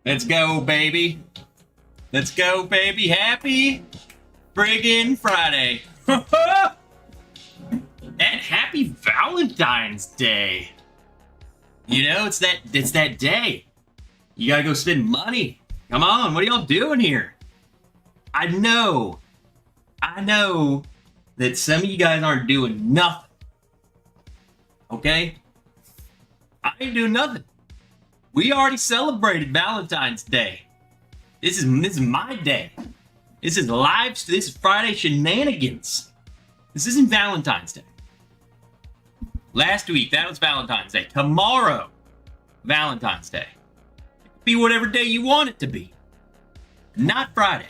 Let's go, baby. Let's go, baby. Happy friggin' Friday. And happy Valentine's Day. You know, it's that day. You gotta go spend money. Come on, what are y'all doing here? I know that some of you guys aren't doing nothing. Okay? I ain't doing nothing. We already celebrated Valentine's Day. This is my day. This is Friday Shenanigans. This isn't Valentine's Day. Last week, that was Valentine's Day. Tomorrow, Valentine's Day. It could be whatever day you want it to be. Not Friday.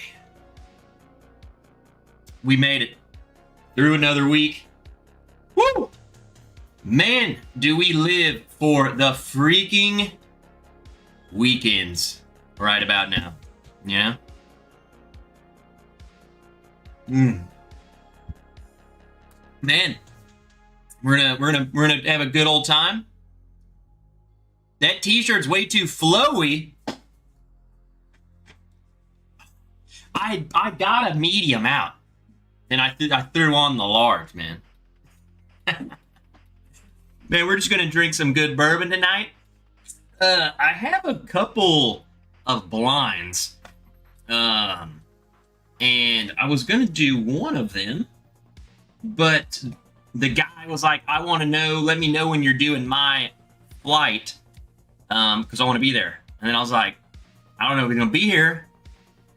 We made it through another week. Woo! Man, do we live for the freaking weekends right about now. Yeah? Man, we're gonna have a good old time. That t-shirt's way too flowy. I got a medium out, and I threw on the large, man. Man, we're just gonna drink some good bourbon tonight. I have a couple of blinds, and I was gonna do one of them, but the guy was like, "I want to know. Let me know when you're doing my flight, because I want to be there." And then I was like, "I don't know if he's gonna be here.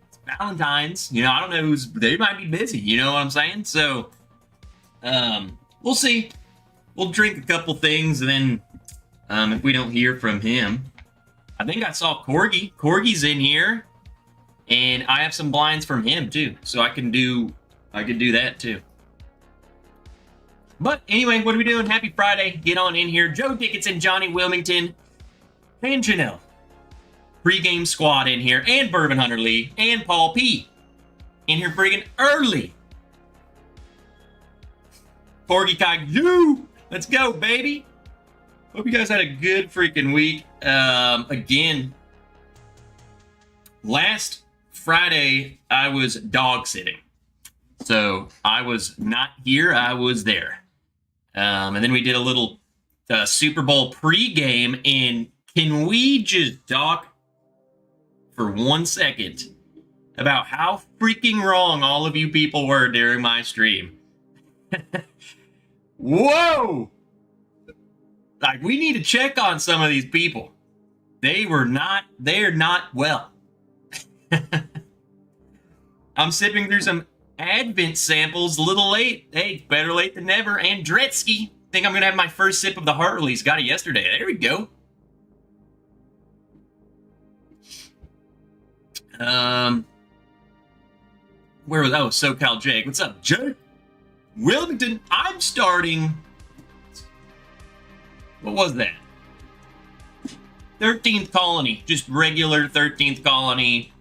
It's Valentine's, you know. I don't know who's. They might be busy. You know what I'm saying?" So, we'll see. We'll drink a couple things, and then if we don't hear from him, I think I saw Corgi. Corgi's in here, and I have some blinds from him too, so I could do that too. But anyway, what are we doing? Happy Friday. Get on in here. Joe Dickinson, Johnny Wilmington, and Janelle. Pre-game squad in here, and Bourbon Hunter Lee, and Paul P. in here friggin' early. Corgi Caillou. Let's go, baby. Hope you guys had a good freaking week. Again, last Friday, I was dog sitting. So I was not here, I was there. And then we did a little Super Bowl pregame. And can we just talk for 1 second about how freaking wrong all of you people were during my stream? Whoa! Like, we need to check on some of these people. They're not well. I'm sipping through some Advent samples a little late. Hey, better late than never. And Dretsky. Think I'm going to have my first sip of the heart release. Got it yesterday. There we go. Where was, SoCal Jake. What's up, Jake? Wilmington, I'm starting. What was that? 13th colony. Just regular 13th colony.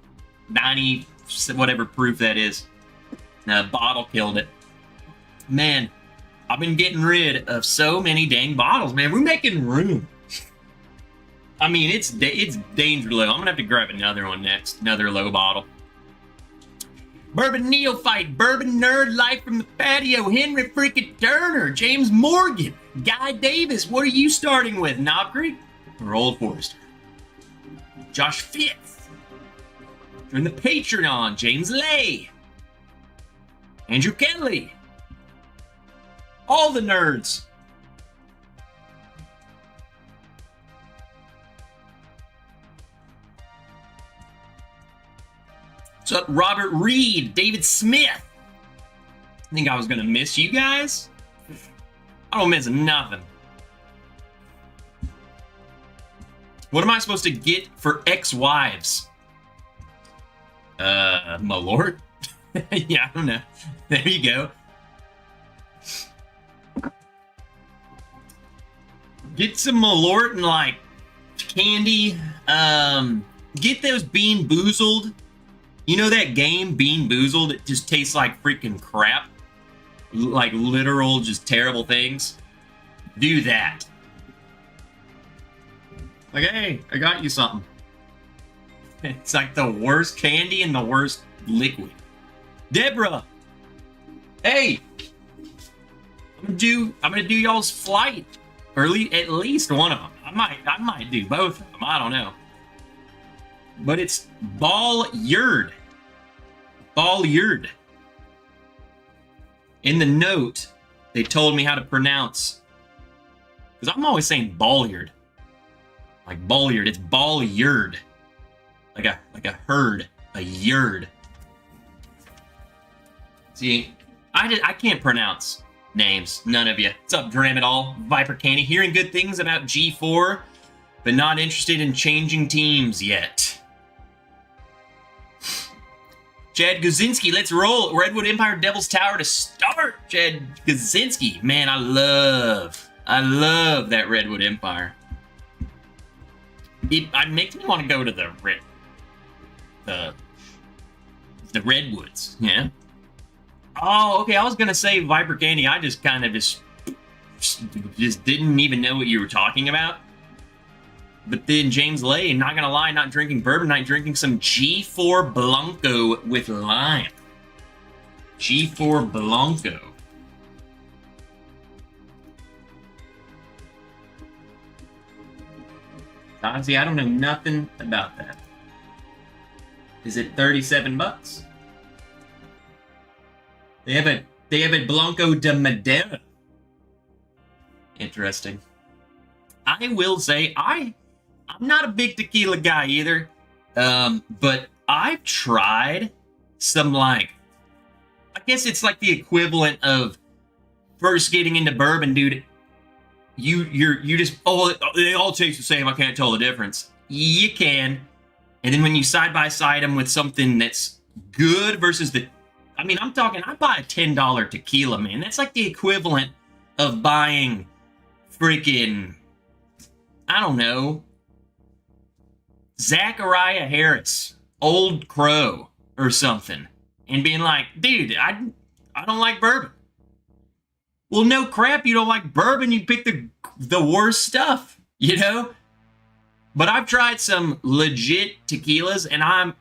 90, whatever proof that is. Bottle killed it. Man, I've been getting rid of so many dang bottles, man. We're making room. I mean, it's danger low. I'm going to have to grab another one next. Another low bottle. Bourbon Neophyte, Bourbon Nerd, Life from the Patio, Henry freaking Turner, James Morgan, Guy Davis. What are you starting with, Knob Creek or Old Forester? Josh Fitz. Join the Patreon, James Lay. Andrew Kelly. All the nerds. What's up, Robert Reed, David Smith? I think I was gonna miss you guys. I don't miss nothing. What am I supposed to get for ex-wives? Malort? Yeah, I don't know. There you go. Get some Malort and like candy. Get those Bean Boozled. You know that game, Bean Boozled? It just tastes like freaking crap. Like literal, just terrible things. Do that. Like, hey, I got you something. It's like the worst candy and the worst liquid. Deborah, hey, I'm gonna do y'all's flight, or at least one of them. I might do both of them. I don't know. But it's Ball-yard. Ball-yard. In the note, they told me how to pronounce, because I'm always saying ball-yard. Like ball-yard, it's ball-yard. Like a herd, a yard. See, I can't pronounce names, none of you. What's up, Dram It All? Viper Candy, hearing good things about G4, but not interested in changing teams yet. Chad Guzinski, let's roll. Redwood Empire Devil's Tower to start. Chad Guzinski. Man, I love that Redwood Empire. It makes me want to go to the Redwoods, yeah? Oh, okay, I was gonna say Viper Candy, I just kind of just didn't even know what you were talking about. But then James Lay, not gonna lie, not drinking bourbon night, drinking some G4 Blanco with lime. G4 Blanco. Honestly, I don't know nothing about that. Is it 37 bucks? They have a Blanco de Madera. Interesting. I will say I'm not a big tequila guy either, but I've tried some, like, I guess it's like the equivalent of first getting into bourbon, dude. You just, oh, they all taste the same, I can't tell the difference. You can, and then when you side by side them with something that's good versus I mean, I'm talking, I buy a $10 tequila, man. That's like the equivalent of buying freaking, I don't know, Zachariah Harris, Old Crow, or something, and being like, dude, I don't like bourbon. Well, no crap, you don't like bourbon, you pick the worst stuff, you know? But I've tried some legit tequilas, and I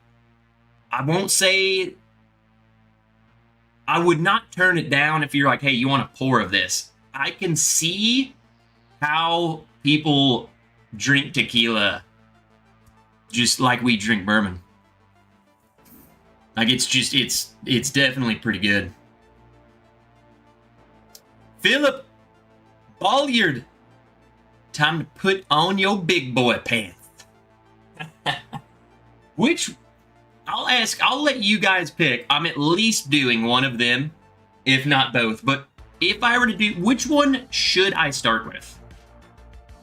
won't say, I would not turn it down if you're like, hey, you want a pour of this. I can see how people drink tequila just like we drink bourbon. Like, it's definitely pretty good. Philip Ball-yard, time to put on your big boy pants. Which, I'll let you guys pick. I'm at least doing one of them, if not both. But if I were to do, which one should I start with?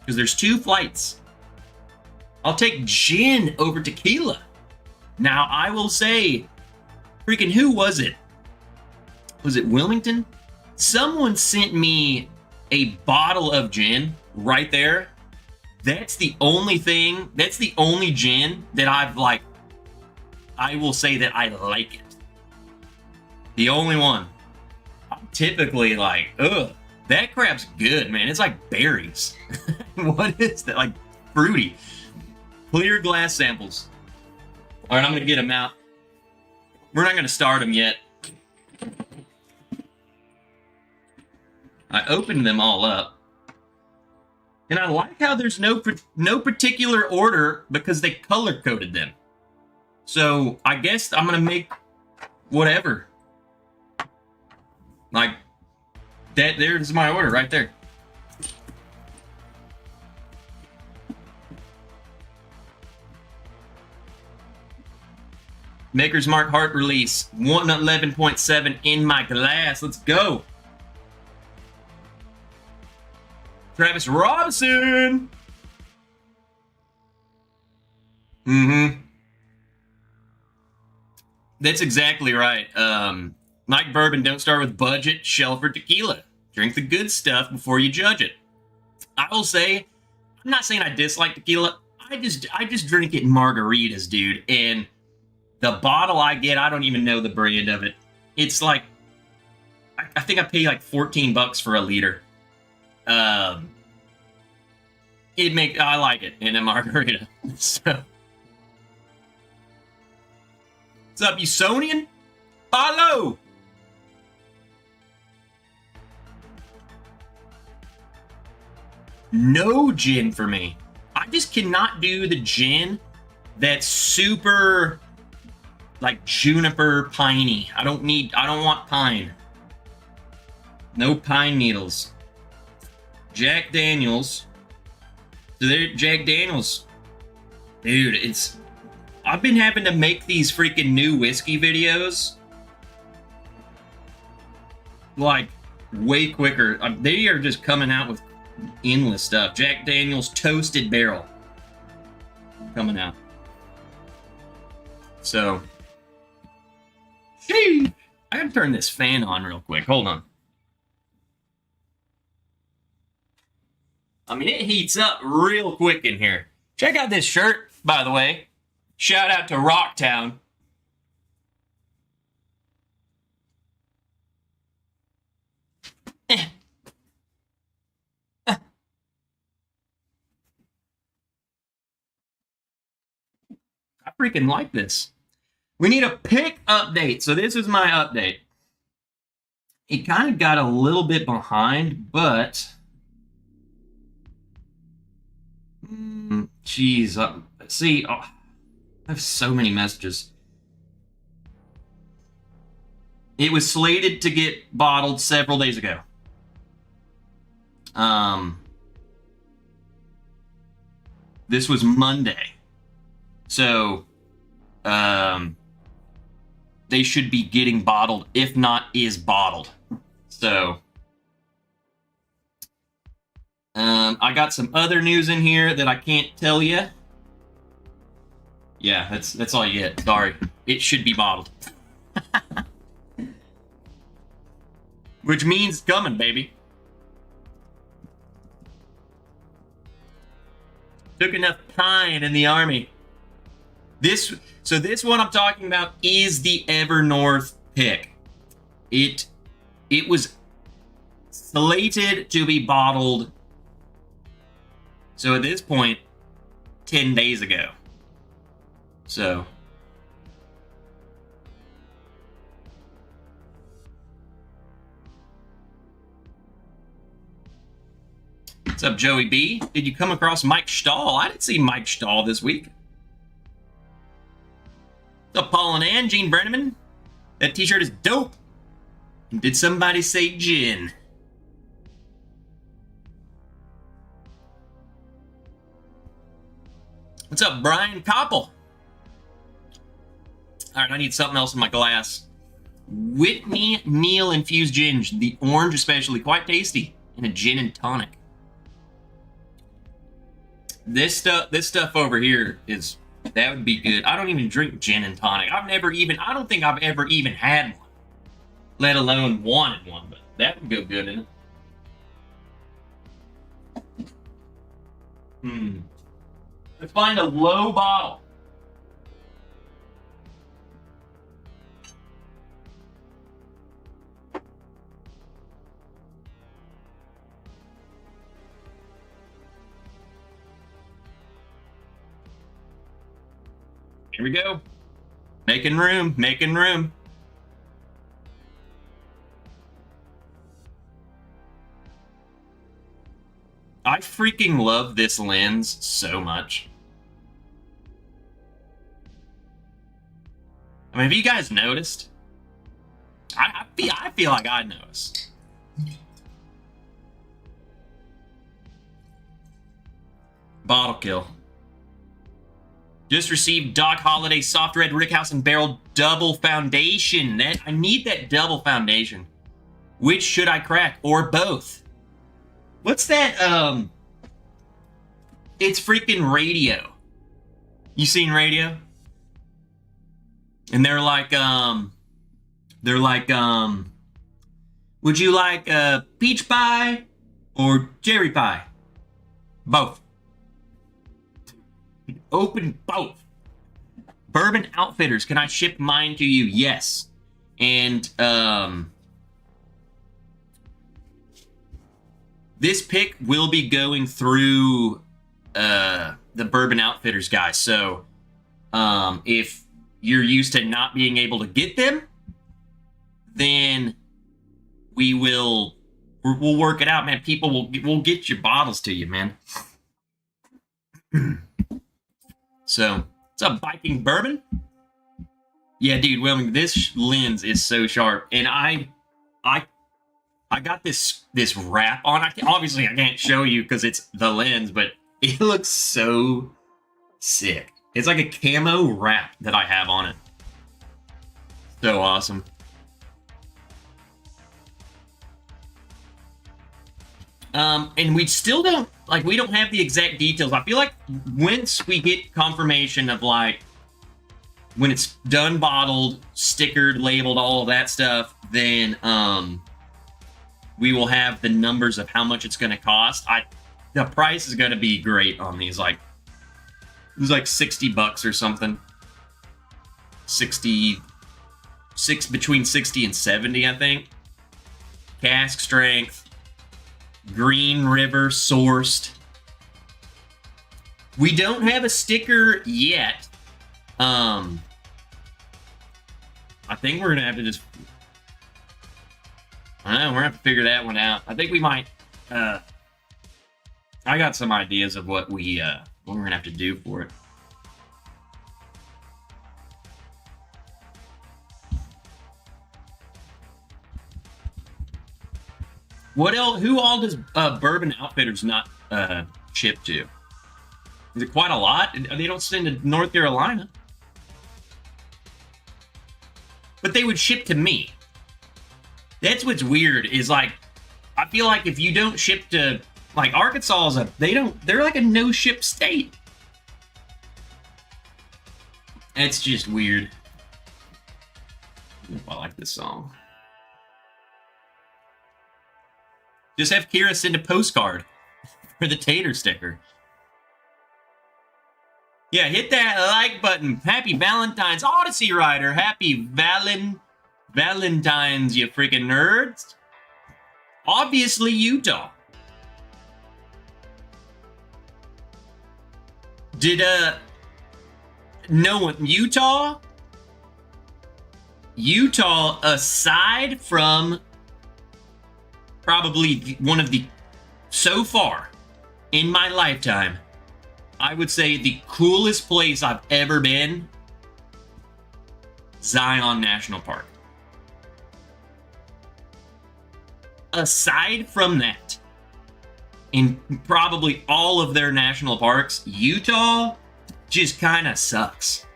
Because there's two flights. I'll take gin over tequila. Now, I will say, freaking, who was it? Was it Wilmington? Someone sent me a bottle of gin right there. That's the only thing, that's the only gin that I've, like, I will say that I like it. The only one. I'm typically like, ugh, that crap's good, man. It's like berries. What is that? Like fruity. Clear glass samples. All right, I'm going to get them out. We're not going to start them yet. I opened them all up. And I like how there's no particular order because they color-coded them. So I guess I'm going to make whatever. Like, there's my order right there. Maker's Mark Heart Release, 111.7 in my glass. Let's go. Travis Robinson. Mm-hmm. That's exactly right. Like bourbon, don't start with budget, shelf, or tequila. Drink the good stuff before you judge it. I will say, I'm not saying I dislike tequila. I just drink it in margaritas, dude. And the bottle I get, I don't even know the brand of it. It's like, I think I pay like 14 bucks for a liter. I like it in a margarita. So What's up, Usonian? Hello! No gin for me. I just cannot do the gin that's super, like, juniper piney. I don't want pine. No pine needles. Jack Daniels. So there, Jack Daniels. Dude, I've been having to make these freaking new whiskey videos, like, way quicker. They are just coming out with endless stuff. Jack Daniels Toasted Barrel coming out. So, I gotta turn this fan on real quick. Hold on. I mean, it heats up real quick in here. Check out this shirt, by the way. Shout out to Rocktown. I freaking like this. We need a pick update. So this is my update. It kind of got a little bit behind, but... Jeez. See, I have so many messages. It was slated to get bottled several days ago. This was Monday. So, they should be getting bottled, if not is bottled. So, I got some other news in here that I can't tell you. Yeah, that's all you get. Sorry. It should be bottled. Which means coming, baby. Took enough pine in the army. This one I'm talking about is the Evernorth pick. It was slated to be bottled. So at this point, 10 days ago. So. What's up, Joey B? Did you come across Mike Stahl? I didn't see Mike Stahl this week. What's up, Paul and Ann? Gene Brenneman? That t-shirt is dope. And did somebody say gin? What's up, Brian Koppel? All right, I need something else in my glass. Whitney Neal infused gin, the orange especially, quite tasty, and a gin and tonic. This stuff over here that would be good. I don't even drink gin and tonic. I don't think I've ever even had one, let alone wanted one, but that would go good in it. Let's find a low bottle. Here we go. Making room, making room. I freaking love this lens so much. I mean, have you guys noticed? I feel like I noticed. Bottle kill. Just received Doc Holiday Soft Red Rickhouse and Barrel Double Foundation. I need that double foundation. Which should I crack? Or both? What's that? It's freaking Radio. You seen Radio? And they're like, would you like peach pie or cherry pie? Both. Open both. Bourbon Outfitters, can I ship mine to you? Yes. And this pick will be going through the Bourbon Outfitters guys. So if you're used to not being able to get them, then we'll work it out, man. People will get your bottles to you, man. So, what's up, Viking Bourbon? Yeah, dude, Wilming, this lens is so sharp, and I got this wrap on. Obviously, I can't show you because it's the lens, but it looks so sick. It's like a camo wrap that I have on it. So awesome. And we still don't, like, we don't have the exact details. I feel like once we get confirmation of, like, when it's done bottled, stickered, labeled, all of that stuff, then we will have the numbers of how much it's going to cost. The price is going to be great on these. Like, it was like $60 or something. Between 60 and 70, I think. Cask strength. Green River sourced. We don't have a sticker yet. I think we're gonna have to just. We're gonna have to figure that one out. I think we might. I got some ideas of what we're gonna have to do for it. What else? Who all does Bourbon Outfitters not ship to? Is it quite a lot? They don't send to North Carolina, but they would ship to me. That's what's weird. Is like, I feel like if you don't ship to, like, Arkansas is they're like a no ship state. It's just weird. I like this song. Just have Kira send a postcard for the tater sticker. Yeah, hit that like button. Happy Valentines, Odyssey Rider. Happy Valentines, you freaking nerds. Obviously, Utah. Did, no one, Utah, aside from probably one of the, so far in my lifetime, I would say the coolest place I've ever been, Zion National Park. Aside from that, in probably all of their national parks, Utah just kind of sucks.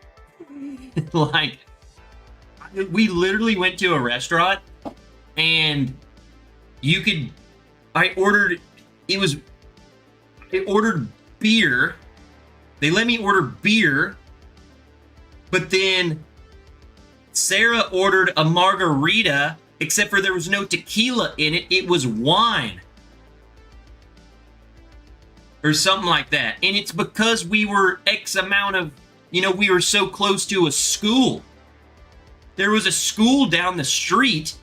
Like, we literally went to a restaurant and I ordered beer. They let me order beer, but then Sarah ordered a margarita, except for there was no tequila in it. It was wine. Or something like that. And it's because we were X amount of, we were so close to a school. There was a school down the street,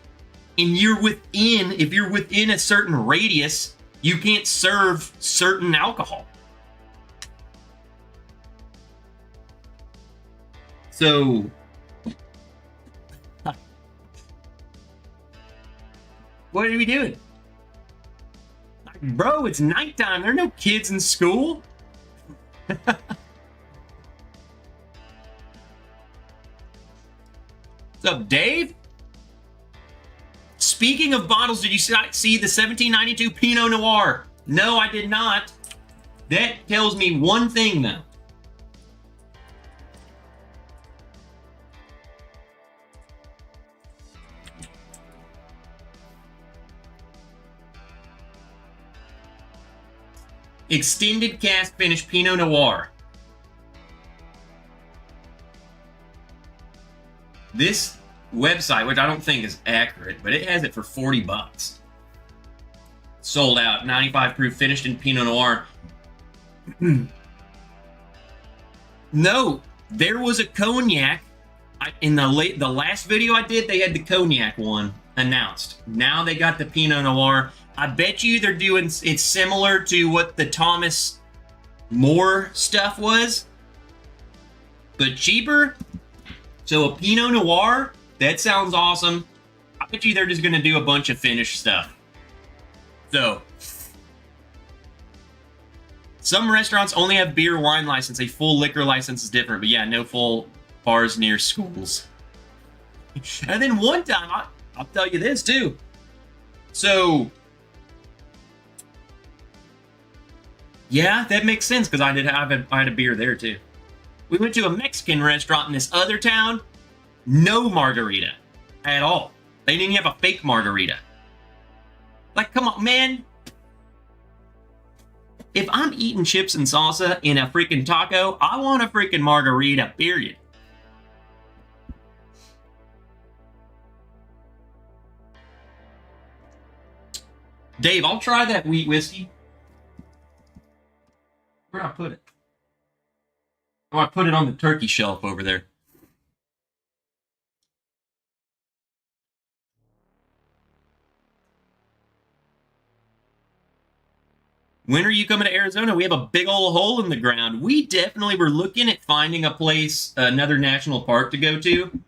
and if you're within a certain radius, you can't serve certain alcohol. So, what are we doing? Bro, it's nighttime. There are no kids in school. What's up, Dave? Speaking of bottles, did you see the 1792 Pinot Noir? No, I did not. That tells me one thing, though. Extended cask finish Pinot Noir. This website, which I don't think is accurate, but it has it for $40. Sold out, 95 proof, finished in Pinot Noir. No, there was a cognac. In the last video I did, they had the cognac one announced. Now they got the Pinot Noir. I bet you they're doing it's similar to what the Thomas More stuff was, but cheaper. So a Pinot Noir, that sounds awesome. I bet you they're just going to do a bunch of finished stuff. So, some restaurants only have beer wine license. A full liquor license is different. But yeah, no full bars near schools. And then one time, I'll tell you this too. So, yeah, that makes sense because I had a beer there too. We went to a Mexican restaurant in this other town. No margarita at all. They didn't even have a fake margarita. Like, come on, man. If I'm eating chips and salsa in a freaking taco, I want a freaking margarita, period. Dave, I'll try that wheat whiskey. Where'd I put it? Oh, I put it on the turkey shelf over there. When are you coming to Arizona? We have a big old hole in the ground. We definitely were looking at finding a place, another national park to go to.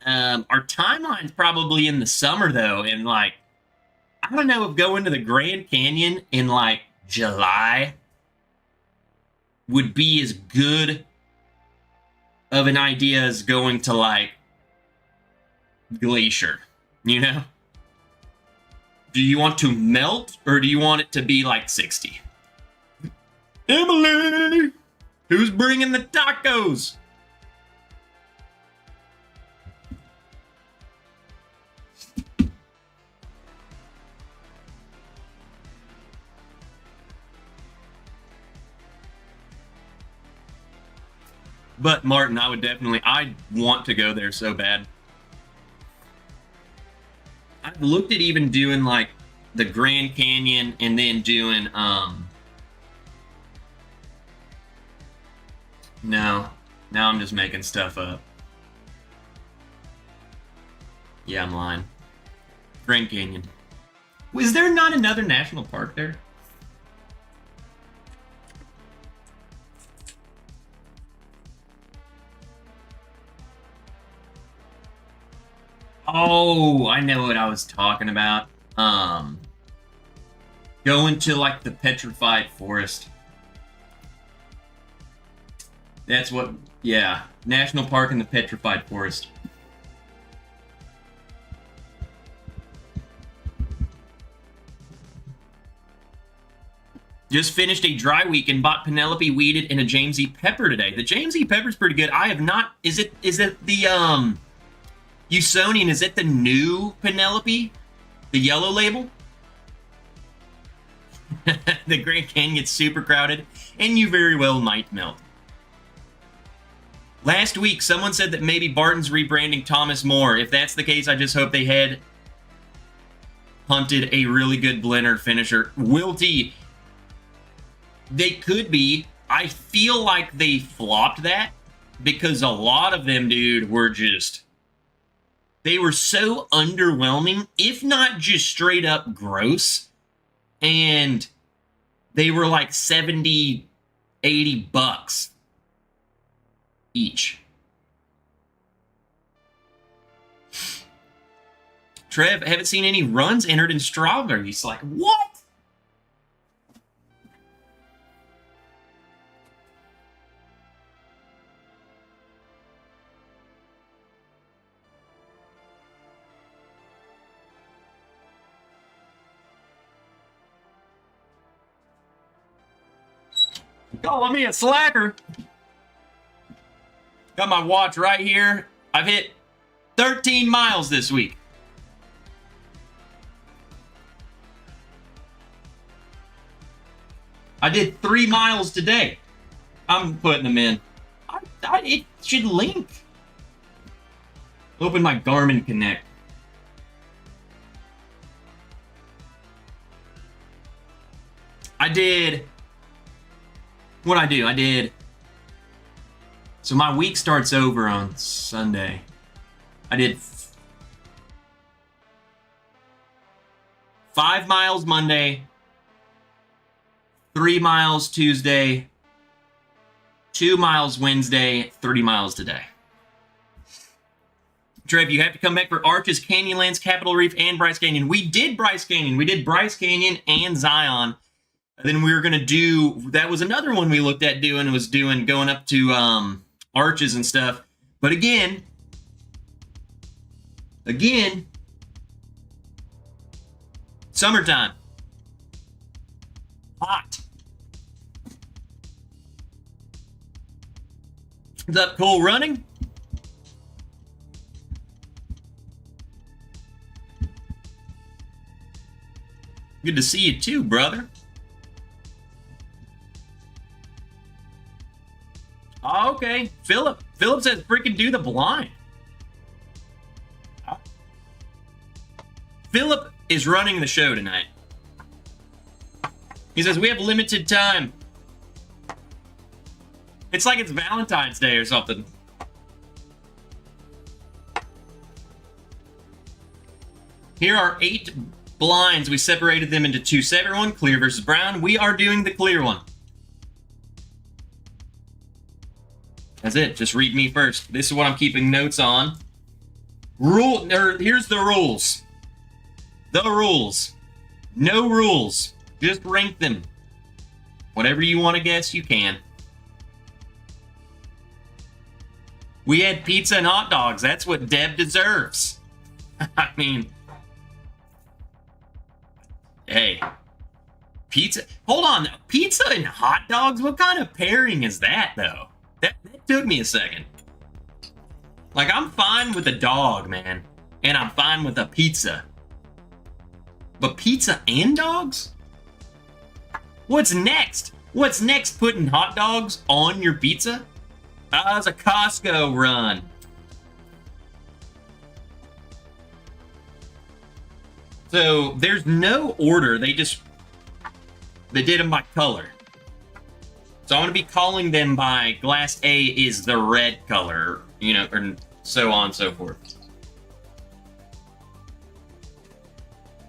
Our timeline's probably in the summer, though, and like, I don't know if going to the Grand Canyon in like July would be as good of an idea as going to like Glacier, you know? Do you want to melt or do you want it to be like 60? Emily, who's bringing the tacos? But Martin, I want to go there so bad. I've looked at even doing like the Grand Canyon and then doing no, now I'm just making stuff up. Yeah, I'm lying. Grand Canyon. Was there not another national park there? Oh, I know what I was talking about. Going to like the petrified forest. That's what, yeah. National Park in the petrified forest. Just finished a dry week and bought Penelope Weeded and a James E. Pepper today. The James E. Pepper's pretty good. I have not, is it the, Usonian, is it the new Penelope? The yellow label? The Grand Canyon's super crowded, and you very well might melt. Last week, someone said that maybe Barton's rebranding Thomas More. If that's the case, I just hope they had hunted a really good blender finisher. Wilty, they could be. I feel like they flopped that because a lot of them, dude, were just... They were so underwhelming, if not just straight up gross. And they were like 70, 80 bucks each. Trev, I haven't seen any runs entered in strawberries. Like, what? Calling me a slacker. Got my watch right here. I've hit 13 miles this week. I did 3 miles today. I'm putting them in. It should link. Open my Garmin Connect. I did... What'd I do? I did... So my week starts over on Sunday. I did 5 miles Monday, 3 miles Tuesday, 2 miles Wednesday, 30 miles today. Trev, you have to come back for Arches, Canyonlands, Capitol Reef, and Bryce Canyon. We did Bryce Canyon. We did Bryce Canyon and Zion. And then we were going to do, that was another one we looked at doing, going up to Arches and stuff. But again, summertime. Hot. What's up, Cool Running? Good to see you too, brother. Okay, Philip. Philip says freaking do the blind. Philip is running the show tonight. He says we have limited time. It's like it's Valentine's Day or something. Here are 8 blinds. We separated them into 2 separate ones, clear versus brown. We are doing the clear one. That's it. Just read me first. This is what I'm keeping notes on. Here's the rules. The rules. No rules. Just rank them. Whatever you want to guess, you can. We had pizza and hot dogs. That's what Deb deserves. I mean, hey, pizza. Hold on. Pizza and hot dogs? What kind of pairing is that, though? That took me a second. Like, I'm fine with a dog, man. And I'm fine with a pizza. But pizza and dogs? What's next? What's next? Putting hot dogs on your pizza? That was a Costco run. So there's no order. They did them by color. So I'm going to be calling them by glass A is the red color, you know, and so on and so forth.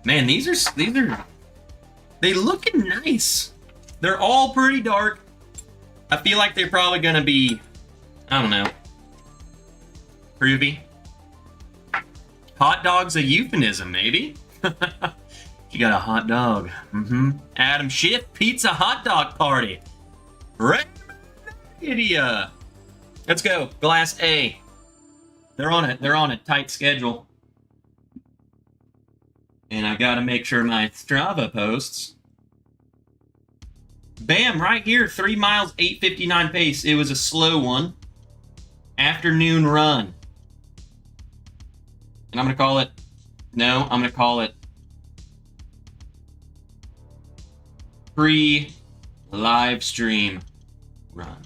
Man, these are they looking nice. They're all pretty dark. I feel like they're probably going to be, I don't know, groovy. Hot dog's a euphemism, maybe. You got a hot dog. Adam Schiff Pizza Hot Dog Party. Right. Let's go. Glass A. They're on a tight schedule. And I gotta make sure my Strava posts. Bam, right here, 3 miles, 8:59 pace. It was a slow one. Afternoon run. And I'm gonna call it, pre-live stream run.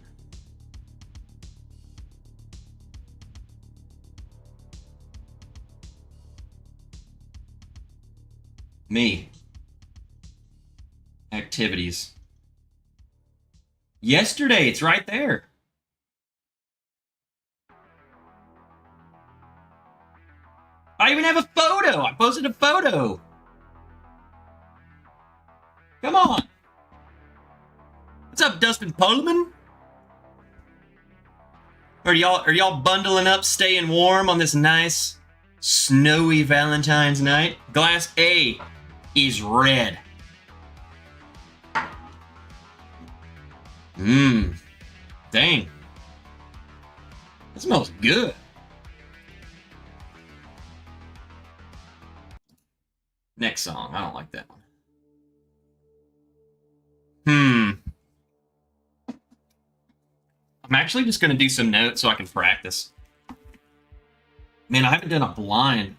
Me. Activities. Yesterday, it's right there. I even have a photo. I posted a photo. Come on. What's up, Dustin Poleman? Are y'all bundling up, staying warm on this nice, snowy Valentine's night? Glass A is red. Dang. That smells good. Next song. I don't like that one. I'm actually just going to do some notes so I can practice. Man, I haven't done a blind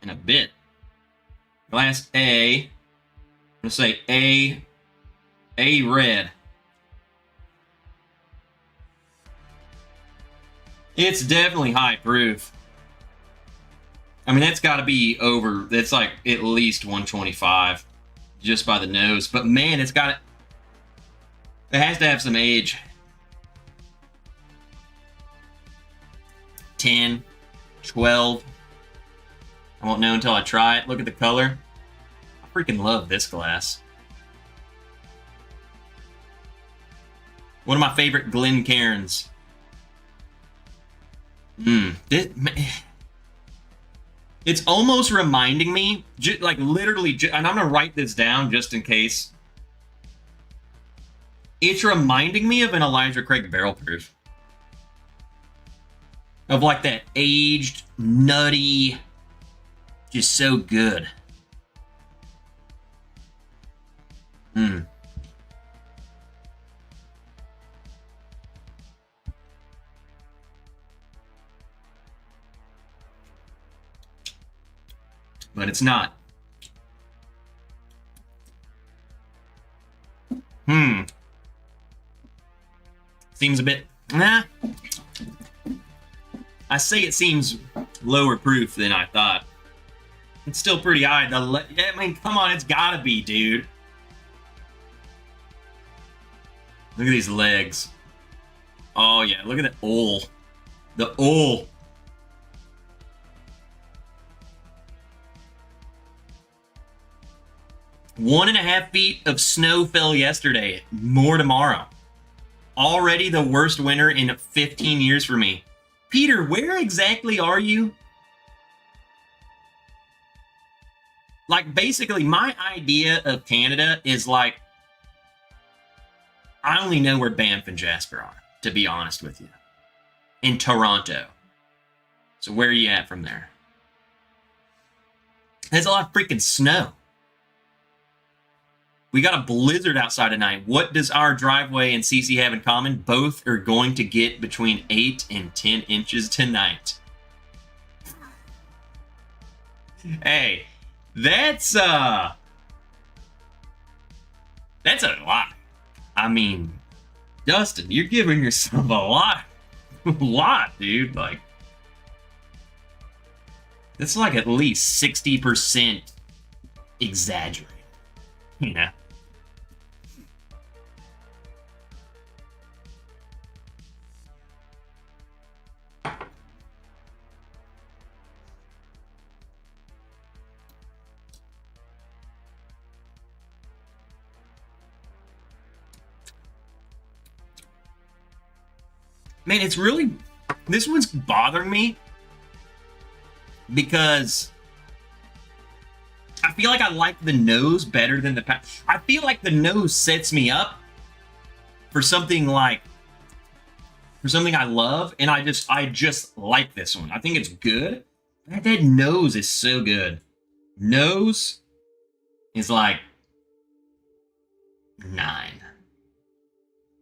in a bit. Glass A. I'm going to say A red. It's definitely high proof. I mean, that's got to be over. That's like at least 125 just by the nose. But man, it has to have some age. 10, 12. I won't know until I try it. Look at the color. I freaking love this glass. One of my favorite Glencairns. It's almost reminding me, like literally, and I'm gonna write this down just in case. It's reminding me of an Elijah Craig barrel proof. Of like that aged, nutty, just so good. But it's not. Seems a bit, nah. I say it seems lower proof than I thought. It's still pretty high. I mean, come on, it's gotta be, dude. Look at these legs. Oh yeah, look at that owl. The owl. One and a half feet of snow fell yesterday. More tomorrow. Already the worst winter in 15 years for me. Peter, where exactly are you? Like, basically, my idea of Canada is like, I only know where Banff and Jasper are, to be honest with you. In Toronto. So where are you at from there? There's a lot of freaking snow. We got a blizzard outside tonight. What does our driveway and CC have in common? Both are going to get between 8 and 10 inches tonight. Hey, that's a lot. I mean, Dustin, you're giving yourself a lot, dude. Like, it's like at least 60% exaggerated, you know? Man, it's really, this one's bothering me because I feel like I like the nose better than the palate. I feel like the nose sets me up for something like, for something I love, and I just like this one. I think it's good. That nose is so good. Nose is like 9.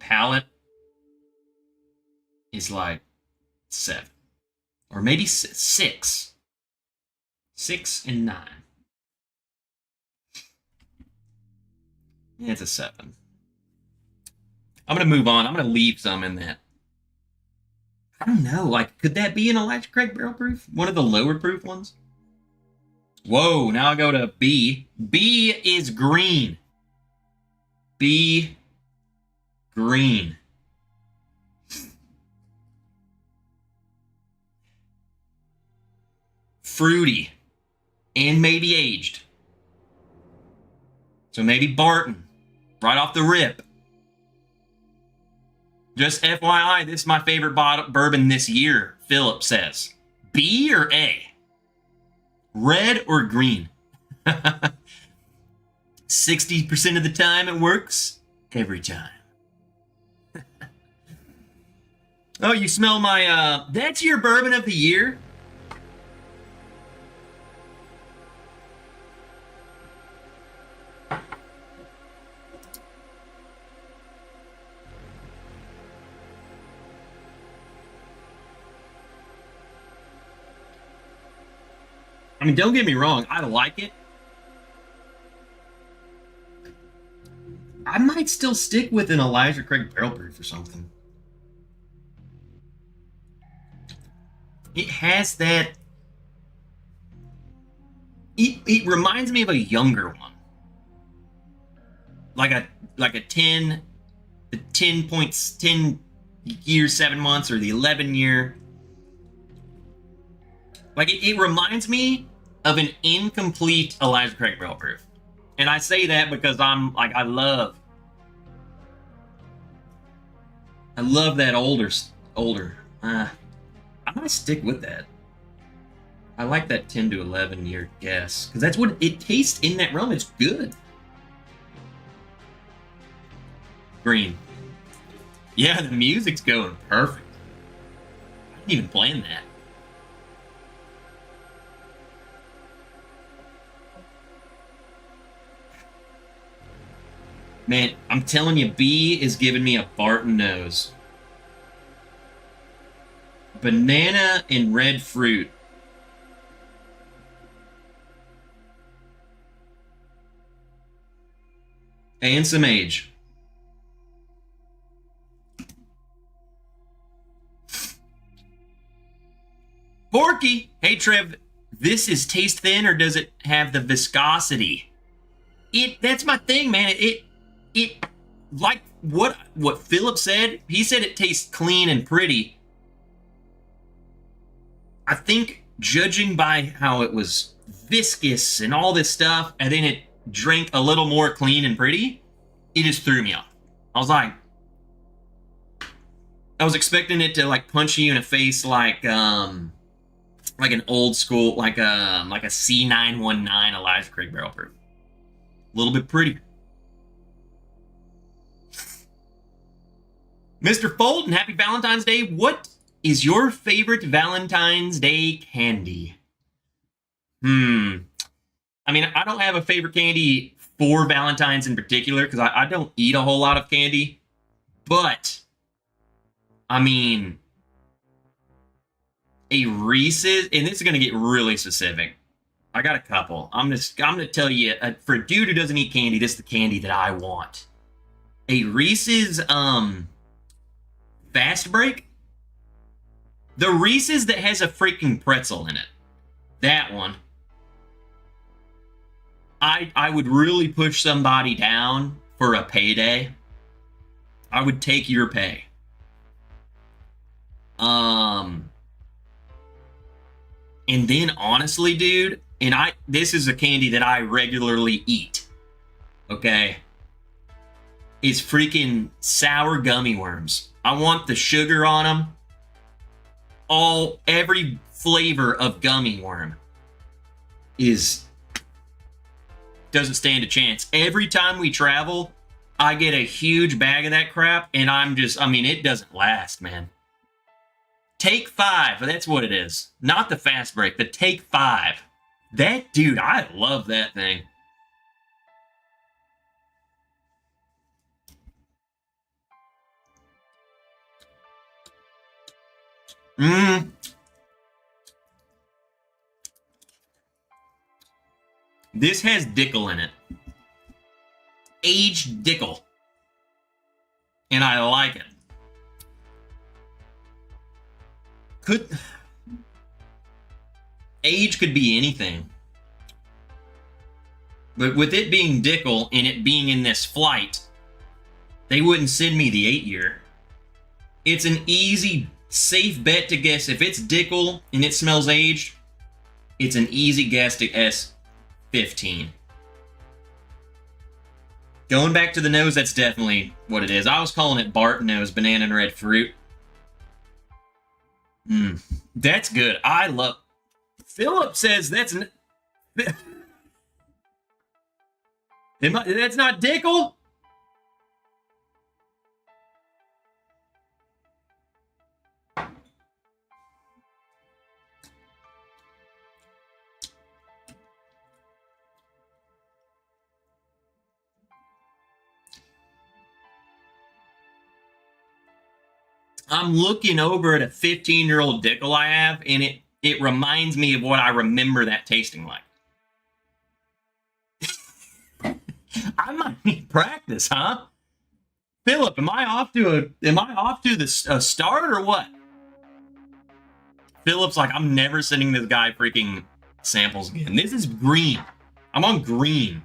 Palate is like 7. Or maybe 6. 6 and 9. Yeah, it's a 7. I'm going to move on. I'm going to leave some in that. I don't know. Like, could that be an Elijah Craig barrel proof? One of the lower proof ones? Whoa, now I go to B. B is green. B, green. Fruity. And maybe aged. So maybe Barton. Right off the rip. Just FYI, this is my favorite bourbon this year, Philip says. B or A? Red or green? 60% of the time it works. Every time. Oh, you smell my, that's your bourbon of the year? I mean, don't get me wrong, I like it. I might still stick with an Elijah Craig barrel proof or something. It has that. It reminds me of a younger one, like a 10 points, 10 years, 7 months, or the 11 year. Like it reminds me of an incomplete Elijah Craig barrel proof, and I say that because I'm like I love that older. I might stick with that. I like that 10 to 11 year guess because that's what it tastes in that rum. It's good. Green. Yeah, the music's going perfect. I didn't even plan that. Man, I'm telling you, B is giving me a Barton nose. Banana and red fruit. And some age. Porky! Hey, Trev, this is taste thin or does it have the viscosity? That's my thing, man. It like what Philip said. He said it tastes clean and pretty. I think judging by how it was viscous and all this stuff, and then it drank a little more clean and pretty, it just threw me off. I was like, I was expecting it to like punch you in the face like an old school, like a C919 Elijah Craig barrel proof. A little bit pretty. Mr. Fulton, happy Valentine's Day. What is your favorite Valentine's Day candy? I mean, I don't have a favorite candy for Valentine's in particular because I don't eat a whole lot of candy. But, I mean, a Reese's, and this is going to get really specific. I got a couple. I'm gonna tell you, for a dude who doesn't eat candy, this is the candy that I want. A Reese's Fast Break. The Reese's that has a freaking pretzel in it. That one. I would really push somebody down for a payday. I would take your pay. And then honestly, dude, this is a candy that I regularly eat. Okay? It's freaking sour gummy worms. I want the sugar on them. Every flavor of gummy worm doesn't stand a chance. Every time we travel, I get a huge bag of that crap, and it doesn't last, man. Take 5, that's what it is. Not the Fast Break, the Take 5. That, dude, I love that thing. This has Dickel in it. Aged Dickel. And I like it. Age could be anything. But with it being Dickel and it being in this flight, they wouldn't send me the 8-year. It's an easy, safe bet to guess. If it's Dickel and it smells aged, it's an easy guess to guess 15. Going back to the nose, that's definitely what it is. I was calling it Barton nose, banana and red fruit. That's good. I love. Philip says that's that's not Dickel. I'm looking over at a 15-year-old Dickel I have, and it reminds me of what I remember that tasting like. I might need practice, huh? Philip, am I off to the start or what? Philip's like, I'm never sending this guy freaking samples again. This is green. I'm on green.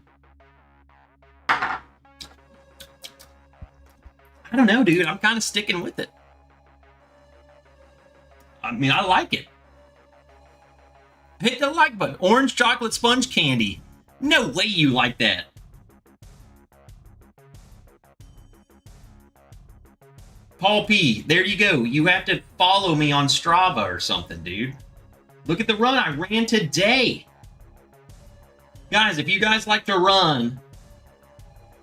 I don't know, dude. I'm kind of sticking with it. I mean, I like it. Hit the like button. Orange chocolate sponge candy. No way you like that. Paul P, there you go. You have to follow me on Strava or something, dude. Look at the run I ran today. Guys, if you guys like to run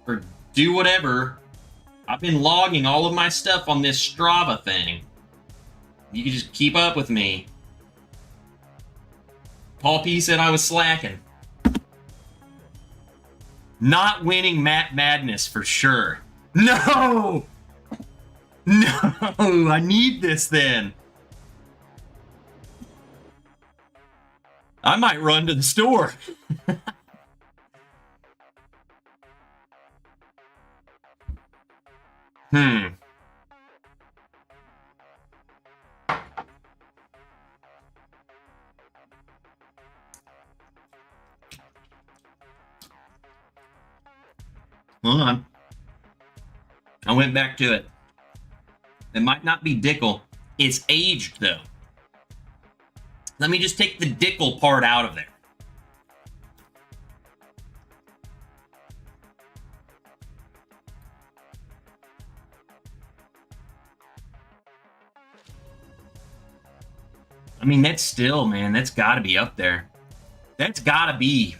or do whatever, I've been logging all of my stuff on this Strava thing. You can just keep up with me. Paul P said I was slacking. Not winning Matt Madness for sure. No! No! I need this then. I might run to the store. Hold on. I went back to it. It might not be Dickel. It's aged, though. Let me just take the Dickel part out of there. I mean, that's still, man, that's got to be up there. That's got to be.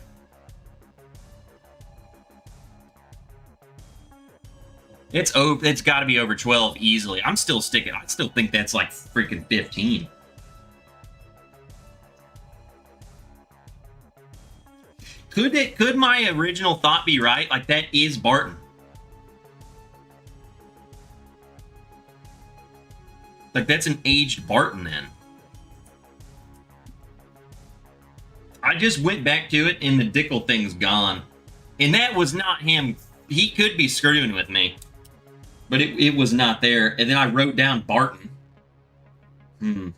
It's got to be over 12 easily. I'm still sticking. I still think that's like freaking 15. Could my original thought be right? Like, that is Barton. Like, that's an aged Barton then. I just went back to it and the Dickel thing's gone. And that was not him. He could be screwing with me. But it was not there. And then I wrote down Barton. I'm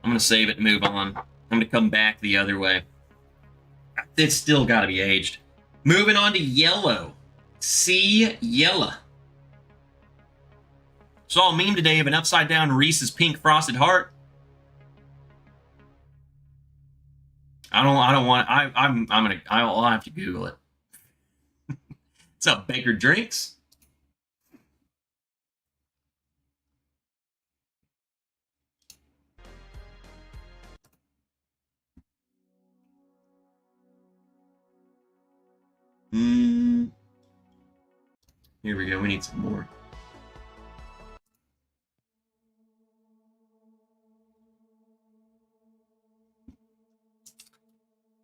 going to save it and move on. I'm going to come back the other way. It's still got to be aged. Moving on to yellow. C Yellow. Saw a meme today of an upside down Reese's pink frosted heart. I'll have to Google it. What's up, Baker Drinks? Here we go. We need some more.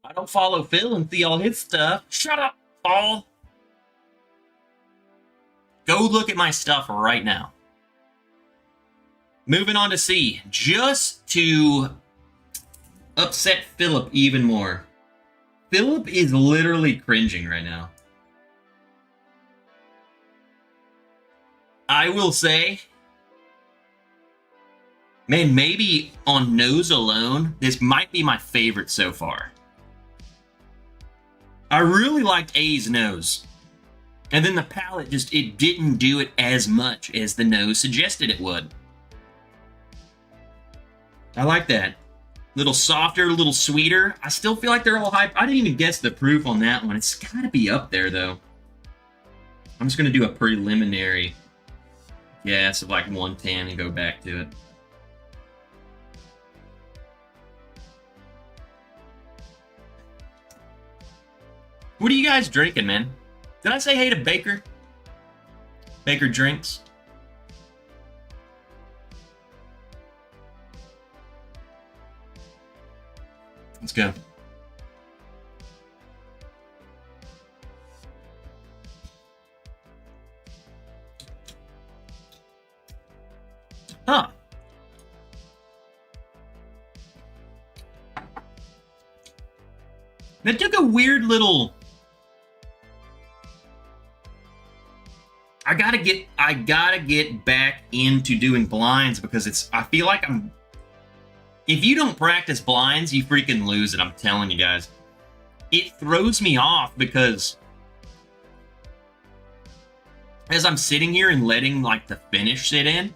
I don't follow Phil and see all his stuff. Shut up, Paul. Go look at my stuff right now. Moving on to C. Just to upset Philip even more. Philip is literally cringing right now. I will say, man, maybe on nose alone, this might be my favorite so far. I really liked A's nose. And then the palate just, it didn't do it as much as the nose suggested it would. I like that. Little softer, a little sweeter. I still feel like they're all hype. I didn't even guess the proof on that one. It's got to be up there, though. I'm just going to do a preliminary guess of like 110 and go back to it. What are you guys drinking, man? Did I say hey to Baker? Baker Drinks? Let's go. Huh. That took a weird little... I gotta get back into doing blinds because I feel like if you don't practice blinds, you freaking lose it. I'm telling you guys. It throws me off because as I'm sitting here and letting like the finish sit in,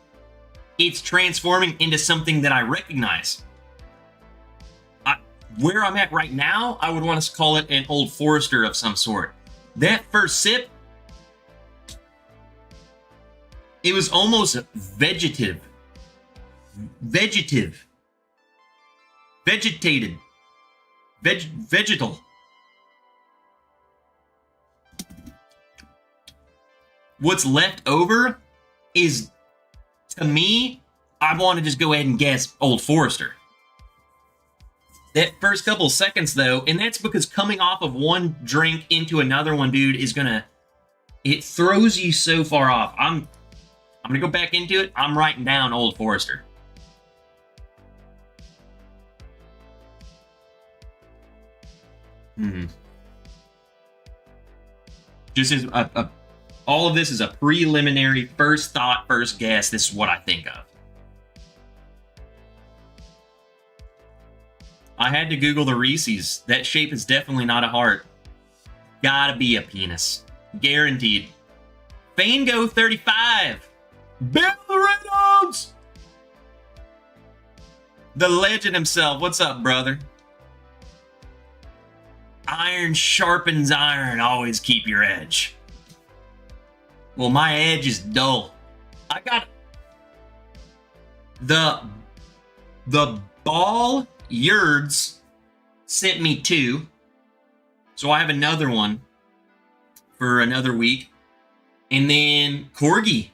it's transforming into something that I recognize. Where I'm at right now, I would want to call it an Old Forester of some sort. That first sip, it was almost vegetative. Vegetated. Vegetal. What's left over is, to me, I want to just go ahead and guess Old Forester. That first couple of seconds, though, and that's because coming off of one drink into another one, dude, is gonna, it throws you so far off. I'm gonna go back into it. I'm writing down Old Forester. Just as all of this is a preliminary first thought, first guess. This is what I think of. I had to Google the Reese's. That shape is definitely not a heart. Gotta be a penis. Guaranteed. Fango 35. Bill Reynolds! The legend himself. What's up, brother? Iron sharpens iron. Always keep your edge. Well, my edge is dull. I got the ball Yerds sent me 2. So I have another one for another week. And then Corgi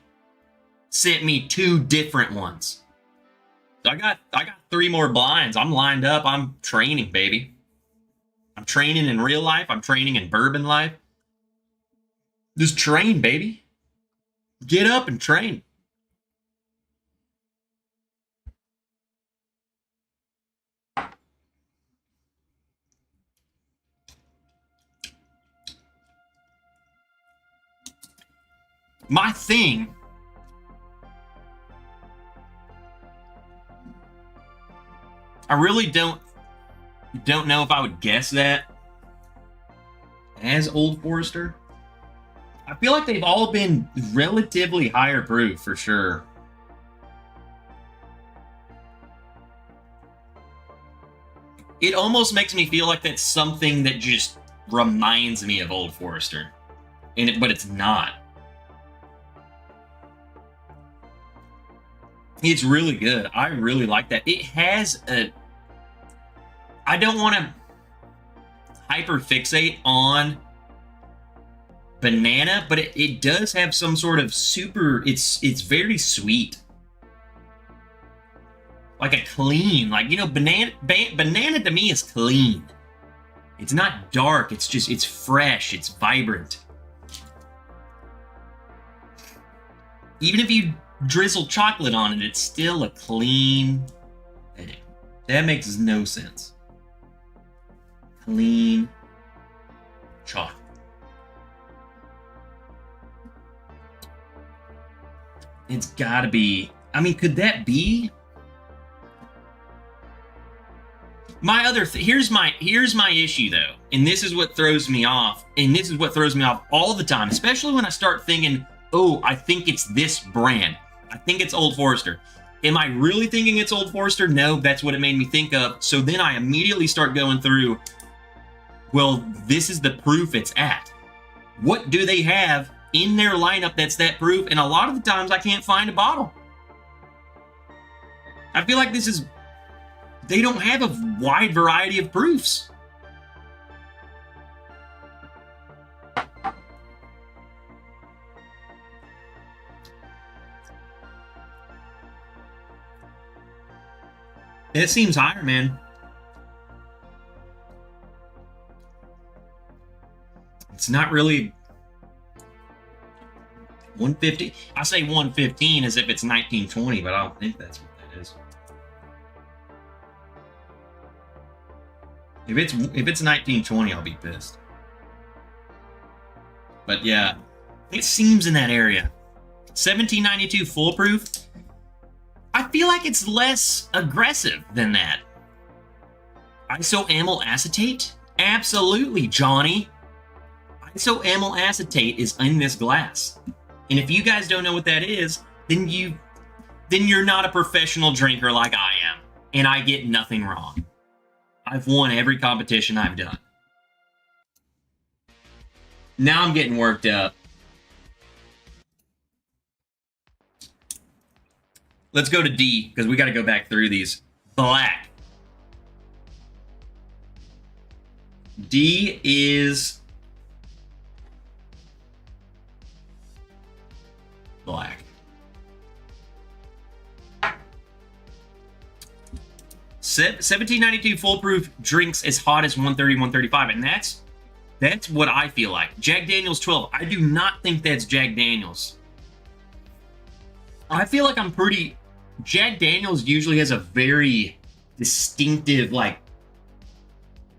sent me 2 different ones. So I got 3 more blinds. I'm lined up. I'm training, baby. I'm training in real life. I'm training in bourbon life. Just train, baby. Get up and train. My thing I really don't know if I would guess that as Old Forester. I feel like they've all been relatively higher proof for sure. It almost makes me feel like that's something that just reminds me of Old Forester, but it's not. It's really good. I really like that. It has a... I don't want to hyperfixate on banana, but it does have some sort of super... It's very sweet. Like a clean... Like, you know, banana to me is clean. It's not dark. It's just... It's fresh. It's vibrant. Even if you drizzle chocolate on it, it's still a clean thing. That makes no sense. Clean chocolate. It's gotta be... I mean, could that be... My other... here's my issue, though. And this is what throws me off. And this is what throws me off all the time. Especially when I start thinking, oh, I think it's this brand. I think it's Old Forester. Am I really thinking it's Old Forester? No, that's what it made me think of. So then I immediately start going through, well, this is the proof it's at. What do they have in their lineup that's that proof? And a lot of the times I can't find a bottle. I feel like this is... They don't have a wide variety of proofs. It seems higher, man. It's not really 150. I say 115 as if it's 1920, but I don't think that's what that is. If it's 1920, I'll be pissed. But yeah, it seems in that area. 1792 full proof. I feel like it's less aggressive than that. Isoamyl acetate? Absolutely, Johnny. Isoamyl acetate is in this glass. And if you guys don't know what that is, then you're not a professional drinker like I am. And I get nothing wrong. I've won every competition I've done. Now I'm getting worked up. Let's go to D, because we got to go back through these. Black. D is black. 1792 foolproof drinks as hot as 130, 135, and that's what I feel like. Jack Daniel's 12. I do not think that's Jack Daniel's. I feel like I'm pretty... Jack Daniel's usually has a very distinctive, like...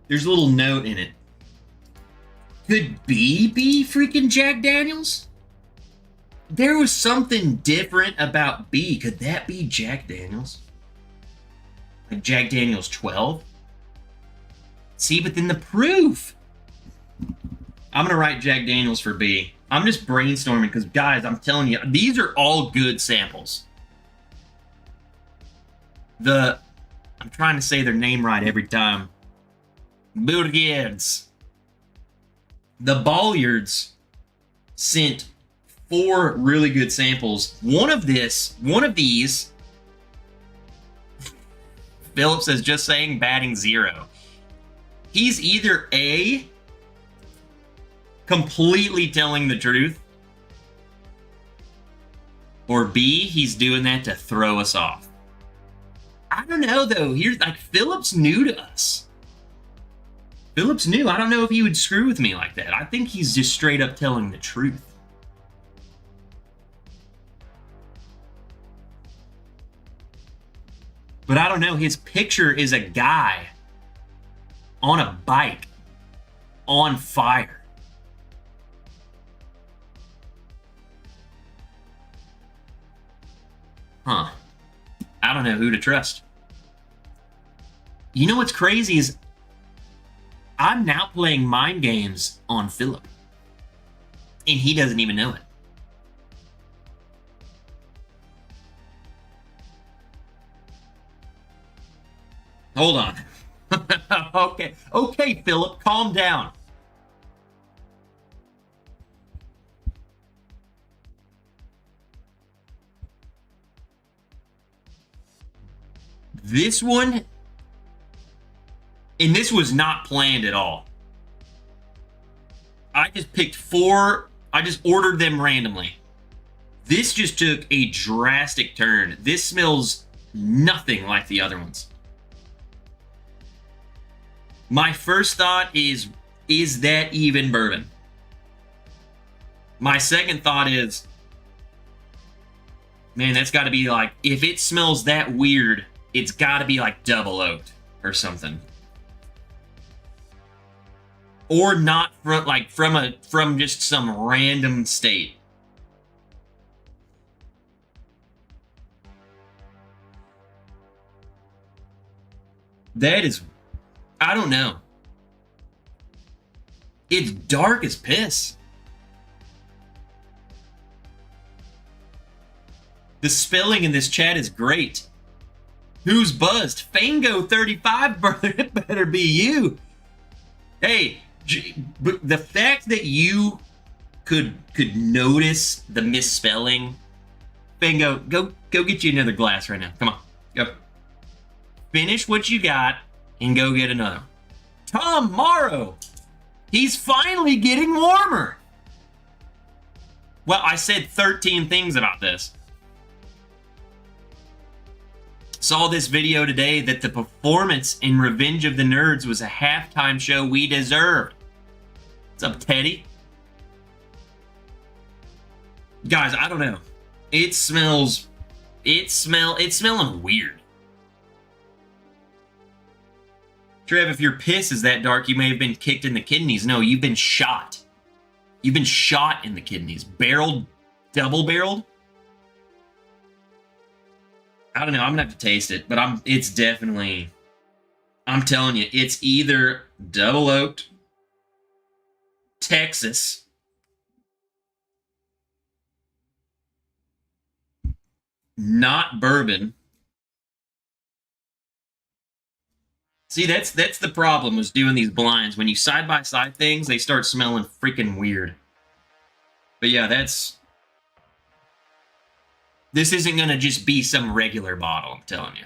There's a little note in it. Could B be freaking Jack Daniel's? There was something different about B. Could that be Jack Daniel's? Like Jack Daniel's 12? See, but then the proof. I'm going to write Jack Daniel's for B. I'm just brainstorming because, guys, I'm telling you, these are all good samples. I'm trying to say their name right every time. Bourguiards. The Bolliards sent 4 really good samples. One of these, Philip says, just saying, batting 0. He's either A, completely telling the truth, or B, he's doing that to throw us off. I don't know, though. Here's, like, Philip's new to us. Philip's new. I don't know if he would screw with me like that. I think he's just straight up telling the truth. But I don't know. His picture is a guy on a bike on fire. Huh. I don't know who to trust. You know what's crazy is I'm now playing mind games on Philip. And he doesn't even know it. Hold on. Okay, Philip, calm down. This one, and this was not planned at all. I just picked 4, I just ordered them randomly. This just took a drastic turn. This smells nothing like the other ones. My first thought is that even bourbon? My second thought is, man, that's got to be like, if it smells that weird, it's got to be like double oaked or something. Or not from just some random state. That is, I don't know. It's dark as piss. The spelling in this chat is great. Who's buzzed? Fango35, it better be you. Hey, the fact that you could notice the misspelling, Fango, go get you another glass right now. Come on, go. Finish what you got and go get another. Tom Morrow, he's finally getting warmer. Well, I said 13 things about this. Saw this video today that the performance in Revenge of the Nerds was a halftime show we deserved. What's up, Teddy? Guys, I don't know. It's smelling weird. Trev, if your piss is that dark, you may have been kicked in the kidneys. No, you've been shot. You've been shot in the kidneys. Barreled, double-barreled. I don't know. I'm going to have to taste it, but it's definitely, I'm telling you, it's either double oaked, Texas, not bourbon. See, that's the problem was doing these blinds. When you side-by-side things, they start smelling freaking weird. But yeah, this isn't going to just be some regular bottle, I'm telling you.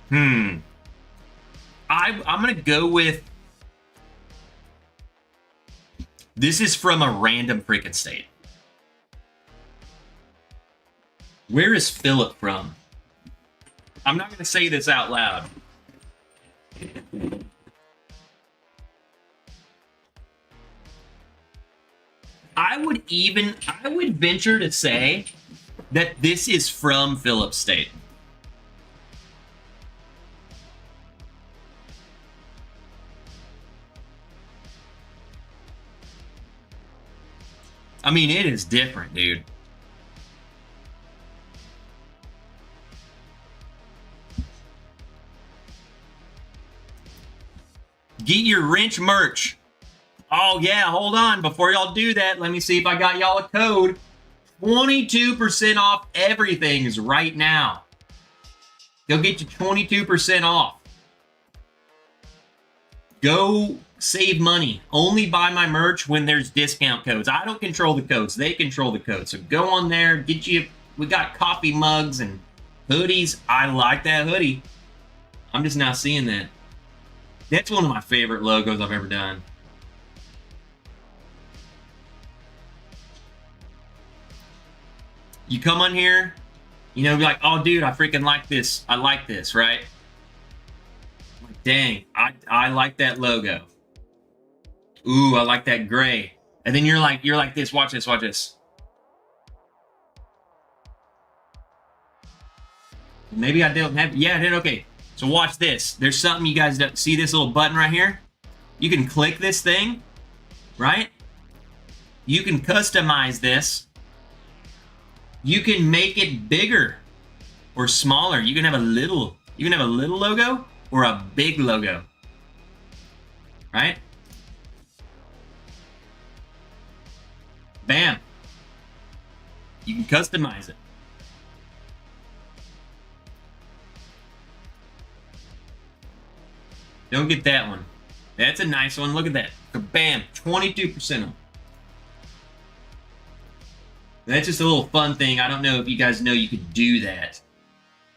Hmm. I'm gonna go with. This is from a random freaking state. Where is Philip from? I'm not gonna say this out loud. I would venture to say that this is from Philip State. I mean, it is different, dude. Get your wrench merch. Oh, yeah, hold on. Before y'all do that, let me see if I got y'all a code. 22% off everything right now. They'll get you 22% off. Go save money. Only buy my merch when there's discount codes. I don't control the codes. They control the codes. So go on there, get you. We got coffee mugs and hoodies. I like that hoodie. I'm just now seeing that. That's one of my favorite logos I've ever done. You come on here, you know, be like, oh, dude, I freaking like this. I like this, right? Like, dang, I like that logo. Ooh, I like that gray. And then you're like this. Watch this, watch this. Maybe I don't have. Yeah, I did. Okay. So watch this. There's something you guys don't see. This little button right here. You can click this thing, right? You can customize this. You can make it bigger or smaller. You can have a little logo or a big logo, right? Bam. You can customize it. Don't get that one. That's a nice one. Look at that. Bam. 22% off. That's just a little fun thing. I don't know if you guys know you could do that.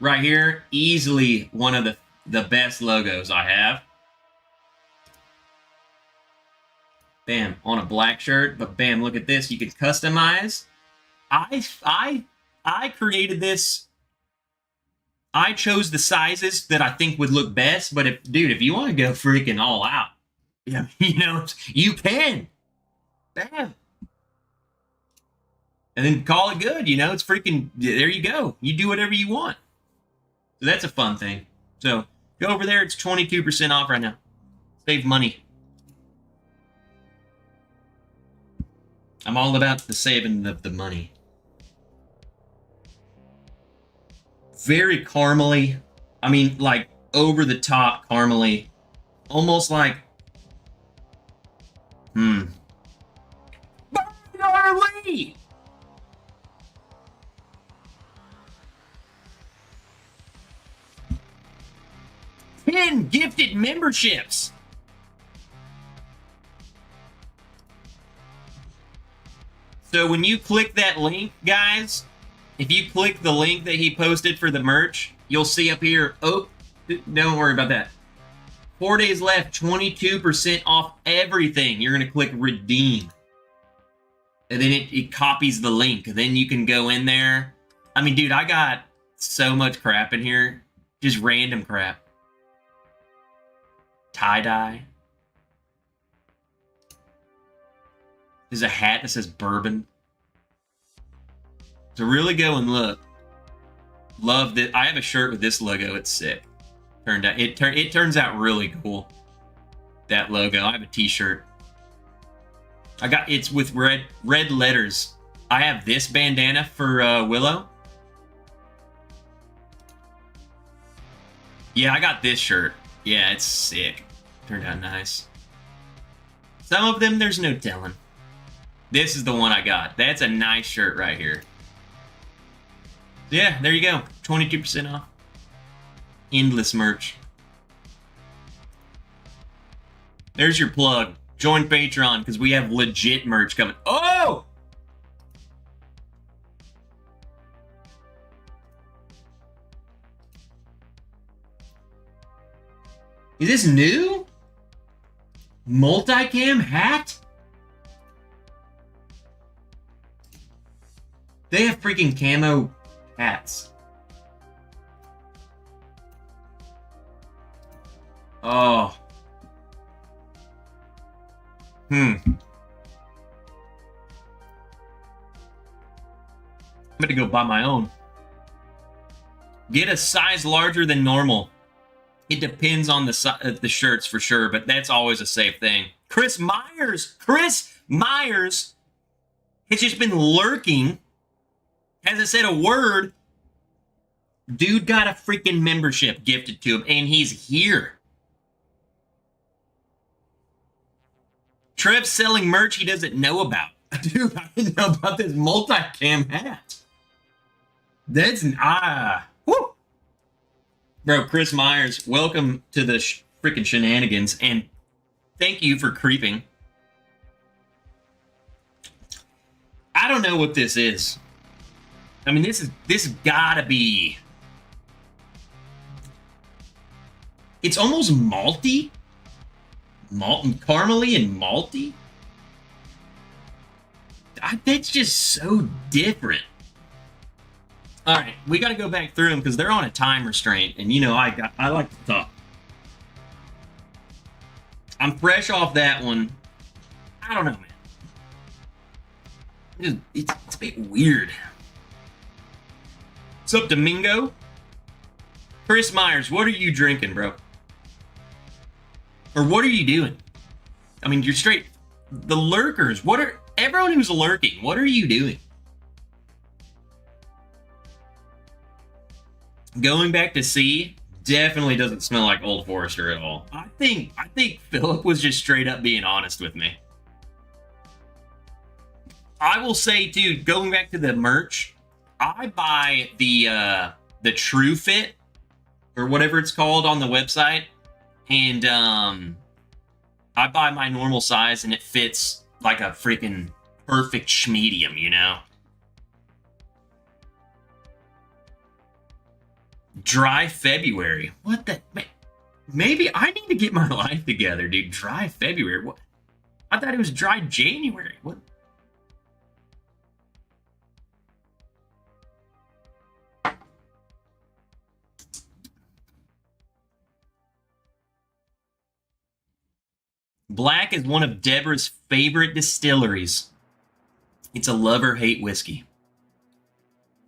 Right here, easily one of the best logos I have. Bam, on a black shirt, but bam, look at this. You can customize. I created this. I chose the sizes that I think would look best, but if you want to go freaking all out, yeah, you know, you can. Bam. And then call it good, you know, it's freaking, there you go. You do whatever you want. So that's a fun thing. So go over there, it's 22% off right now. Save money. I'm all about the saving of the money. Very caramely. I mean, like over the top caramely. Almost like, Barley! 10 gifted memberships. So when you click that link, guys, if you click the link that he posted for the merch, you'll see up here, oh, don't worry about that. 4 days left, 22% off everything. You're going to click redeem. And then it copies the link. Then you can go in there. I mean, dude, I got so much crap in here. Just random crap. Tie-dye. There's a hat that says Bourbon. So really go and look. Love that. I have a shirt with this logo. It's sick. It turns out really cool. That logo. I have a t-shirt. It's with red letters. I have this bandana for Willow. Yeah, I got this shirt. Yeah, it's sick. Turned out nice. Some of them, there's no telling. This is the one I got. That's a nice shirt right here. Yeah, there you go. 22% off. Endless merch. There's your plug. Join Patreon because we have legit merch coming. Oh! Is this new? Multicam hat? They have freaking camo hats. Oh. I'm gonna go buy my own. Get a size larger than normal. It depends on the shirts for sure, but that's always a safe thing. Chris Myers has just been lurking. Hasn't said a word. Dude got a freaking membership gifted to him, and he's here. Trev's selling merch he doesn't know about. Dude, I didn't know about this multicam hat. That's woo. Bro, Chris Myers, welcome to the freaking Shenanigans, and thank you for creeping. I don't know what this is. I mean, this gotta be. It's almost malty. Malt and caramely and malty. That's just so different. All right, we got to go back through them because they're on a time restraint, and you know I like to talk. I'm fresh off that one. I don't know, man. It's a bit weird. What's up, Domingo? Chris Myers, what are you drinking, bro? Or what are you doing? I mean, you're straight. The lurkers. Everyone who's lurking? What are you doing? Going back to C definitely doesn't smell like Old Forester at all. I think Philip was just straight up being honest with me. I will say, dude, going back to the merch, I buy the True Fit or whatever it's called on the website, and I buy my normal size, and it fits like a freaking perfect schmedium, you know? Dry February. What the? Maybe I need to get my life together, dude. Dry February. What? I thought it was dry January. What? Black is one of Deborah's favorite distilleries. It's a love-or-hate whiskey.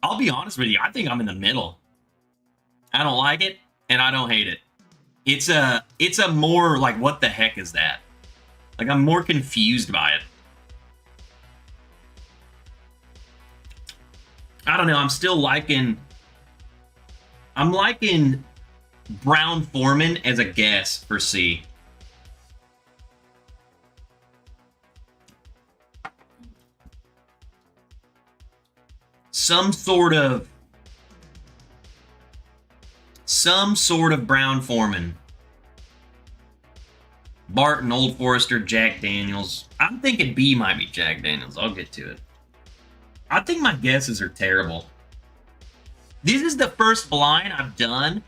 I'll be honest with you. I think I'm in the middle. I don't like it, and I don't hate it. It's a more like, what the heck is that? Like, I'm more confused by it. I don't know. I'm liking Brown-Forman as a guess for C. Some sort of Brown-Forman. Barton, Old Forester, Jack Daniels. I'm thinking B might be Jack Daniels. I'll get to it. I think my guesses are terrible. This is the first blind I've done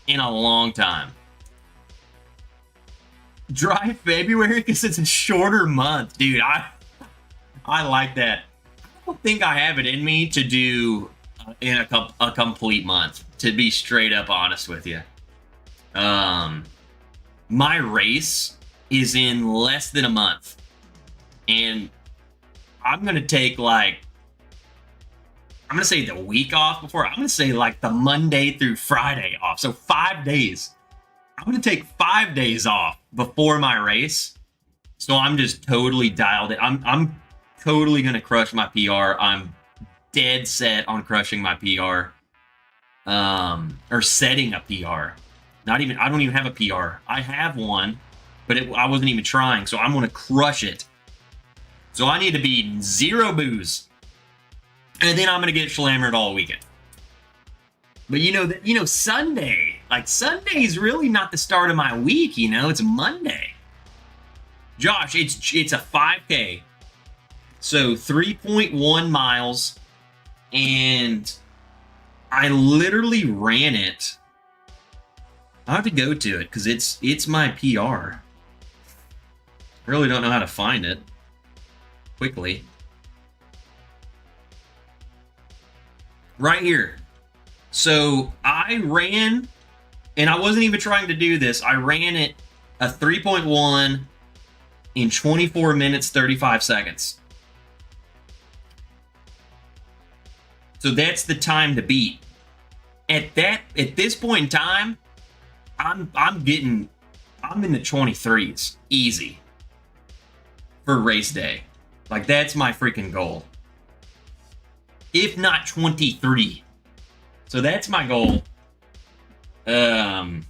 in a long time. Dry February because it's a shorter month. Dude, I like that. I don't think I have it in me to do in a complete month, to be straight up honest with you. My race is in less than a month, and I'm gonna take I'm gonna say the week off before. I'm gonna say like the Monday through Friday off, so 5 days. I'm gonna take 5 days off before my race, so I'm just totally dialed in. I'm totally gonna crush my PR. I'm dead set on crushing my PR, or setting a PR. I don't even have a PR. I have one, but I wasn't even trying, so I'm gonna crush it. So I need to be zero booze, and then I'm gonna get slammered all weekend. But Sunday, Sunday's really not the start of my week. It's Monday. Josh, it's a 5K, so 3.1 miles. And I literally ran it I have to go to it because it's my PR. I really don't know how to find it quickly. Right here. So I ran, and I wasn't even trying to do this. I ran it a 3.1 in 24 minutes, 35 seconds. So that's the time to beat. At this point in time, I'm in the 23s easy for race day. Like, that's my freaking goal. If not 23. So that's my goal. I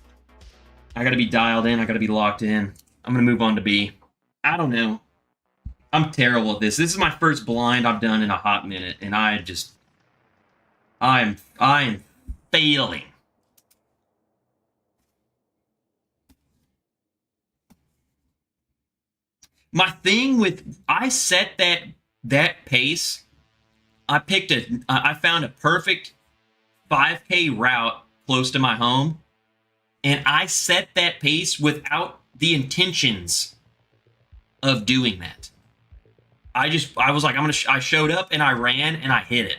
gotta be dialed in. I gotta be locked in. I'm gonna move on to B. I don't know. I'm terrible at this. This is my first blind I've done in a hot minute, and I'm failing. My thing with, I set that pace. I found a perfect 5K route close to my home, and I set that pace without the intentions of doing that. I was like, I showed up and I ran and I hit it.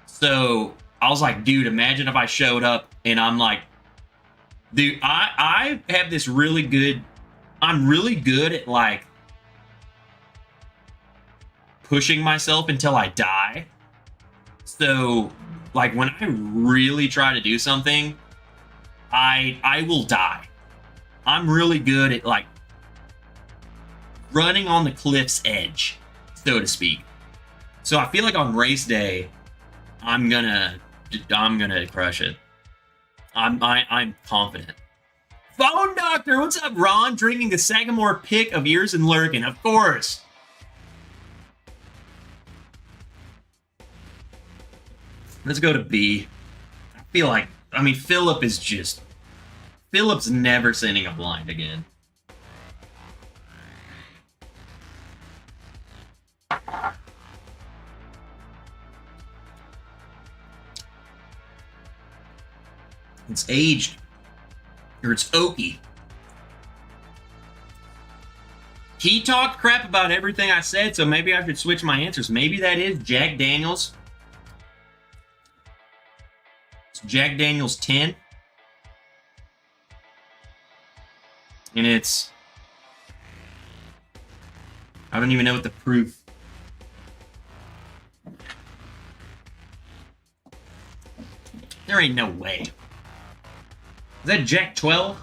So I was like, dude, imagine if I showed up and I'm like, dude, I have this really good, I'm really good at like pushing myself until I die. So like when I really try to do something, I will die. I'm really good at like running on the cliff's edge, so to speak. So I feel like on race day, I'm gonna crush it. I'm confident. Phone Doctor, what's up, Ron? Drinking the Sagamore pick of Ears and Lurkin, of course. Let's go to B. I feel like, I mean, Philip's never sending a blind again. It's aged. Or it's oaky. He talked crap about everything I said, so maybe I should switch my answers. Maybe that is Jack Daniels. It's Jack Daniels 10. And it's... I don't even know what the proof... There ain't no way. Is that Jack 12?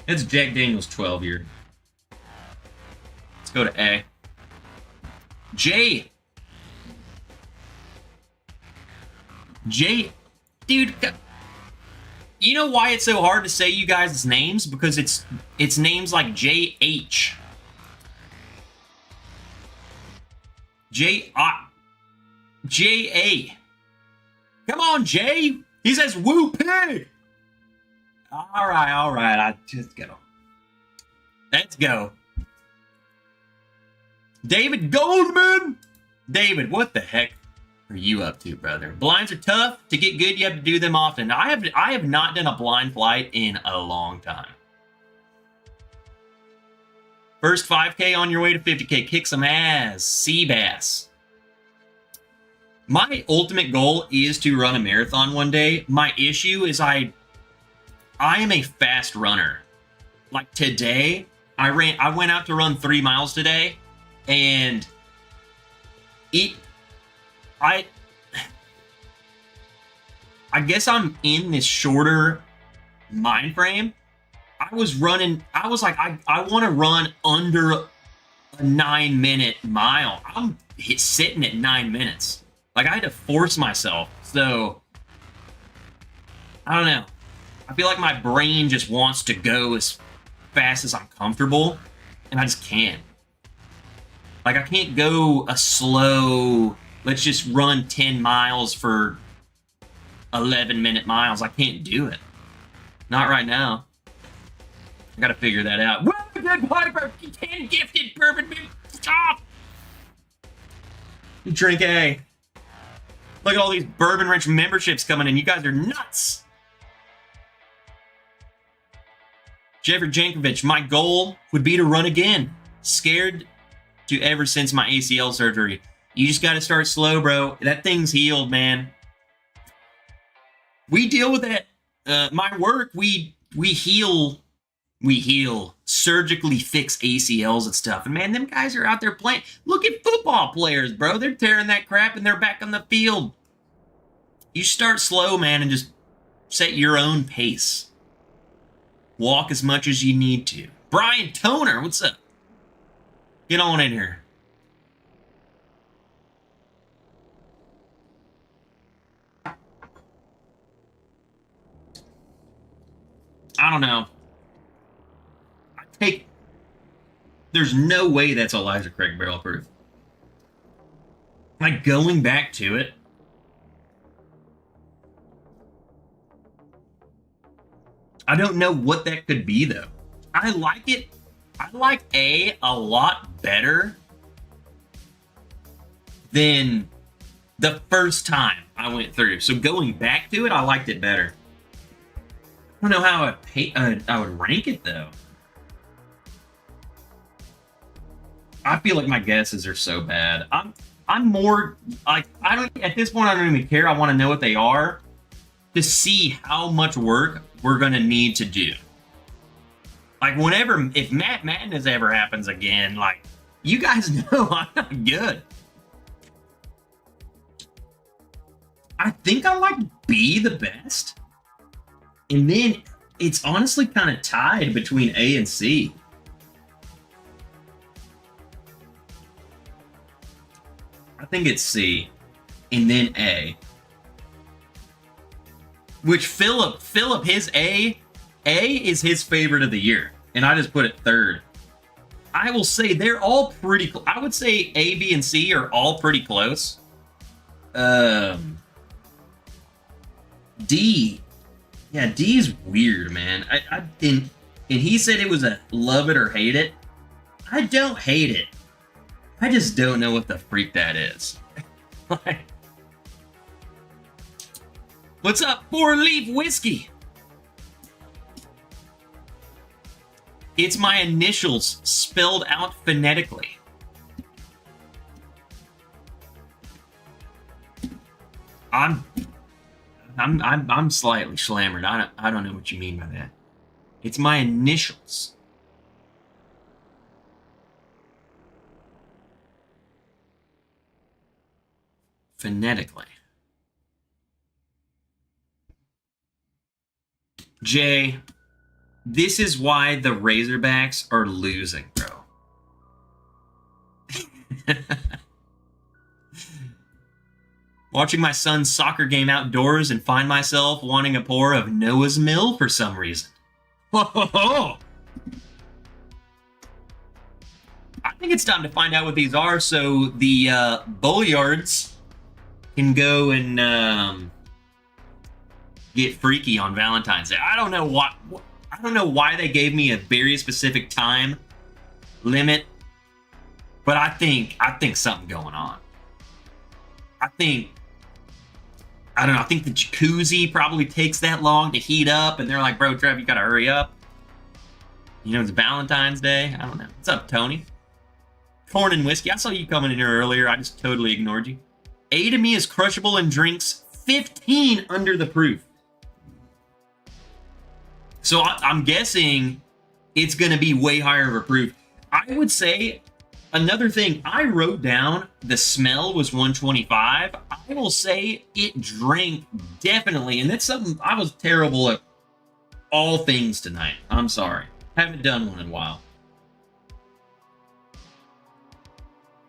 It's Jack Daniels 12 here. Let's go to A. J. Dude, you know why it's so hard to say you guys' names? Because it's names like JH. J-A. Come on, Jay. He says, woo pig. All right. I just go. Let's go. David Goldman. David, what the heck are you up to, brother? Blinds are tough. To get good, you have to do them often. I have not done a blind flight in a long time. First 5K on your way to 50K. Kick some ass. Seabass. My ultimate goal is to run a marathon one day. My issue is I am a fast runner. Like today, I went out to run 3 miles today, and I guess I'm in this shorter mind frame. I was like, I want to run under a 9-minute mile. I'm sitting at 9 minutes. Like, I had to force myself. So, I don't know. I feel like my brain just wants to go as fast as I'm comfortable, and I just can't. Like, I can't go a slow, let's just run 10 miles for 11-minute miles. I can't do it. Not right now. I gotta figure that out. Well, good Piper, 10 gifted bourbon. Stop! Drink A. Look at all these Bourbon Wrench memberships coming in. You guys are nuts. Jeffrey Jankovic, my goal would be to run again. Scared to ever since my ACL surgery. You just got to start slow, bro. That thing's healed, man. We deal with that. My work, we heal, surgically fix ACLs and stuff. And man, them guys are out there playing. Look at football players, bro. They're tearing that crap and they're back on the field. You start slow, man, and just set your own pace. Walk as much as you need to. Brian Toner, what's up? Get on in here. I don't know. There's no way that's Elijah Craig barrel proof. Like, going back to it, I don't know what that could be, though. I like it. I like A a lot better than the first time I went through. So going back to it, I liked it better. I don't know how I would rank it, though. I feel like my guesses are so bad. I'm more like, at this point I don't even care. I want to know what they are to see how much work we're gonna need to do. Like, if Matt Madness ever happens again, like, you guys know I'm not good. I think I like B the best. And then it's honestly kind of tied between A and C. I think it's C and then A. Which Philip, his A is his favorite of the year. And I just put it third. I will say they're all pretty close. I would say A, B, and C are all pretty close. D. Yeah, D's weird, man. And he said it was a love it or hate it. I don't hate it. I just don't know what the freak that is. What's up, 4-Leaf Whiskey? It's my initials spelled out phonetically. I'm slightly slammered. I don't know what you mean by that. It's my initials. Phonetically. Jay, this is why the Razorbacks are losing, bro. Watching my son's soccer game outdoors and find myself wanting a pour of Noah's Mill for some reason. I think it's time to find out what these are so the Bulliards can go and get freaky on Valentine's Day. I don't know why they gave me a very specific time limit, but I think something going on. I don't know. I think the jacuzzi probably takes that long to heat up, and they're like, "Bro, Trev, you gotta hurry up." You know, it's Valentine's Day. I don't know. What's up, Tony? Corn and whiskey. I saw you coming in here earlier. I just totally ignored you. A to me is crushable and drinks 15 under the proof. So I'm guessing it's going to be way higher of a proof. I would say another thing, I wrote down the smell was 125. I will say it drank definitely, and that's something, I was terrible at all things tonight. I'm sorry. Haven't done one in a while.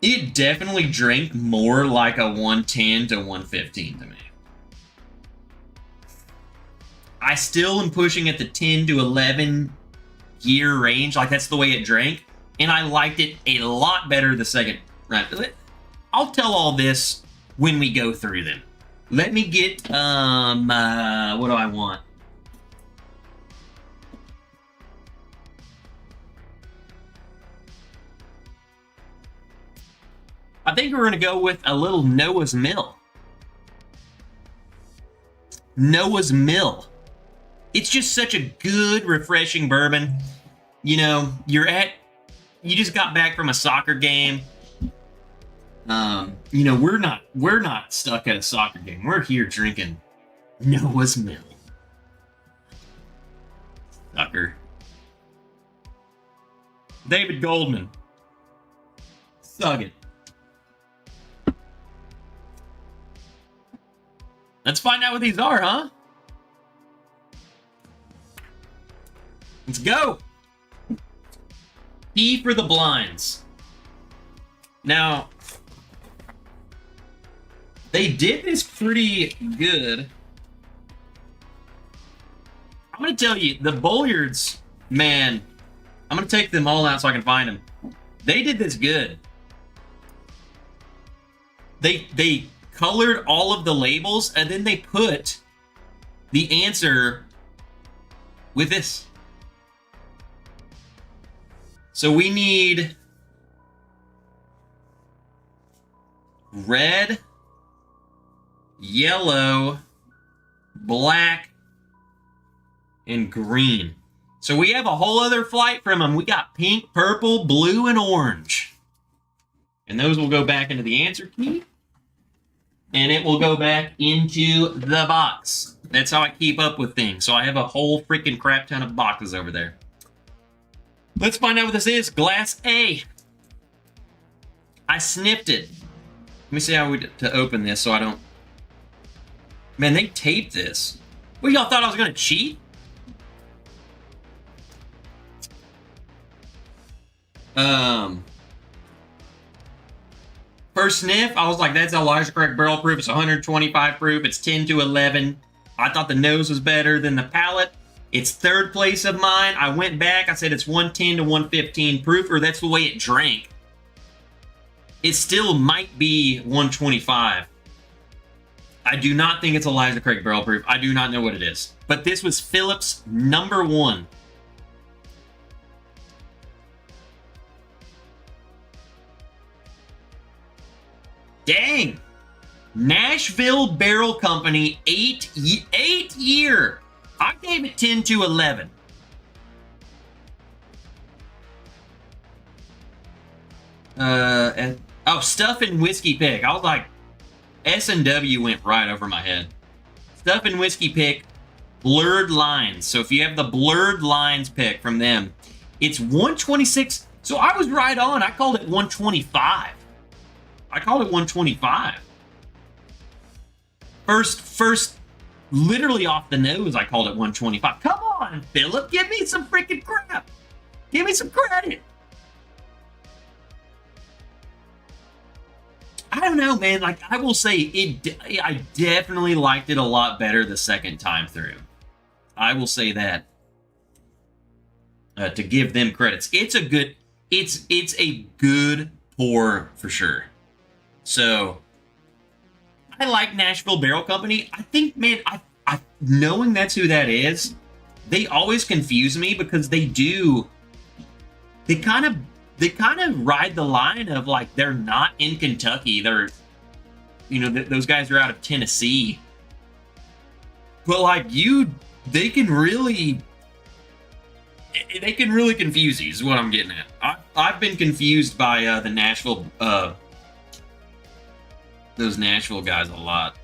It definitely drank more like a 110 to 115 to me. I still am pushing at the 10 to 11 year range. Like, that's the way it drank. And I liked it a lot better the second round. I'll tell all this when we go through them. Let me get, what do I want? I think we're going to go with a little Noah's Mill. Noah's Mill. It's just such a good, refreshing bourbon. You know, you just got back from a soccer game. You know, we're not stuck at a soccer game. We're here drinking Noah's Milk. Sucker. David Goldman. Suck it. Let's find out what these are, huh? Let's go. P for the blinds. Now, they did this pretty good. I'm going to tell you, the Bolliards, man, I'm going to take them all out so I can find them. They did this good. They colored all of the labels, and then they put the answer with this. So we need red, yellow, black, and green. So we have a whole other flight from them. We got pink, purple, blue, and orange. And those will go back into the answer key. And it will go back into the box. That's how I keep up with things. So I have a whole freaking crap ton of boxes over there. Let's find out what this is. Glass A. I snipped it. Let me see how to open this so I don't... Man, they taped this. What, y'all thought I was going to cheat? First sniff, I was like, that's Elijah Craig barrel proof. It's 125 proof. It's 10 to 11. I thought the nose was better than the palate. It's third place of mine. I went back. I said it's 110 to 115 proof, or that's the way it drank. It still might be 125. I do not think it's Elijah Craig barrel proof. I do not know what it is. But this was Phillips #1. Dang. Nashville Barrel Company, 8 year. I gave it 10 to 11. Stuff and Whiskey Pick. I was like, S&W went right over my head. Stuff and Whiskey Pick, Blurred Lines. So if you have the Blurred Lines pick from them, it's 126. So I was right on. I called it 125. I called it 125. First, literally off the nose, I called it 125. Come on, Philip, give me some freaking crap. Give me some credit. I don't know, man. Like, I will say, I definitely liked it a lot better the second time through. I will say that. To give them credits. It's a good pour for sure. So, I like Nashville Barrel Company. I think, man, I knowing that's who that is, they always confuse me because they kind of ride the line of like they're not in Kentucky. They're, those guys are out of Tennessee. But like they can really confuse you is what I'm getting at. I've been confused by the Nashville those Nashville guys a lot.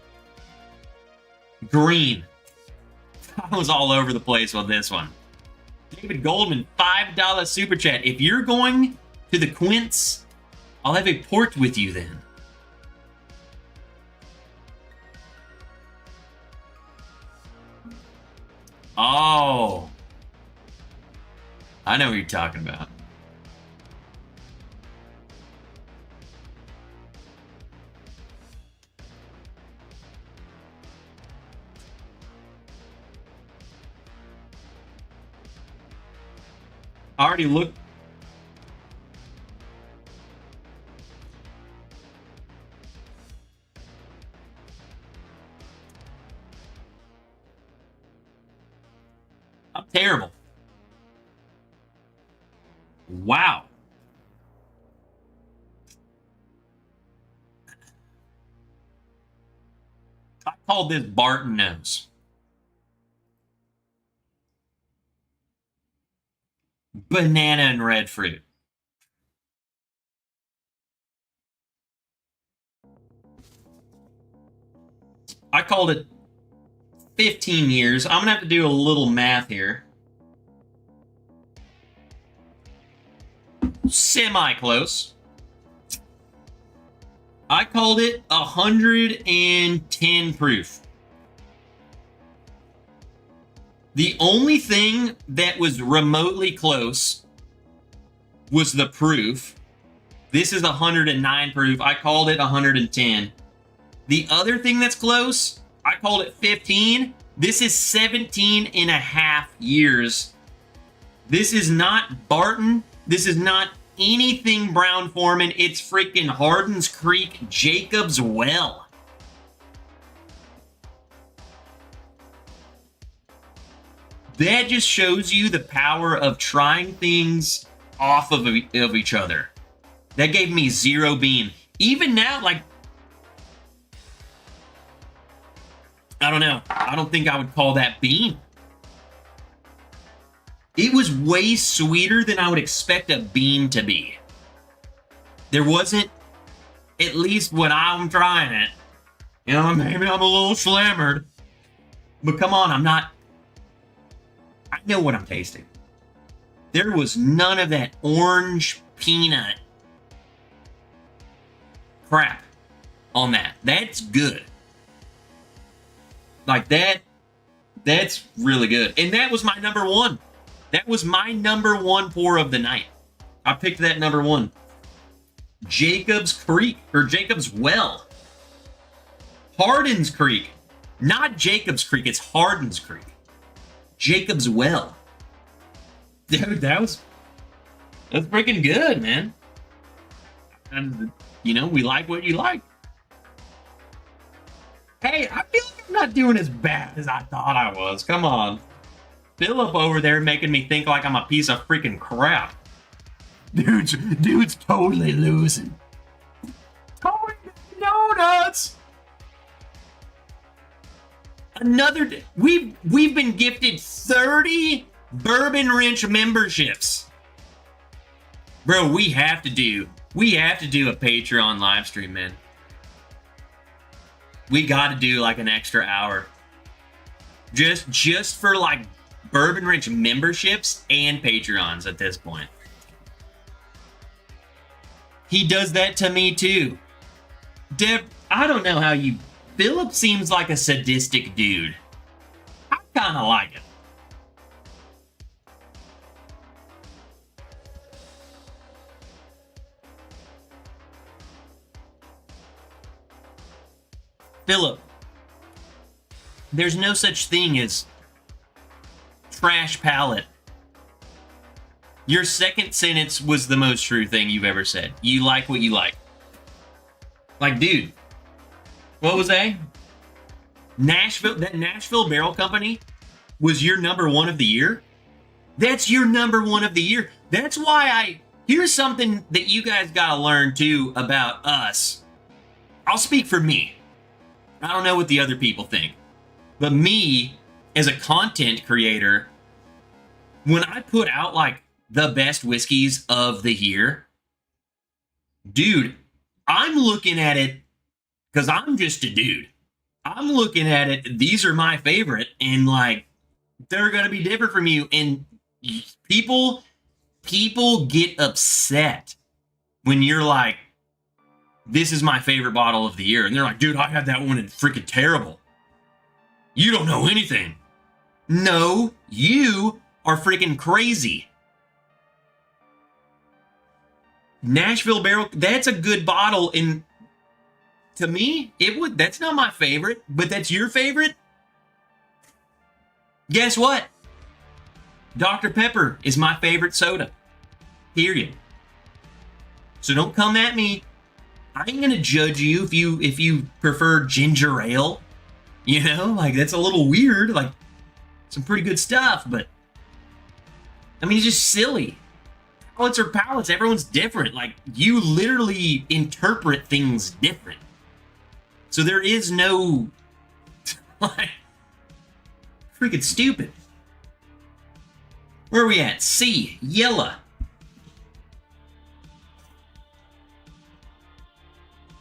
Green. I was all over the place with this one. David Goldman, $5 super chat. If you're going to the Quince, I'll have a port with you then. Oh. I know what you're talking about. I already looked. I'm terrible. Wow. I called this Barton Nose. banana and red fruit. I called it 15 years. I'm gonna have to do a little math here. Semi-close. I called it 110 proof. The only thing that was remotely close was the proof. This is 109 proof. I called it 110. The other thing that's close, I called it 15. This is 17 and a half years. This is not Barton. This is not anything Brown-Forman. It's freaking Hardin's Creek Jacob's Well. That just shows you the power of trying things off of each other. That gave me zero beam. Even now, like, I don't know. I don't think I would call that beam. It was way sweeter than I would expect a beam to be. There wasn't, at least when I'm trying it, you know, maybe I'm a little slammered, but come on, I'm not, I know what I'm tasting. There was none of that orange peanut crap on that. That's good. Like that's really good. And that was my number one. That was my number one pour of the night. I picked that number one. Jacob's Creek, or Jacob's Well. Hardin's Creek. Not Jacob's Creek, it's Hardin's Creek. Jacob's Well. Dude, that's freaking good, man. And, you know, we like what you like. Hey, I feel like I'm not doing as bad as I thought I was. Come on. Philip over there making me think like I'm a piece of freaking crap. Dude's totally losing. Totally donuts. Another day. We've been gifted 30 Bourbon Wrench memberships. Bro, we have to do a Patreon live stream, man. We got to do like an extra hour. Just for like Bourbon Wrench memberships and Patreons at this point. He does that to me too. Deb, I don't know how you... Philip seems like a sadistic dude. I kind of like it. Philip, there's no such thing as trash palate. Your second sentence was the most true thing you've ever said. You like what you like. Like, dude, what was that? That Nashville Barrel Company was your number one of the year? That's your number one of the year. That's why here's something that you guys gotta learn too about us. I'll speak for me. I don't know what the other people think. But me, as a content creator, when I put out like the best whiskeys of the year, dude, I'm looking at it because I'm just a dude. I'm looking at it, these are my favorite, and like, they're going to be different from you. And people get upset when you're like, this is my favorite bottle of the year. And they're like, dude, I had that one and freaking terrible. You don't know anything. No, you are freaking crazy. Nashville Barrel, that's a good bottle. And to me, that's not my favorite, but that's your favorite. Guess what? Dr. Pepper is my favorite soda. Period. So don't come at me. I ain't gonna judge you if you prefer ginger ale. You know, like that's a little weird. Like some pretty good stuff, but I mean, it's just silly. Palates are palates. Everyone's different. Like you literally interpret things different. So there is no like freaking stupid. Where are we at? C, yellow.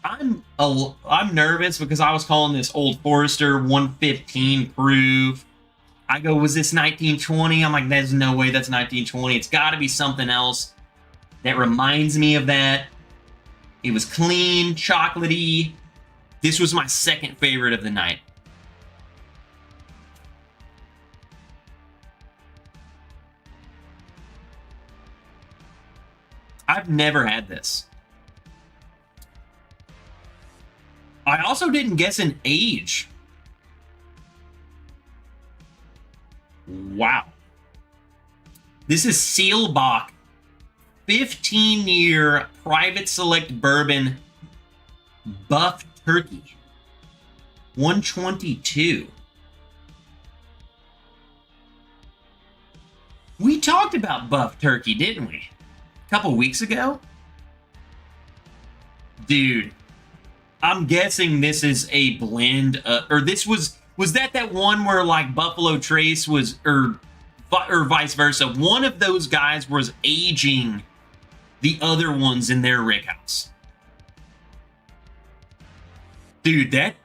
I'm nervous because I was calling this Old Forester 115 proof. I go, was this 1920? I'm like, there's no way that's 1920. It's got to be something else that reminds me of that. It was clean, chocolatey. This was my second favorite of the night. I've never had this. I also didn't guess an age. Wow. This is Seelbach 15-year private select bourbon buff turkey. 122. We talked about buff turkey, didn't we? A couple weeks ago? Dude, I'm guessing this is a blend, or this was that one where like Buffalo Trace was, or vice versa. One of those guys was aging the other ones in their rickhouse. Dude, that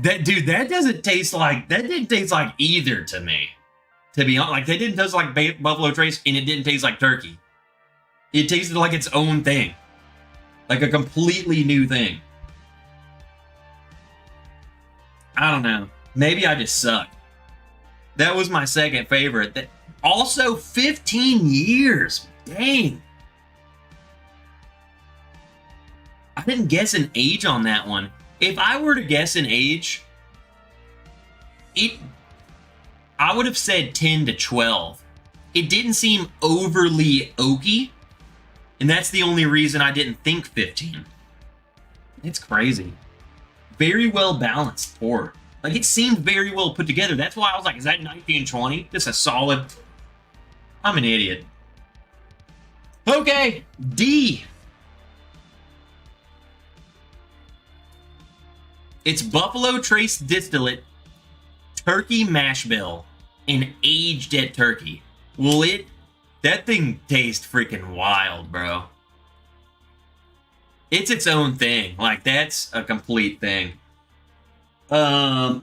doesn't taste like, that didn't taste like either to me. To be honest, like that didn't taste like Buffalo Trace, and it didn't taste like turkey. It tasted like its own thing. Like a completely new thing. I don't know. Maybe I just suck. That was my second favorite. That also 15 years. Dang. I didn't guess an age on that one. If I were to guess an age, I would have said 10 to 12. It didn't seem overly oaky. And that's the only reason I didn't think 15. It's crazy. Very well balanced pour. Like, it seemed very well put together. That's why I was like, is that 1920? Just a solid... I'm an idiot. Okay, D. It's Buffalo Trace Distillate Turkey Mash Bill and aged at Turkey. Will it... That thing tastes freaking wild, bro. It's its own thing. Like, that's a complete thing. I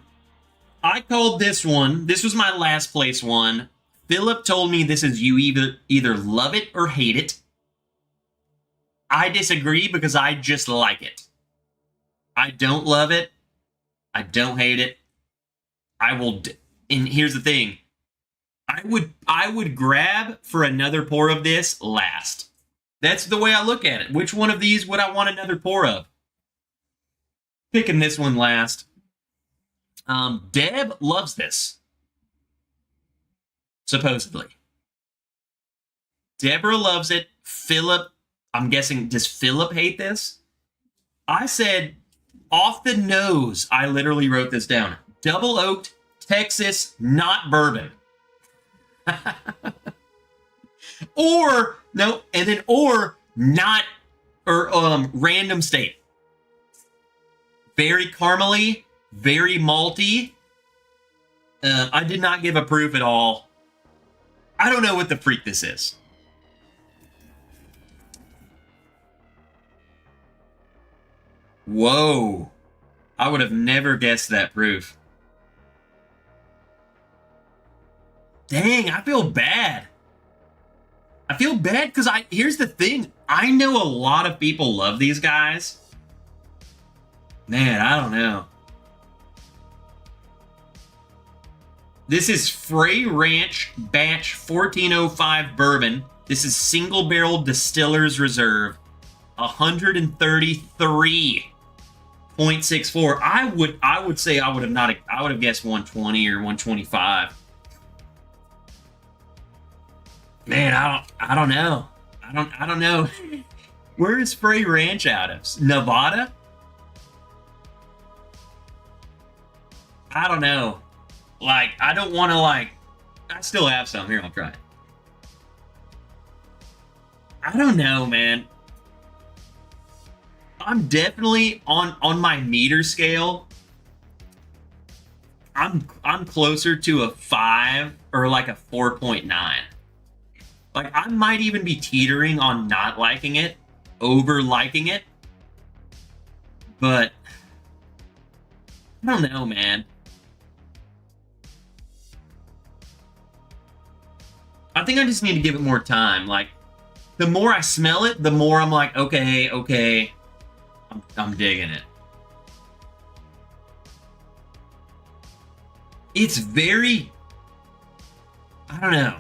called this one. This was my last place one. Philip told me this is you either love it or hate it. I disagree because I just like it. I don't love it. I don't hate it. I will... And here's the thing. I would grab for another pour of this last. That's the way I look at it. Which one of these would I want another pour of? Picking this one last. Deb loves this. Supposedly. Deborah loves it. Philip, I'm guessing, does Philip hate this? I said, off the nose, I literally wrote this down. Double oaked, Texas, not bourbon. Or no, and then or not, or random state. Very caramely, very malty. I did not give a proof at all. I don't know what the freak this is. Whoa. I would have never guessed that proof. Dang, I feel bad. I feel bad because here's the thing. I know a lot of people love these guys. Man, I don't know. This is Frey Ranch Batch 1405 Bourbon. This is Single Barrel Distiller's Reserve. 133.64. I would say I would have guessed 120 or 125. Man, I don't know. I don't know. Where is Frey Ranch out of? Nevada? I don't know. Like, I don't want to, like... I still have some. Here, I'll try it. I don't know, man. I'm definitely on my meter scale. I'm closer to a 5 or like a 4.9. Like, I might even be teetering on not liking it, over liking it. But I don't know, man. I think I just need to give it more time. Like, the more I smell it, the more I'm like, okay, I'm digging it. It's very, I don't know.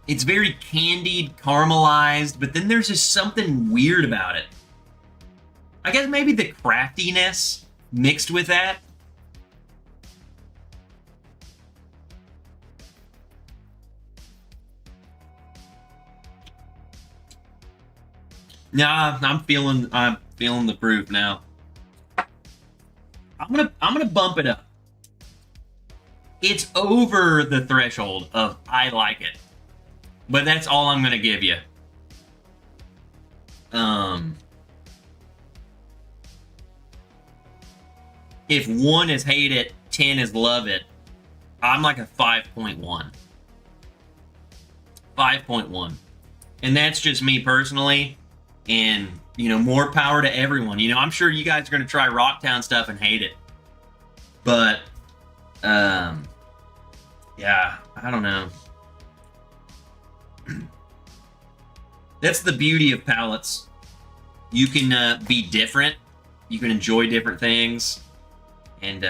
It's very candied, caramelized, but then there's just something weird about it. I guess maybe the craftiness mixed with that. Nah, I'm feeling the proof now. I'm gonna bump it up. It's over the threshold of I like it. But that's all I'm gonna give you. If 1 is hate it, 10 is love it, I'm like a 5.1. 5.1. And that's just me personally. And, you know, more power to everyone. You know, I'm sure you guys are going to try Rocktown stuff and hate it. But, yeah, I don't know. That's the beauty of palettes. You can be different. You can enjoy different things. And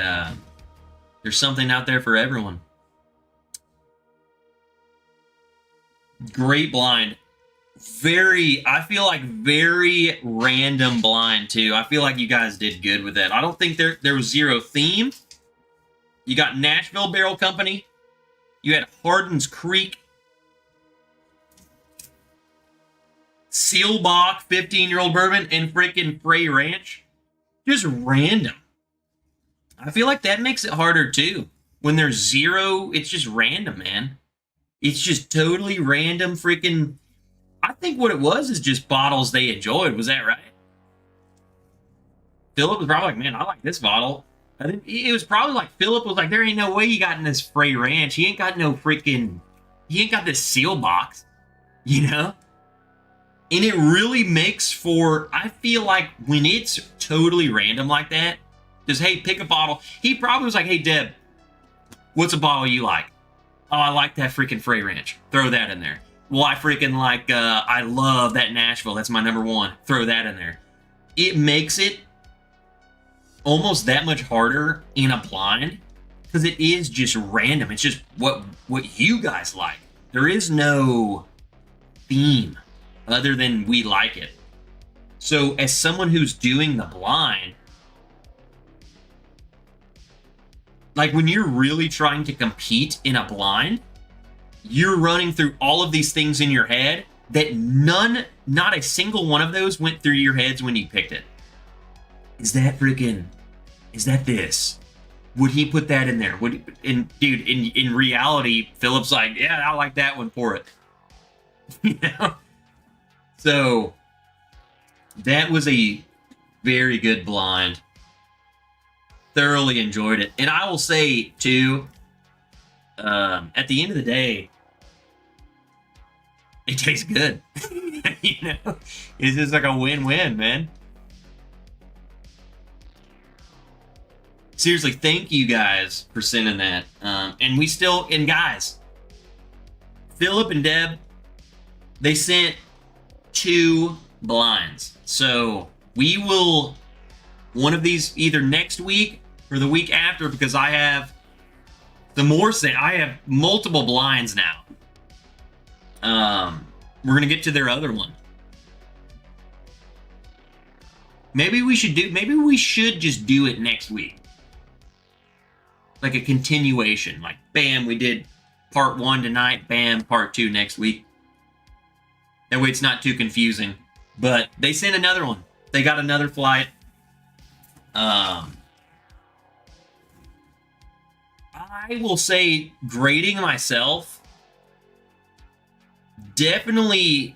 there's something out there for everyone. Great blind. I feel like very random blind too. I feel like you guys did good with that. I don't think there was zero theme. You got Nashville Barrel Company. You had Hardin's Creek. Seelbach 15-year-old bourbon and freaking Frey Ranch. Just random. I feel like that makes it harder too. When there's zero, it's just random, man. It's just totally random freaking... I think what it was is just bottles they enjoyed. Was that right? Philip was probably like, man, I like this bottle. I think it was probably like Philip was like, there ain't no way you got in this Frey Ranch. He ain't got no freaking... He ain't got this seal box. You know? And it really makes for... I feel like when it's totally random like that, just, hey, pick a bottle. He probably was like, hey, Deb, what's a bottle you like? Oh, I like that freaking Frey Ranch. Throw that in there. Well, I freaking like, I love that Nashville. That's my number 1. Throw that in there. It makes it almost that much harder in a blind because it is just random. It's just what you guys like. There is no theme other than we like it. So as someone who's doing the blind, like when you're really trying to compete in a blind, you're running through all of these things in your head that not a single one of those went through your heads when you picked it. Is that this? Would he put that in there? In reality, Philip's like, yeah, I like that one, pour it. You know? So that was a very good blind. Thoroughly enjoyed it. And I will say too, at the end of the day, it tastes good. You know, it's just like a win-win, man. Seriously, thank you guys for sending that. And guys, Philip and Deb, they sent 2 blinds. So we will, one of these either next week or the week after, because I have I have multiple blinds now. We're gonna get to their other one. Maybe we should just do it next week. Like a continuation. Like, bam, we did part 1 tonight, bam, part 2 next week. That way it's not too confusing. But they sent another one. They got another flight. I will say, grading myself, I definitely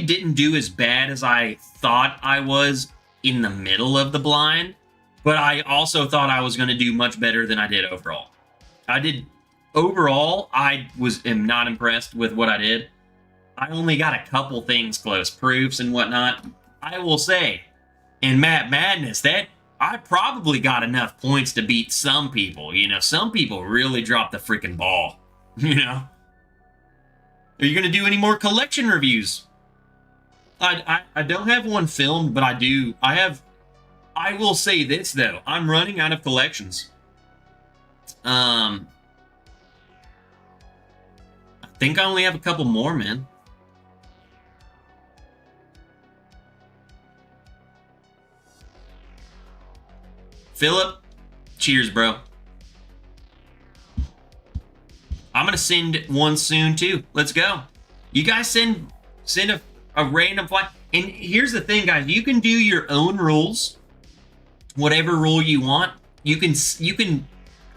didn't do as bad as I thought I was in the middle of the blind, But I also thought I was going to do much better than I did overall. I am not impressed with what I did. I only got a couple things close, proofs and whatnot. I will say, in Map Madness, that I probably got enough points to beat some people. You know, some people really dropped the freaking ball. You know? Are you going to do any more collection reviews? I don't have one filmed, but I do. I will say this, though. I'm running out of collections. I think I only have a couple more, man. Philip, cheers, bro. I'm gonna send one soon too. Let's go. You guys send a random flag. And here's the thing, guys. You can do your own rules, whatever rule you want. You can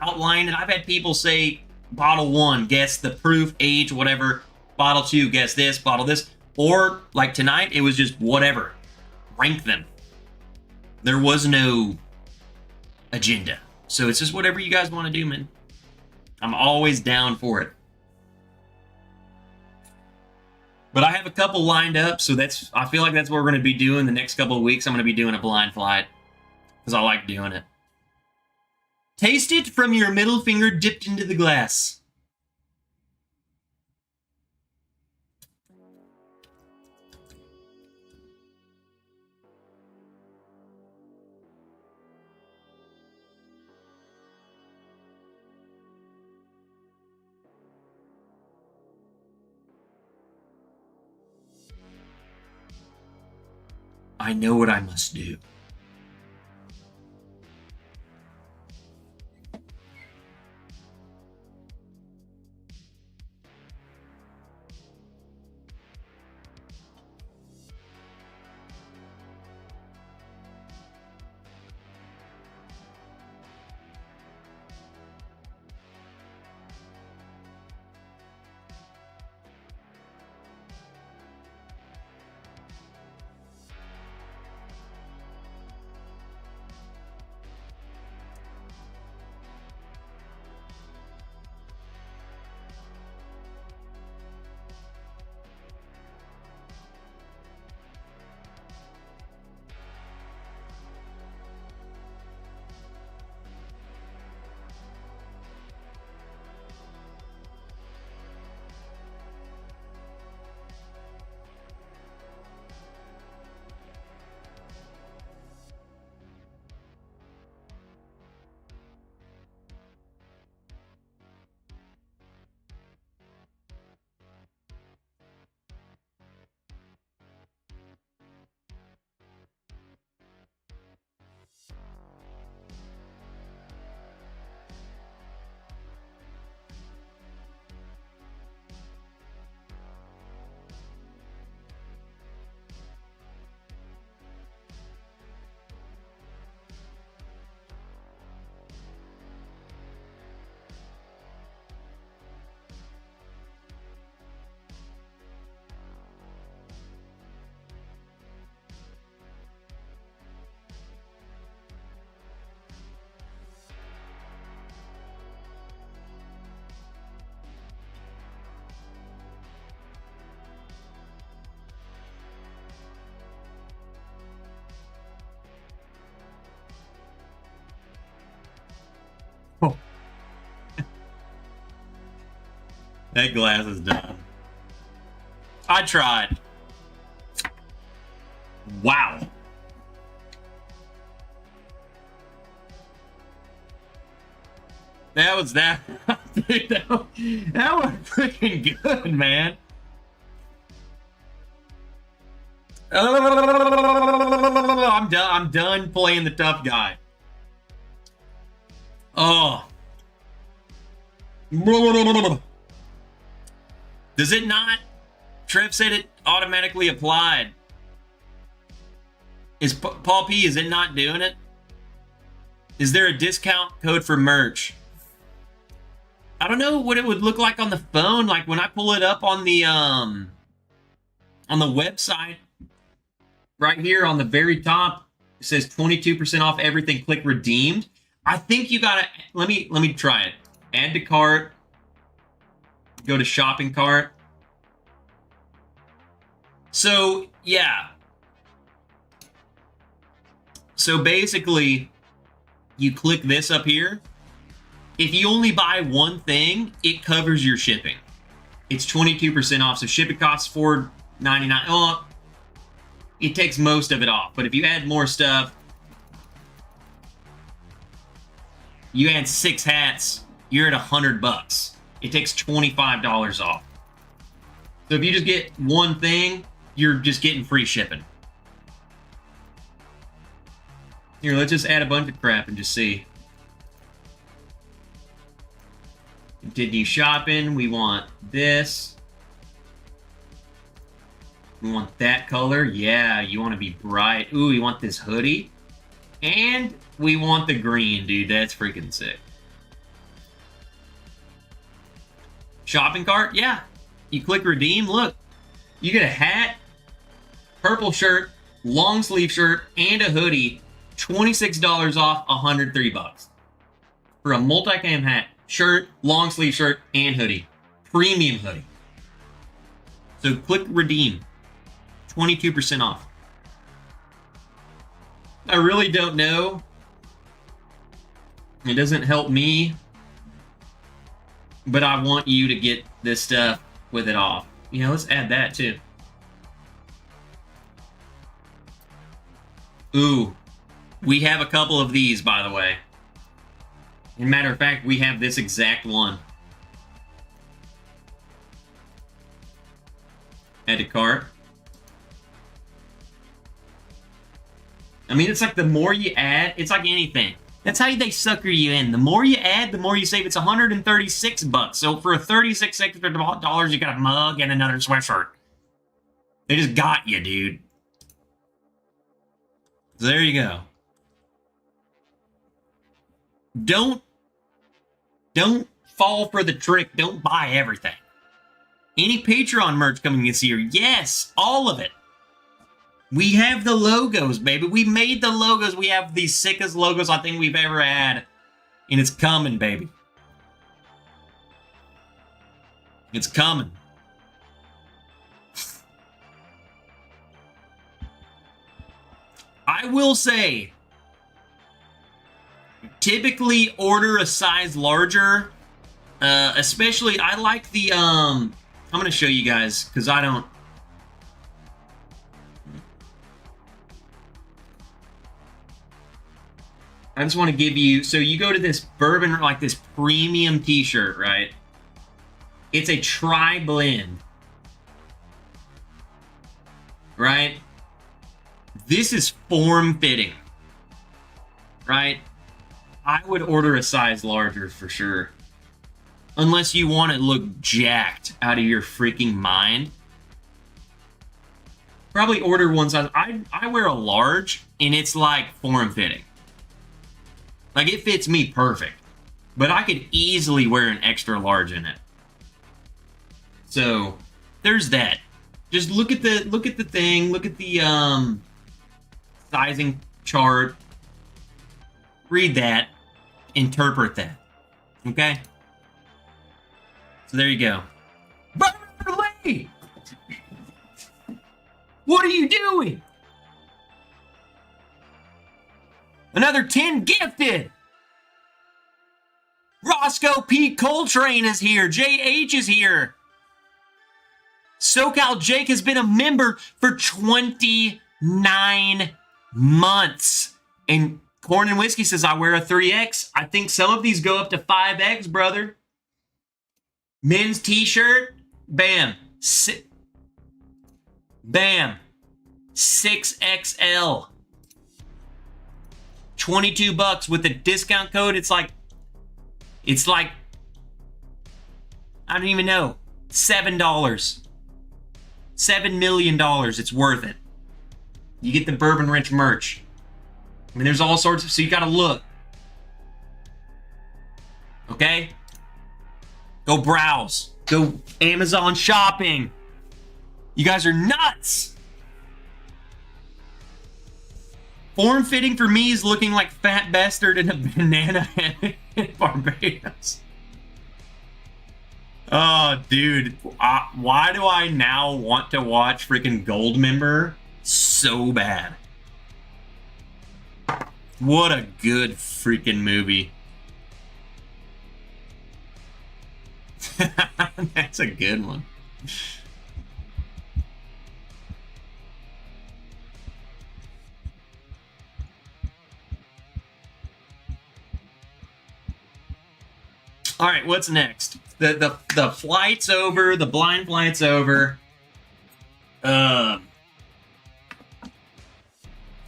outline it. I've had people say bottle 1, guess the proof, age, whatever. Bottle 2, guess this. Bottle this. Or like tonight, it was just whatever. Rank them. There was no agenda. So it's just whatever you guys want to do, man. I'm always down for it. But I have a couple lined up, so I feel like that's what we're going to be doing the next couple of weeks. I'm going to be doing a blind flight because I like doing it. Taste it from your middle finger dipped into the glass. I know what I must do. Oh. That glass is done. I tried. Wow. That was that. Dude, that was freaking good, man. I'm done. I'm done playing the tough guy. Oh. Does it not? Trev said it automatically applied. Is Paul P, is it not doing it? Is there a discount code for merch? I don't know what it would look like on the phone. Like when I pull it up on the website, right here on the very top, It says 22% off everything. Click redeemed. I think you gotta, let me try it. Add to cart. Go to shopping cart. So, yeah. So basically, you click this up here. If you only buy one thing, it covers your shipping. It's 22% off, so shipping costs $4.99. Oh, it takes most of it off, but if you add more stuff, you add 6 hats, you're at $100. It takes $25 off. So if you just get one thing, you're just getting free shipping. Here, let's just add a bunch of crap and just see. Continue shopping. We want this. We want that color. Yeah, you want to be bright. Ooh, you want this hoodie. And we want the green, dude. That's freaking sick. Shopping cart? Yeah. You click redeem. Look. You get a hat, purple shirt, long sleeve shirt, and a hoodie. $26 off, $103. For a multicam hat, shirt, long sleeve shirt, and hoodie. Premium hoodie. So click redeem. 22% off. I really don't know. It doesn't help me. But I want you to get this stuff with it off. You know, let's add that too. Ooh. We have a couple of these, by the way. As a matter of fact, we have this exact one. Add to cart. I mean, it's like the more you add, it's like anything. That's how they sucker you in. The more you add, the more you save. It's $136. So for a $36 extra dollars, you got a mug and another sweatshirt. They just got you, dude. So there you go. Don't fall for the trick. Don't buy everything. Any Patreon merch coming this year? Yes, all of it. We have the logos, baby. We made the logos. We have the sickest logos I think we've ever had. And it's coming, baby. It's coming. I will say, typically order a size larger. Especially, I like the, I'm going to show you guys, because I don't. I just want to give you, so you go to this Bourbon, like this premium t-shirt, right? It's a tri-blend. Right? This is form-fitting. Right? I would order a size larger for sure. Unless you want to look jacked out of your freaking mind. Probably order one size. I wear a large, and it's like form-fitting. Like, it fits me perfect. But I could easily wear an extra large in it. So, there's that. Just look at the thing, look at the sizing chart. Read that. Interpret that. Okay? So there you go. Beverly! What are you doing? Another 10 gifted. Roscoe P. Coltrane is here. JH is here. SoCal Jake has been a member for 29 months. And Corn and Whiskey says, I wear a 3X. I think some of these go up to 5X, brother. Men's t-shirt. Bam. Bam. 6XL. $22 with the discount code. It's like, I don't even know, $7. $7 million. It's worth it. You get the Bourbon Wrench merch. I mean, there's all sorts of, so you gotta look. Okay? Go browse. Go Amazon shopping. You guys are nuts. Form fitting for me is looking like Fat Bastard in a banana hammock in Barbados. Oh, dude. Why do I now want to watch freaking Goldmember so bad? What a good freaking movie. That's a good one. All right, what's next? The flight's over. The blind flight's over. We'll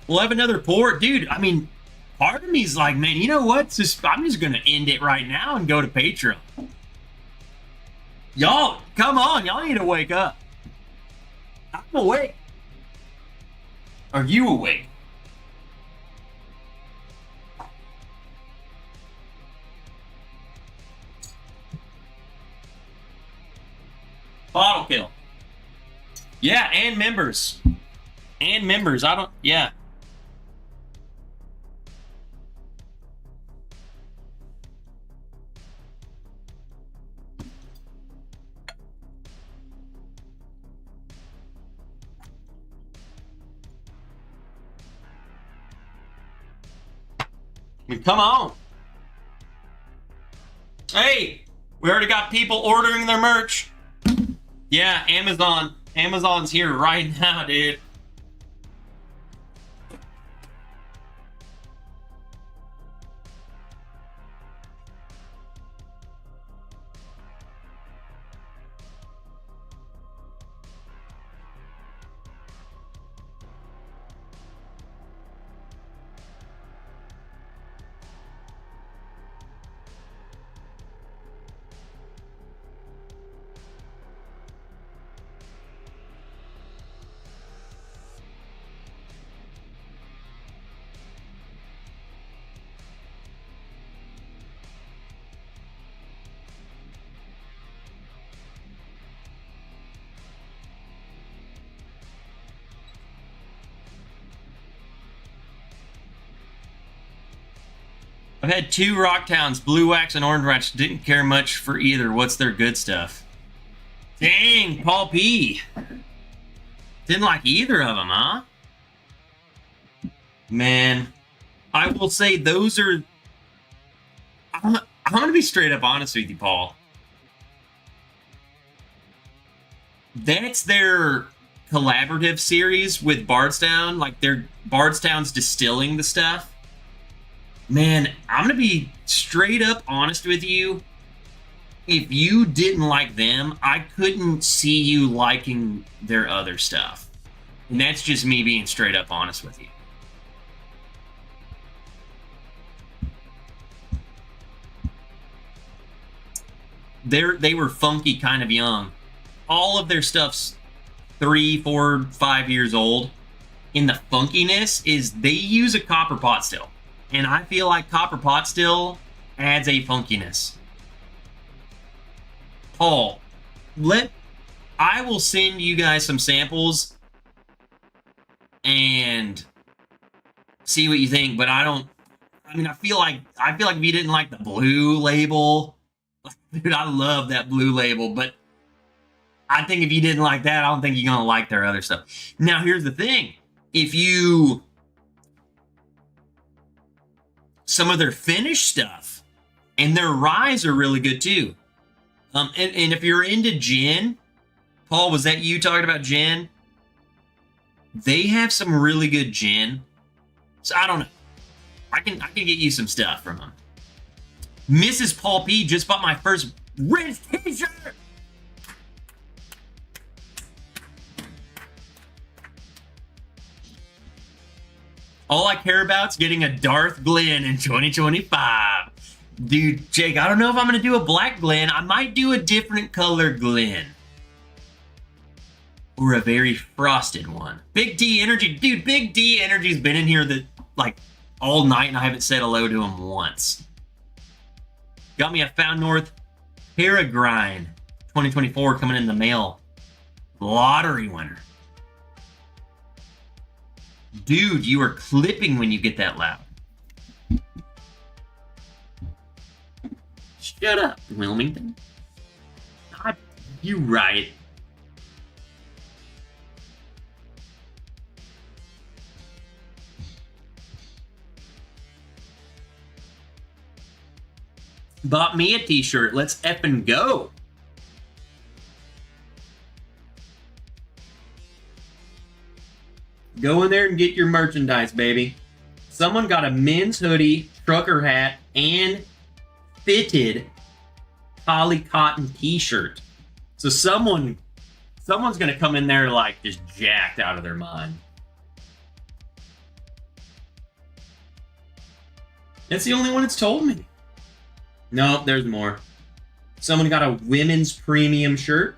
have another pour, dude. I mean, part of me's like, man, you know what? I'm just gonna end it right now and go to Patreon. Y'all, come on, y'all need to wake up. I'm awake. Are you awake? Bottle kill. Yeah, and members. And members. Yeah. I mean, come on. Hey, we already got people ordering their merch. Yeah, Amazon. Amazon's here right now, dude. I've had 2 Rocktowns, Blue Wax and Orange Wax. Didn't care much for either. What's their good stuff? Dang, Paul P. Didn't like either of them, huh? Man, I will say those are... I'm going to be straight up honest with you, Paul. That's their collaborative series with Bardstown. Like, their Bardstown's distilling the stuff. Man, I'm going to be straight up honest with you. If you didn't like them, I couldn't see you liking their other stuff. And that's just me being straight up honest with you. They were funky kind of young. All of their stuff's 3, 4, 5 years old. And the funkiness is they use a copper pot still. And I feel like copper pot still adds a funkiness. Paul, I will send you guys some samples and see what you think, but I feel like if you didn't like the blue label, dude, I love that blue label, but I think if you didn't like that, I don't think you're gonna like their other stuff. Now, here's the thing. Some of their finished stuff and their ryes are really good too. And if you're into gin, Paul, was that you talking about gin? They have some really good gin. So I don't know. I can get you some stuff from them. Mrs. Paul P just bought my first Wrench t-shirt. All I care about is getting a Darth Glen in 2025. Dude, Jake, I don't know if I'm going to do a black Glen. I might do a different color Glen. Or a very frosted one. Big D Energy. Dude, Big D Energy's been in here all night and I haven't said hello to him once. Got me a Found North Peregrine 2024 coming in the mail. Lottery winner. Dude, you are clipping when you get that loud. Shut up, Wilmington. God, you right. Bought me a t-shirt. Let's effing go. Go in there and get your merchandise, baby. Someone got a men's hoodie, trucker hat, and fitted poly cotton t-shirt. So someone's gonna come in there like just jacked out of their mind. That's the only one that's told me. No, there's more. Someone got a women's premium shirt.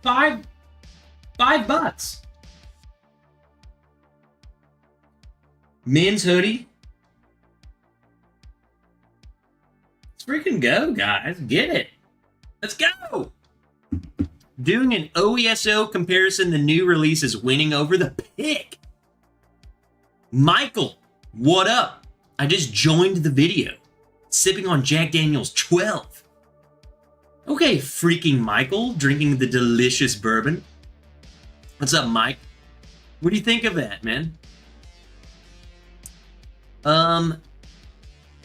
$5. Men's hoodie. Let's freaking go, guys. Get it. Let's go. Doing an OESO comparison, the new release is winning over the pick. Michael, what up? I just joined the video. Sipping on Jack Daniel's 12. Okay, freaking Michael, drinking the delicious bourbon. What's up, Mike? What do you think of that, man?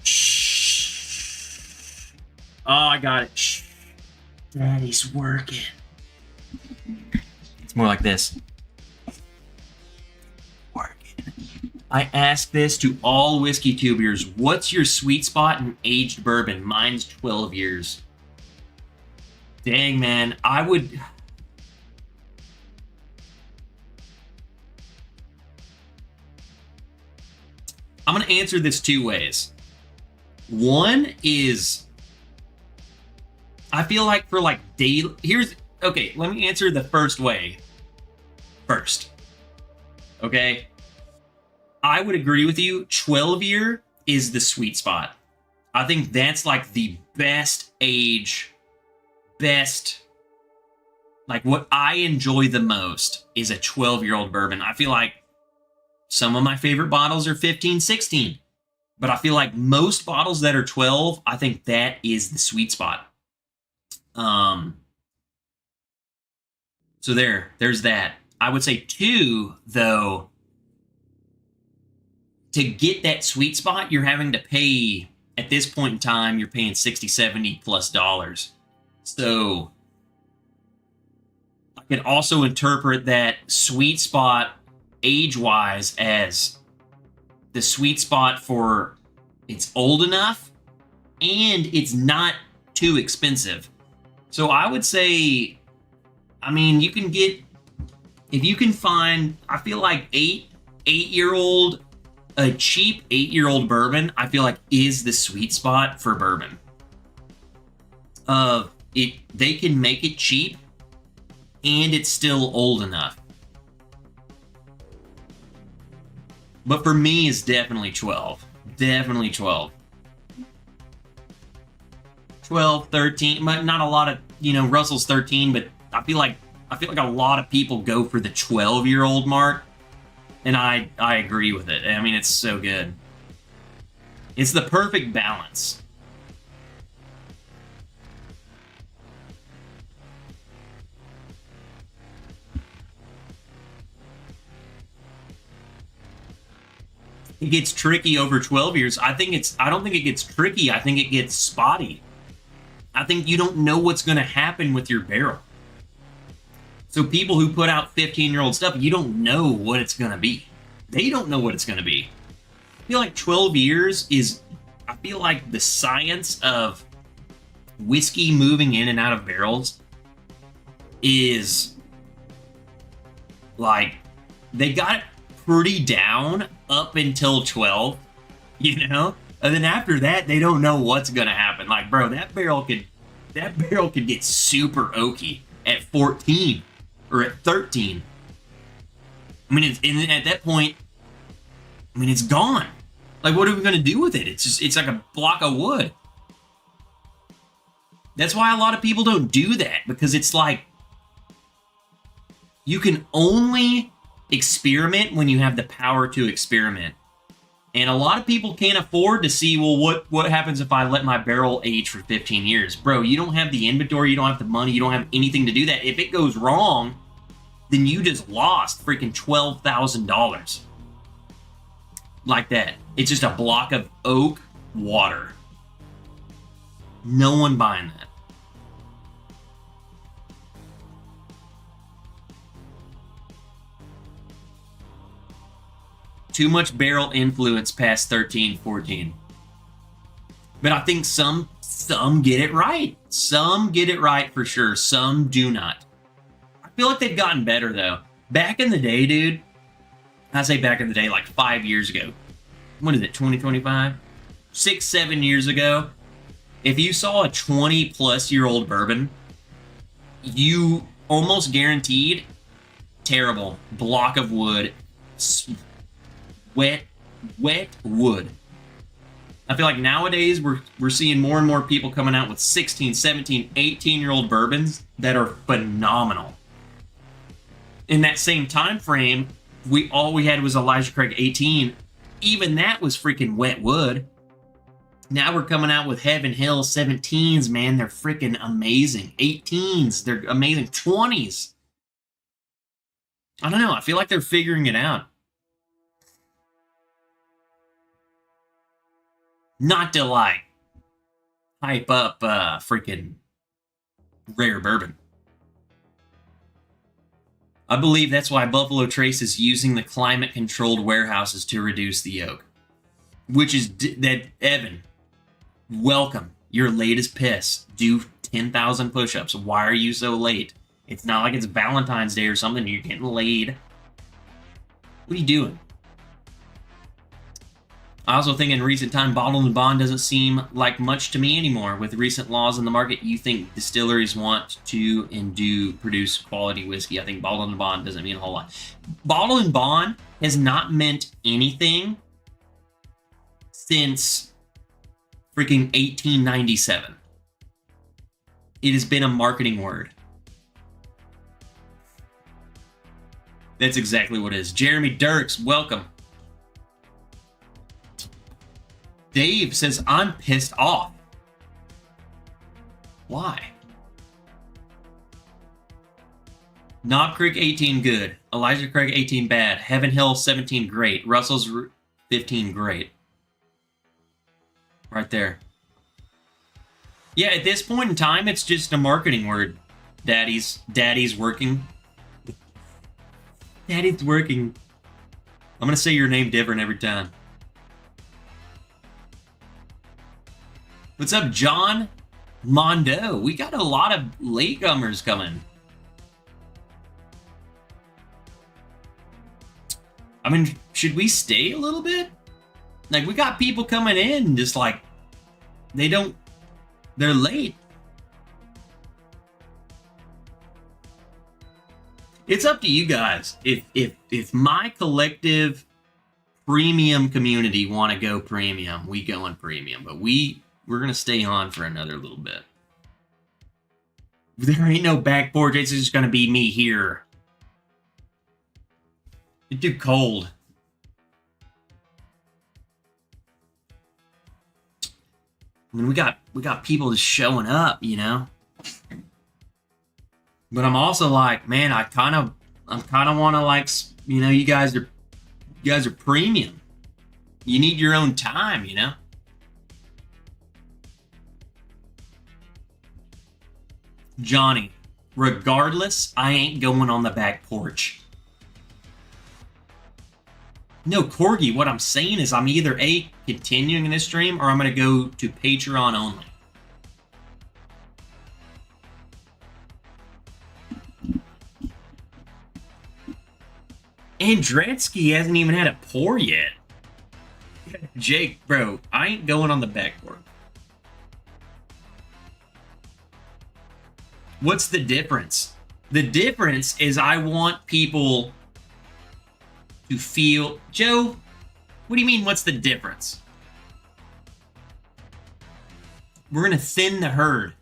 Shh. Oh, I got it. Shh. Daddy's working. It's more like this. I ask this to all whiskey tubers. What's your sweet spot in aged bourbon? Mine's 12 years. Dang, man. I'm going to answer this two ways. One is, I feel like for like daily, okay, let me answer the first way first. Okay? I would agree with you. 12-year is the sweet spot. I think that's like the best age, like what I enjoy the most is a 12-year-old bourbon. I feel like some of my favorite bottles are 15, 16, but I feel like most bottles that are 12, I think that is the sweet spot. So there's that. I would say 2, though. To get that sweet spot, you're having to pay, at this point in time, you're paying $60, $70 plus dollars. So I could also interpret that sweet spot age-wise as the sweet spot for it's old enough and it's not too expensive. So I would say, I mean, you can get, if you can find, I feel like eight-year-old, a cheap 8-year-old bourbon, I feel like is the sweet spot for bourbon. They can make it cheap and it's still old enough. But for me, it's definitely 12. Definitely 12. 12, 13, but not a lot of, Russell's 13, but I feel like a lot of people go for the 12-year-old mark. And I agree with it. I mean, it's so good. It's the perfect balance. It gets tricky over 12 years. I don't think it gets tricky. I think it gets spotty. I think you don't know what's going to happen with your barrel. So people who put out 15-year-old stuff, you don't know what it's going to be. They don't know what it's going to be. I feel like 12 years is, I feel like the science of whiskey moving in and out of barrels is like, they got it pretty down up until 12, And then after that, they don't know what's going to happen. Like, bro, that barrel could get super oaky at 14. Or at 13. I mean, at that point, I mean, it's gone. Like, what are we going to do with it? It's like a block of wood. That's why a lot of people don't do that, because it's like, you can only experiment when you have the power to experiment. And a lot of people can't afford to see, well, what happens if I let my barrel age for 15 years? Bro, you don't have the inventory, you don't have the money, you don't have anything to do that. If it goes wrong, then you just lost freaking $12,000. Like that. It's just a block of oak water. No one buying that. Too much barrel influence past 13, 14. But I think some get it right. Some get it right for sure. Some do not. I feel like they've gotten better though. Back in the day, dude. I say back in the day, like 5 years ago. What is it, 2025? 6, 7 years ago. If you saw a 20-plus-year-old bourbon, you almost guaranteed terrible block of wood, wet wood. I feel like nowadays we're seeing more and more people coming out with 16, 17, 18-year-old bourbons that are phenomenal. In that same time frame, all we had was Elijah Craig 18. Even that was freaking wet wood. Now we're coming out with Heaven Hill 17s, man. They're freaking amazing. 18s, they're amazing. 20s. I don't know. I feel like they're figuring it out. Not to like hype up freaking rare bourbon. I believe that's why Buffalo Trace is using the climate-controlled warehouses to reduce the oak. Which is that, Evan, welcome. You're late as piss. Do 10,000 push-ups. Why are you so late? It's not like it's Valentine's Day or something. You're getting laid. What are you doing? I also think in recent time, bottled and bond doesn't seem like much to me anymore. With recent laws in the market, you think distilleries want to and do produce quality whiskey. I think bottled and bond doesn't mean a whole lot. Bottled and bond has not meant anything since freaking 1897. It has been a marketing word. That's exactly what it is. Jeremy Dirks, welcome. Dave says, I'm pissed off. Why? Knob Creek 18 good. Elijah Craig 18 bad. Heaven Hill 17 great. Russell's 15 great. Right there. Yeah, at this point in time, it's just a marketing word. Daddy's working. Daddy's working. I'm going to say your name different every time. What's up, John Mondo? We got a lot of latecomers coming. I mean, should we stay a little bit? Like, we got people coming in just like, they're late. It's up to you guys. If my collective premium community want to go premium, we go on premium. But we're going to stay on for another little bit. There ain't no back porch. It's just going to be me here. It's too cold. I mean, we got people just showing up, you know? But I'm also like, man, I kind of want to, like, you know, you guys are premium. You need your own time, you know? Johnny, regardless, I ain't going on the back porch. No, Corgi, what I'm saying is I'm either A, continuing this stream, or I'm going to go to Patreon only. Andretsky hasn't even had a pour yet. Jake, bro, I ain't going on the back porch. What's the difference? The difference is I want people to feel... Joe, what do you mean, what's the difference? We're going to thin the herd.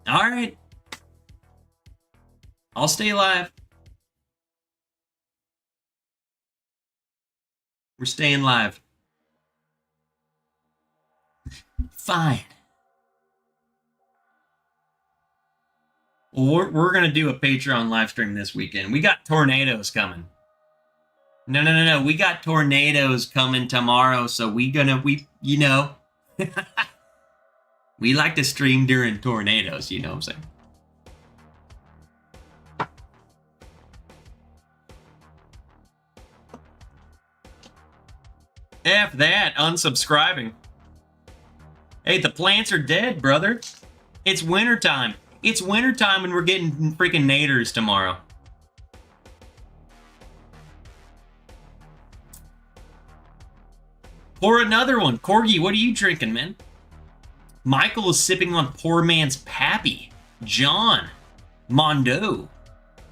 All right. I'll stay alive. We're staying live. Fine. Well, we're going to do a Patreon live stream this weekend. We got tornadoes coming. No. We got tornadoes coming tomorrow, so we we like to stream during tornadoes, you know what I'm saying? F that, unsubscribing. Hey, the plants are dead, brother. It's wintertime. It's wintertime and we're getting freaking naders tomorrow. Pour another one. Corgi, what are you drinking, man? Michael is sipping on poor man's Pappy. John. Mondo.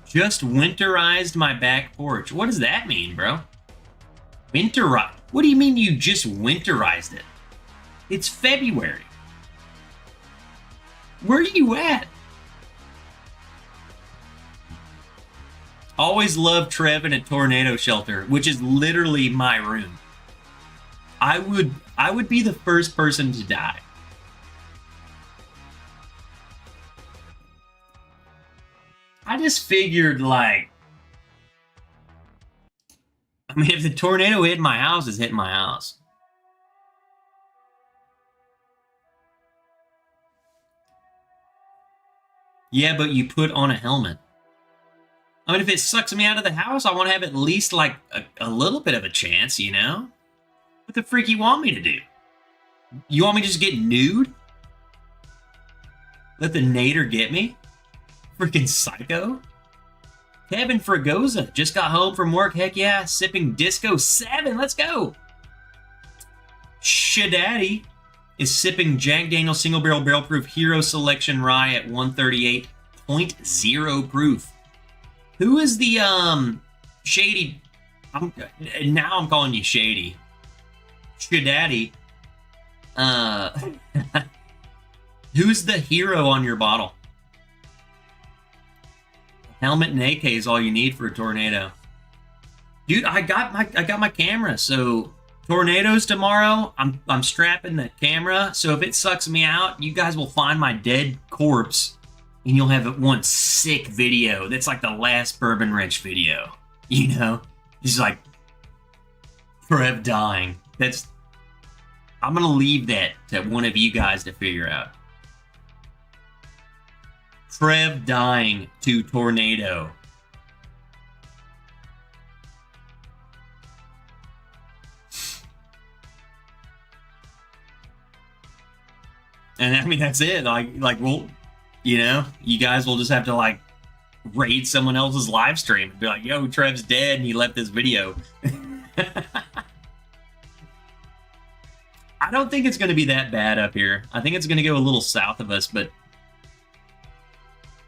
Just winterized my back porch. What does that mean, bro? Winterize? What do you mean you just winterized it? It's February. Where are you at? Always love Trev in a tornado shelter, which is literally my room. I would be the first person to die. I just figured, like, I mean, if the tornado hit my house, it's hitting my house. Yeah, but you put on a helmet. I mean, if it sucks me out of the house, I want to have at least, like, a little bit of a chance, you know? What the freak you want me to do? You want me to just get nude? Let the nader get me? Freaking psycho? Kevin Fragoza just got home from work. Heck yeah, sipping Disco 7. Let's go. Shadaddy is sipping Jack Daniel's Single Barrel Proof Hero Selection Rye at 138.0 proof. Who is the Shady? Now I'm calling you Shady. Shadaddy. Who's the hero on your bottle? Helmet and AK is all you need for a tornado. Dude, I got my camera, so tornadoes tomorrow, I'm strapping the camera, so if it sucks me out, you guys will find my dead corpse, and you'll have one sick video that's like the last Bourbon Wrench video. You know? Just like Trev dying. I'm gonna leave that to one of you guys to figure out. Trev dying to tornado. And I mean, that's it. Like, well, you know, you guys will just have to like raid someone else's live stream and be like, yo, Trev's dead and he left this video. I don't think it's going to be that bad up here. I think it's going to go a little south of us, but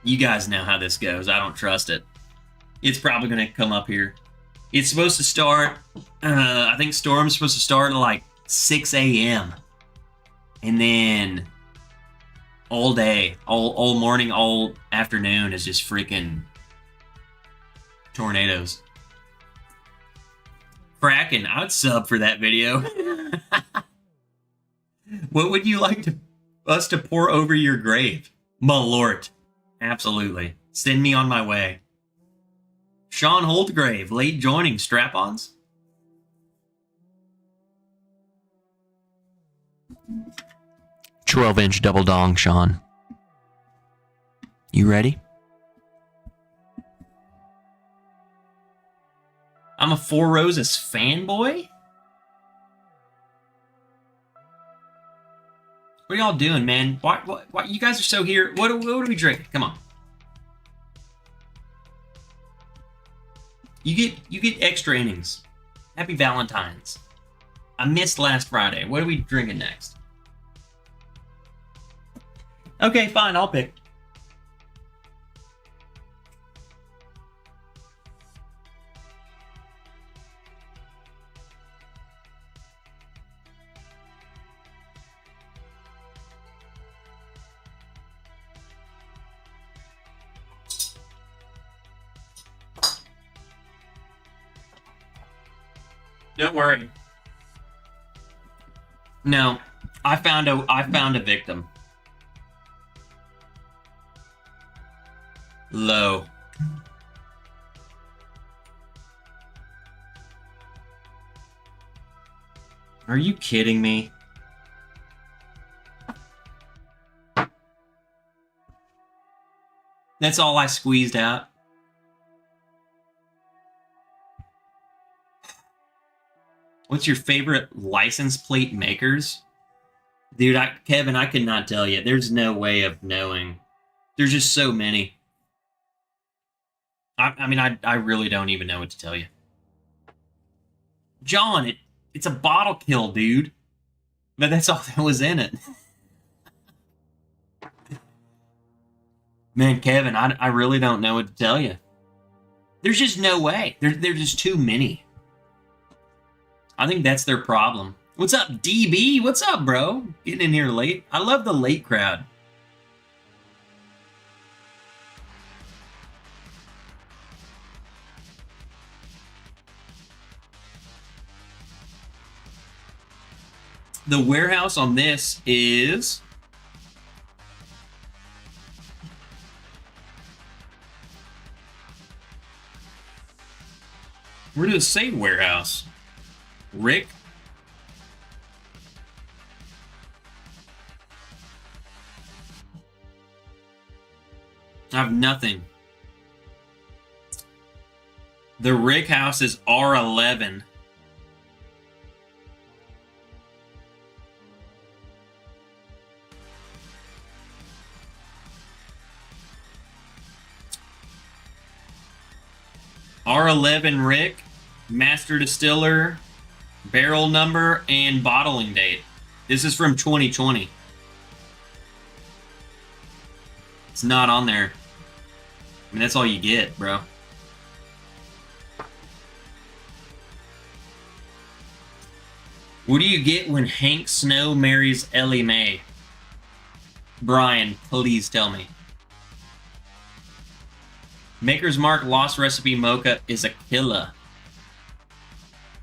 you guys know how this goes. I don't trust it. It's probably going to come up here. It's supposed to start, I think storm's supposed to start at like 6 a.m. And then all day, all morning, all afternoon is just freaking tornadoes. Kraken, I would sub for that video. What would you like us to pour over your grave? Malort. Absolutely. Send me on my way. Sean Holdgrave, late joining. Strap-ons? "12-inch double dong, Sean. You ready?" I'm a Four Roses fanboy? What are y'all doing, man? Why you guys are so here? What are we drinking? Come on. You get extra innings. Happy Valentines. I missed last Friday. What are we drinking next? Okay, fine, I'll pick. Don't worry. No, I found a victim. Low. Are you kidding me? That's all I squeezed out. What's your favorite license plate makers? Dude, Kevin, I could not tell you. There's no way of knowing. There's just so many. I mean, I really don't even know what to tell you. John, it's a bottle kill, dude. But that's all that was in it. Man, Kevin, I really don't know what to tell you. There's just no way. There's just too many. I think that's their problem. What's up, DB? What's up, bro? Getting in here late. I love the late crowd. The warehouse on this is... Where does it say warehouse? Rick? I have nothing. The Rick house is R11. R11 Rick, master distiller, barrel number, and bottling date. This is from 2020. It's not on there. I mean, that's all you get, bro. What do you get when Hank Snow marries Ellie Mae? Brian, please tell me. Maker's Mark Lost Recipe Mocha is a killer.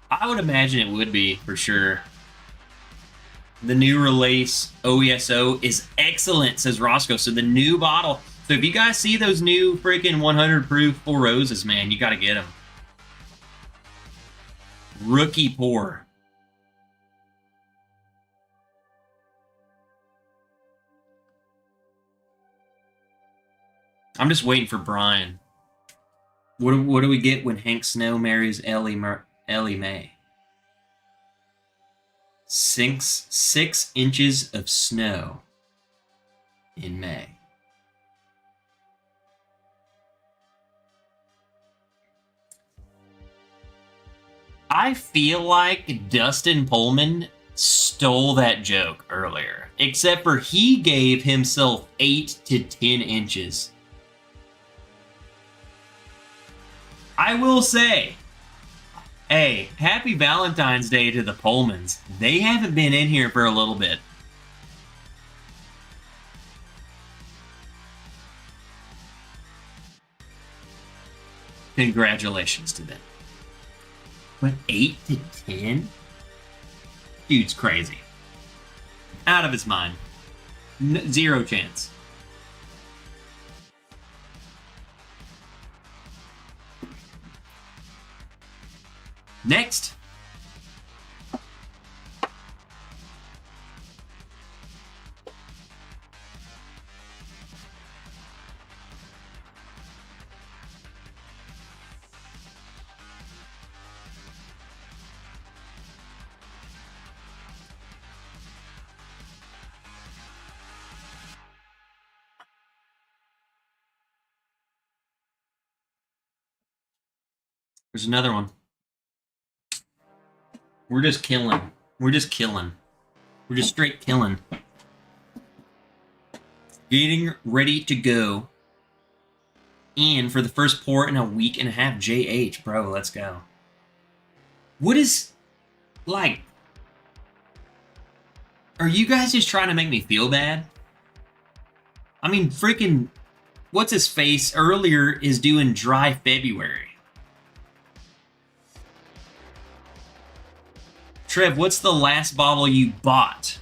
I would imagine it would be, for sure. The new release, OESO, is excellent, says Roscoe. So the new bottle. So if you guys see those new freaking 100 proof Four Roses, man, you got to get them. Rookie pour. I'm just waiting for Brian. What do we get when Hank Snow marries Ellie Mae? 6 inches of snow in May. I feel like Dustin Pullman stole that joke earlier, except for he gave himself 8 to 10 inches. I will say, hey, happy Valentine's Day to the Pullmans. They haven't been in here for a little bit. Congratulations to them. But 8 to 10? Dude's crazy. Out of his mind. Zero chance. Next. There's another one. We're just killing. We're just killing. We're just straight killing. Getting ready to go in for the first pour in a week and a half. JH, bro, let's go. What is, like, are you guys just trying to make me feel bad? I mean, freaking, what's his face earlier is doing dry February. Trev, what's the last bottle you bought?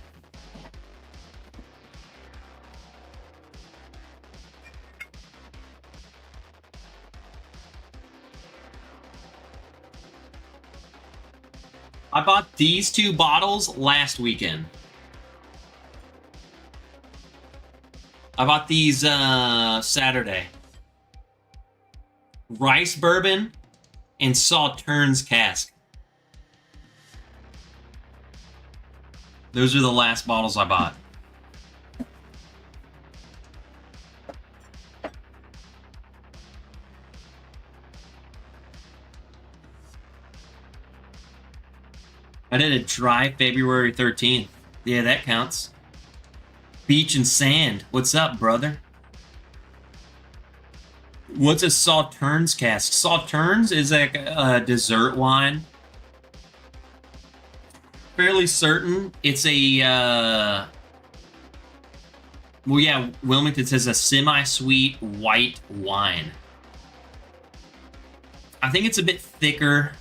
I bought these 2 bottles last weekend. I bought these Saturday. Rice bourbon and Sauternes cask. Those are the last bottles I bought. I did a dry February 13th. Yeah, that counts. Beach and sand. What's up, brother? What's a Sauternes cask? Sauternes is like a dessert wine. Fairly certain it's a well, yeah, Wilmington says a semi-sweet white wine. I think it's a bit thicker.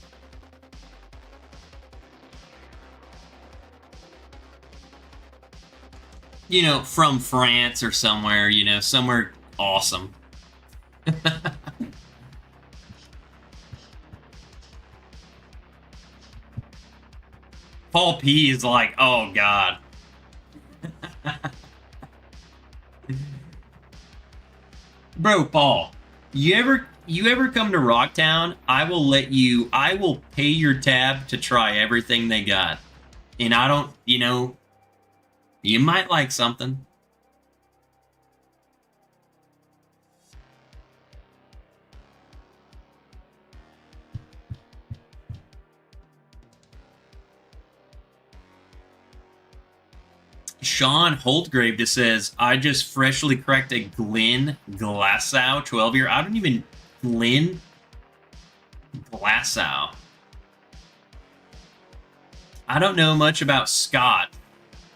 You know, from France or somewhere, you know, somewhere awesome. Paul P is like, oh god. Bro, Paul, you ever come to Rocktown, I will pay your tab to try everything they got. And I don't, you know, you might like something. Sean Holtgrave just says, I just freshly cracked a Glen Glassow 12-year. I don't even... Glen Glassow. I don't know much about Scott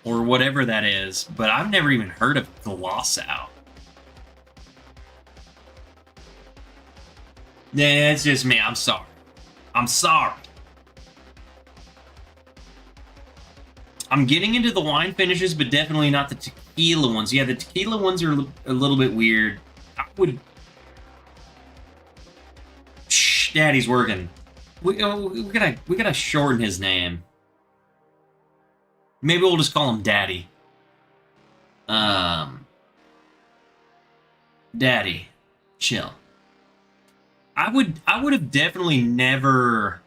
or whatever that is, but I've never even heard of Glassow. Yeah, it's just me. I'm sorry. I'm sorry. I'm getting into the wine finishes, but definitely not the tequila ones. Yeah, the tequila ones are a little bit weird. I would... Shh, Daddy's working. We gotta shorten his name. Maybe we'll just call him Daddy. Daddy, chill. I would have definitely never...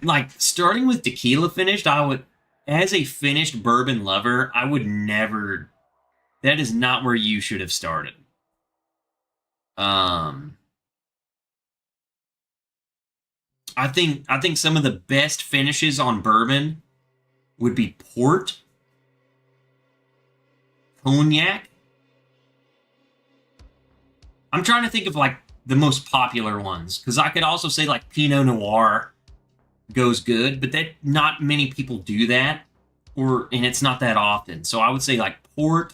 Like, starting with tequila finished, as a finished bourbon lover, I would never... That is not where you should have started. I think some of the best finishes on bourbon would be port, cognac. I'm trying to think of, like, the most popular ones, because I could also say, like, Pinot Noir goes good, but that not many people do that, and it's not that often. So I would say like port,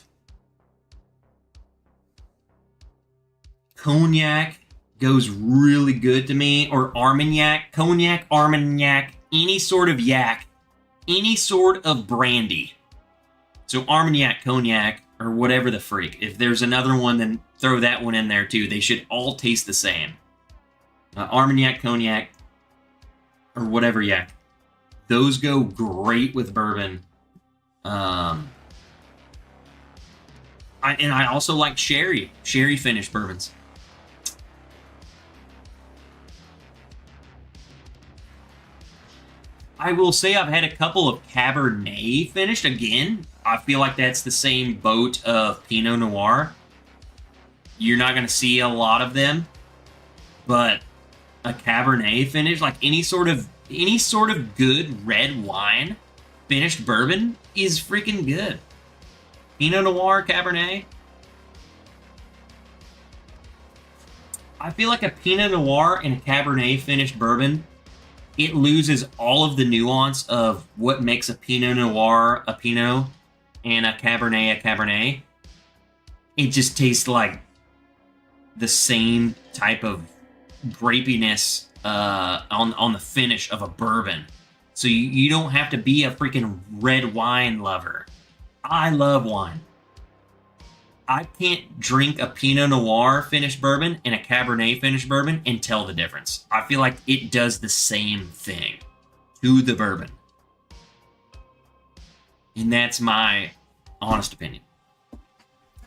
cognac goes really good to me, or Armagnac, cognac, Armagnac, any sort of yak, any sort of brandy. So Armagnac, cognac, or whatever the freak. If there's another one, then throw that one in there too. They should all taste the same. Armagnac, cognac, or whatever yak. Those go great with bourbon. I also like sherry finished bourbons. I will say I've had a couple of Cabernet finished. Again, I feel like that's the same boat of Pinot Noir. You're not going to see a lot of them, but a Cabernet finish, like any sort of good red wine finished bourbon is freaking good. Pinot Noir, Cabernet. I feel like a Pinot Noir and a Cabernet finished bourbon, it loses all of the nuance of what makes a Pinot Noir a Pinot and a Cabernet. It just tastes like the same type of grapiness on the finish of a bourbon. So you don't have to be a freaking red wine lover. I love wine. I can't drink a Pinot Noir finished bourbon and a Cabernet finished bourbon and tell the difference. I feel like it does the same thing to the bourbon. And that's my honest opinion.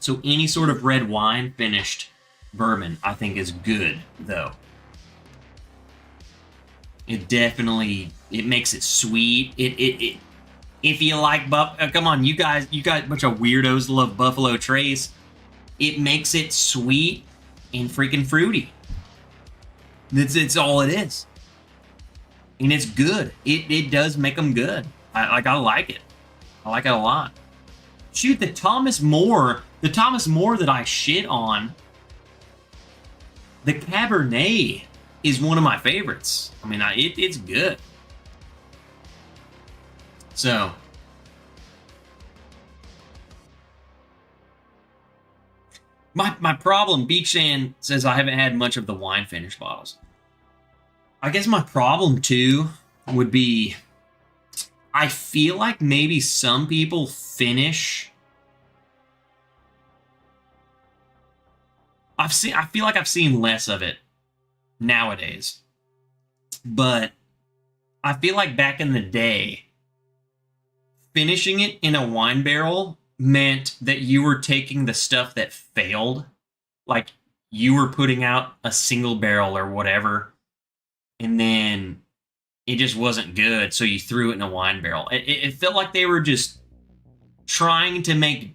So any sort of red wine finished bourbon, I think, is good, though. It definitely, it makes it sweet. If you like come on, you guys, a bunch of weirdos love Buffalo Trace. It makes it sweet and freaking fruity. It's all it is. And it's good. It does make them good. I like it. I like it a lot. Shoot, the Thomas More that I shit on, the Cabernet is one of my favorites. I mean, it's good. So, my problem, Beach Sand says I haven't had much of the wine finish bottles. I guess my problem too would be, I feel like maybe some people finish. I feel like I've seen less of it nowadays. But I feel like back in the day, finishing it in a wine barrel meant that you were taking the stuff that failed. Like, you were putting out a single barrel or whatever, and then it just wasn't good, so you threw it in a wine barrel. It felt like they were just trying to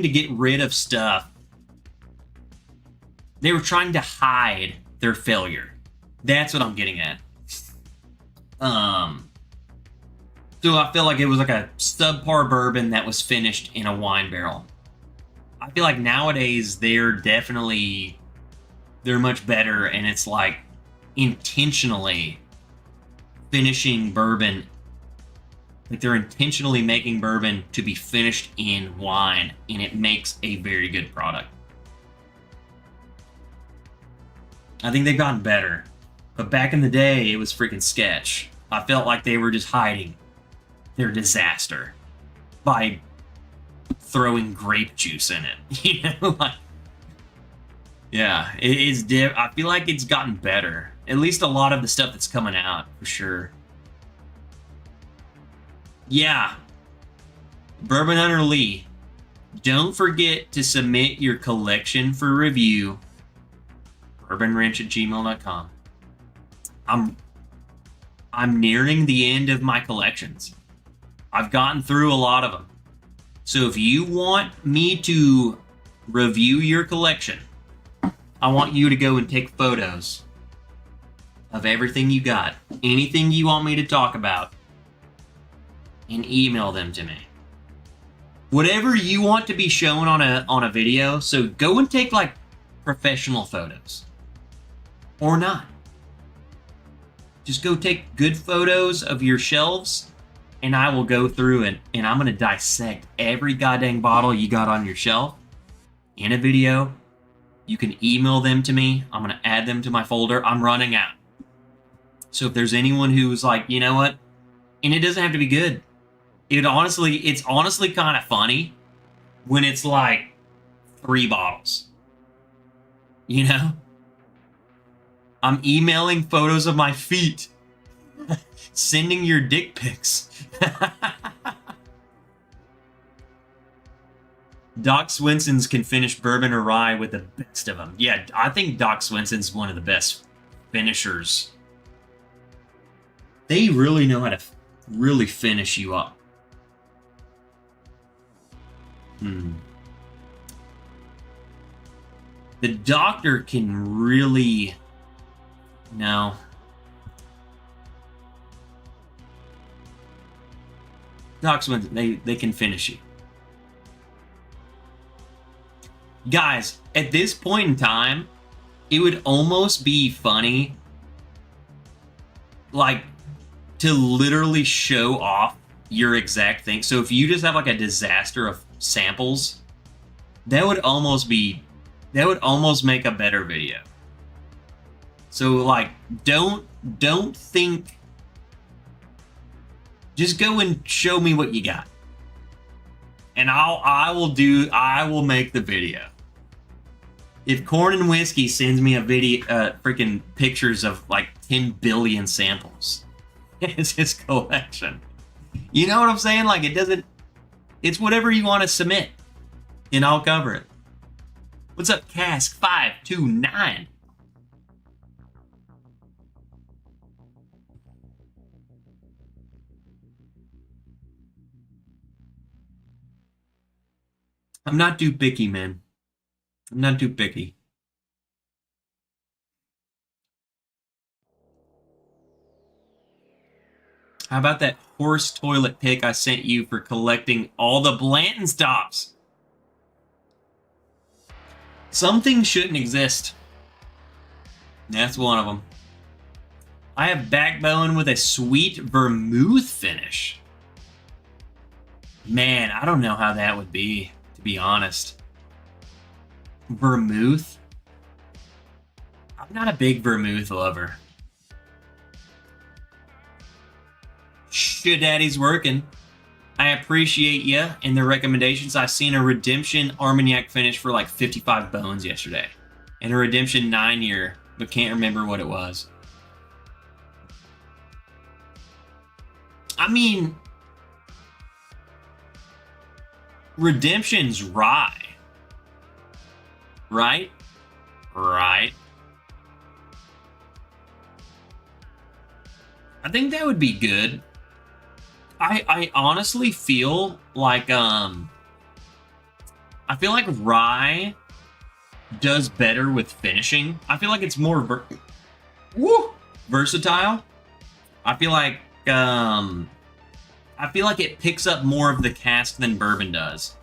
get rid of stuff. They were trying to hide their failure. That's what I'm getting at. So I feel like it was like a subpar bourbon that was finished in a wine barrel. I feel like nowadays they're much better, and it's like intentionally finishing bourbon. Like, they're intentionally making bourbon to be finished in wine, and it makes a very good product. I think they've gotten better. But back in the day, it was freaking sketch. I felt like they were just hiding their disaster by throwing grape juice in it. You know, like, yeah, it is. I feel like it's gotten better. At least a lot of the stuff that's coming out, for sure. Yeah, Bourbon Hunter Lee, don't forget to submit your collection for review. bourbonwrench@gmail.com. I'm nearing the end of my collections. I've gotten through a lot of them. So if you want me to review your collection, I want you to go and take photos of everything you got, anything you want me to talk about, and email them to me. Whatever you want to be shown on a video, so go and take like professional photos. Or not. Just go take good photos of your shelves, and I will go through it, and I'm going to dissect every goddamn bottle you got on your shelf in a video. You can email them to me. I'm going to add them to my folder. I'm running out. So if there's anyone who's like, you know what? And it doesn't have to be good. It's honestly kind of funny when it's like 3 bottles. You know? I'm emailing photos of my feet. Sending your dick pics. Doc Swenson's can finish bourbon or rye with the best of them. Yeah, I think Doc Swenson's one of the best finishers. They really know how to really finish you up. The doctor can really... No. Doc Swenson, they can finish you. Guys, at this point in time, it would almost be funny, like, to literally show off your exact thing. So if you just have like a disaster of samples, that would almost make a better video. So like, don't think Just go and show me what you got. And I will make the video. If Corn and Whiskey sends me a video, freaking pictures of like 10 billion samples, it's his collection. You know what I'm saying? Like, it's whatever you want to submit, and I'll cover it. What's up, Cask 529? I'm not too picky, man. I'm not too picky. How about that horse toilet pic I sent you for collecting all the Blanton stops? Some things shouldn't exist. That's one of them. I have backbone with a sweet vermouth finish. Man, I don't know how that would be, to be honest. Vermouth? I'm not a big vermouth lover. Shit, Daddy's working. I appreciate you and the recommendations. I seen a Redemption Armagnac finish for like 55 bones yesterday. And a Redemption 9-year, but can't remember what it was. I mean, Redemption's rye. Right? Right. I think that would be good. I honestly feel like rye does better with finishing. I feel like it's more versatile. I feel like it picks up more of the cask than bourbon does.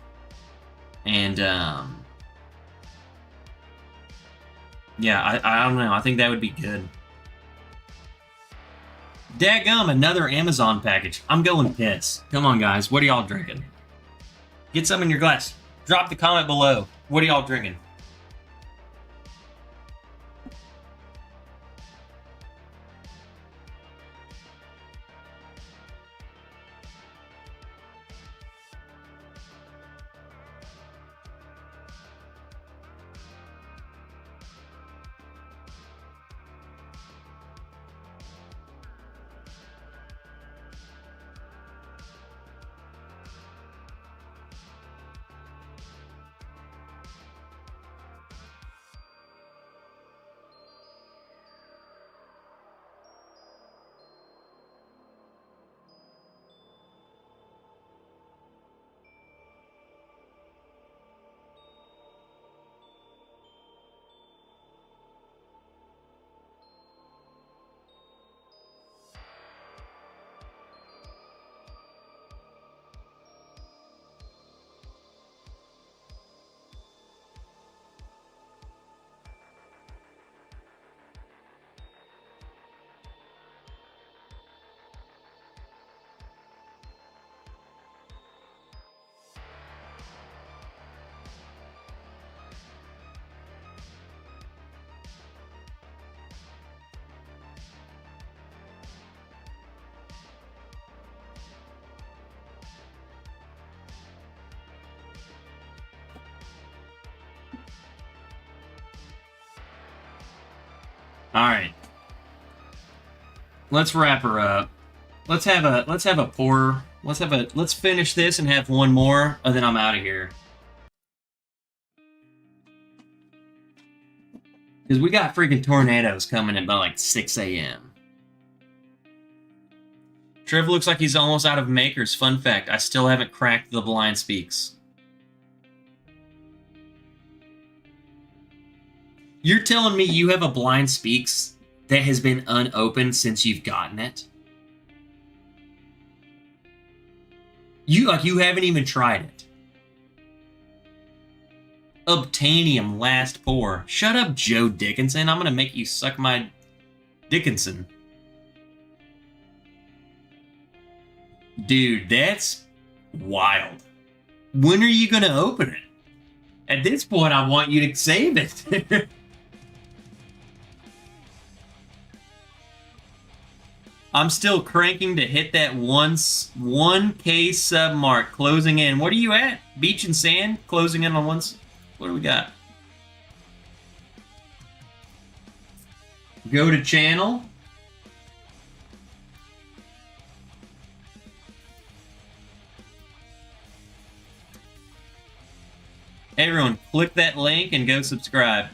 And yeah, I don't know. I think that would be good. Daggum, another Amazon package. I'm going piss. Come on, guys. What are y'all drinking? Get some in your glass. Drop the comment below. What are y'all drinking? All right. Let's wrap her up. Let's have a pour. Let's finish this and have one more, and then I'm out of here. Because we got freaking tornadoes coming at about like 6 a.m. Trev looks like he's almost out of makers. Fun fact, I still haven't cracked the Blind Speaks. You're telling me you have a Blind Speaks that has been unopened since you've gotten it? You haven't even tried it. Obtainium last pour. Shut up, Joe Dickinson. I'm gonna make you suck my Dickinson. Dude, that's wild. When are you gonna open it? At this point, I want you to save it. I'm still cranking to hit that 1K sub mark, closing in. What are you at? Beach and Sand, closing in on once. What do we got? Go to channel. Everyone, click that link and go subscribe.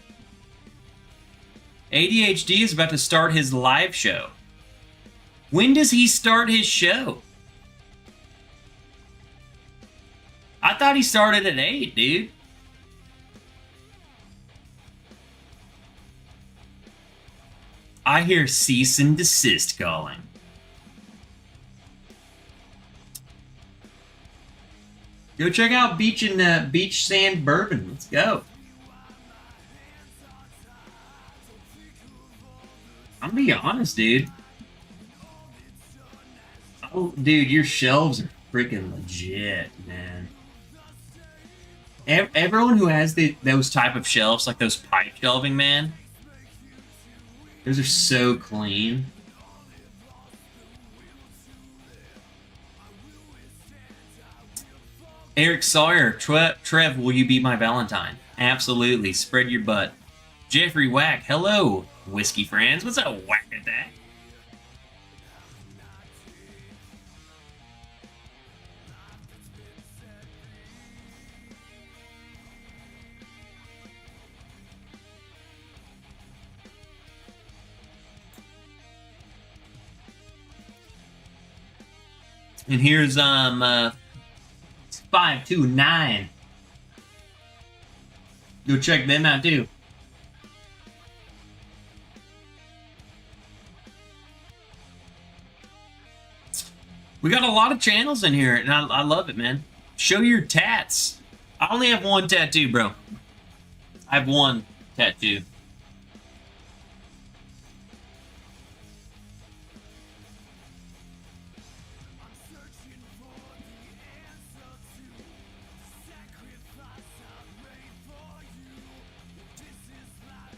ADHD is about to start his live show. When does he start his show? I thought he started at 8, dude. I hear cease and desist calling. Go check out Beach Sand Bourbon. Let's go. I'm gonna be honest, dude. Oh, dude, your shelves are freaking legit, man. Everyone who has those type of shelves, like those pipe shelving, man, those are so clean. Eric Sawyer, Trev, will you be my Valentine? Absolutely. Spread your butt. Jeffrey Whack, hello, whiskey friends. What's up, Whack at that? And here's 529. Go check them out too. We got a lot of channels in here, and I love it, man. Show your tats. I only have one tattoo, bro. I have one tattoo.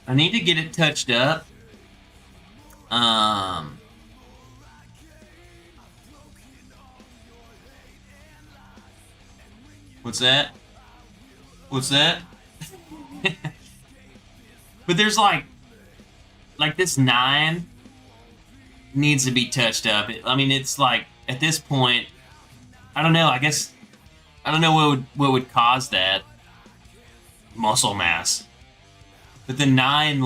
I need to get it touched up. What's that? What's that? But there's like this 9 needs to be touched up. I mean, it's like at this point, I don't know. I guess I don't know what would cause that muscle mass. But the 9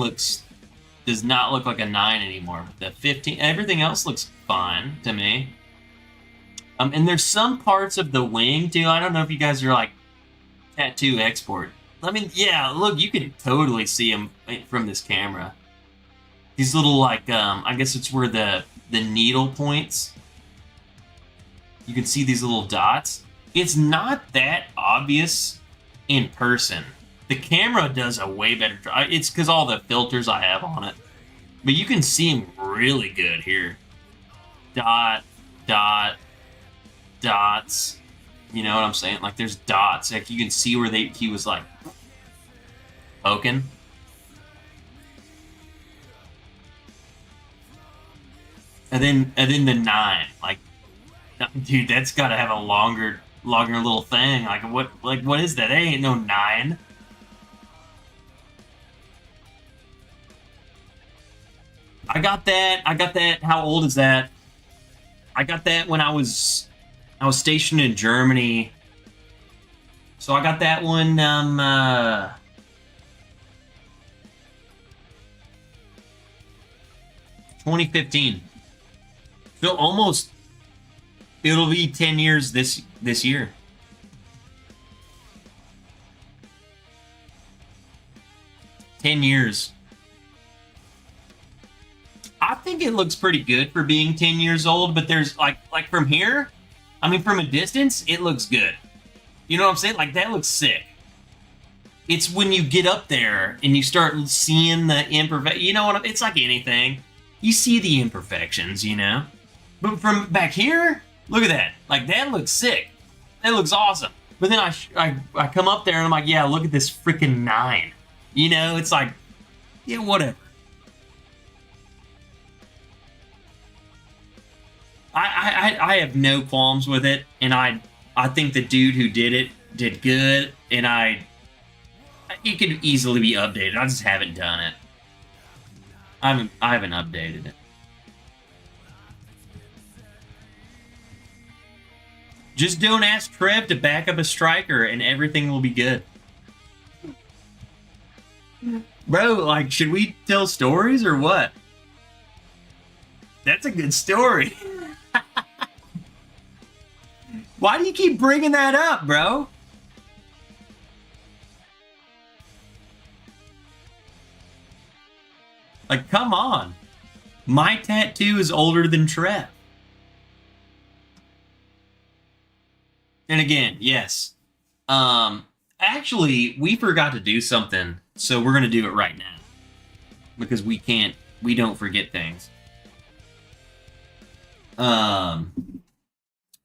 does not look like a 9 anymore. The 15, everything else looks fine to me. And there's some parts of the wing too. I don't know if you guys are like tattoo export. I mean, yeah, look, you can totally see them from this camera. These little like, I guess it's where the needle points. You can see these little dots. It's not that obvious in person. The camera does a way better job. It's because all the filters I have on it. But you can see them really good here. Dot, dot, dots. You know what I'm saying? Like there's dots. Like you can see where he was like poking. And then the 9. Like, dude, that's gotta have a longer little thing. Like what is that? That ain't no 9. I got that. How old is that? I got that when I was stationed in Germany. So I got that one 2015. So almost it'll be 10 years this year. Ten years. I think it looks pretty good for being 10 years old, but there's like from here, I mean, from a distance, it looks good. You know what I'm saying? Like that looks sick. It's when you get up there and you start seeing the imperfections. You know what? It's like anything. You see the imperfections, you know? But from back here, look at that. Like that looks sick. That looks awesome. But then I come up there and I'm like, yeah, look at this freaking 9. You know, it's like, yeah, whatever. I have no qualms with it, and I think the dude who did it did good, and it could easily be updated. I just haven't done it. I haven't updated it. Just don't ask Trev to back up a striker, and everything will be good. Bro, like, should we tell stories or what? That's a good story. Why do you keep bringing that up, bro? Like, come on. My tattoo is older than Trev. And again, yes. Actually, we forgot to do something, so we're gonna do it right now. Because we don't forget things.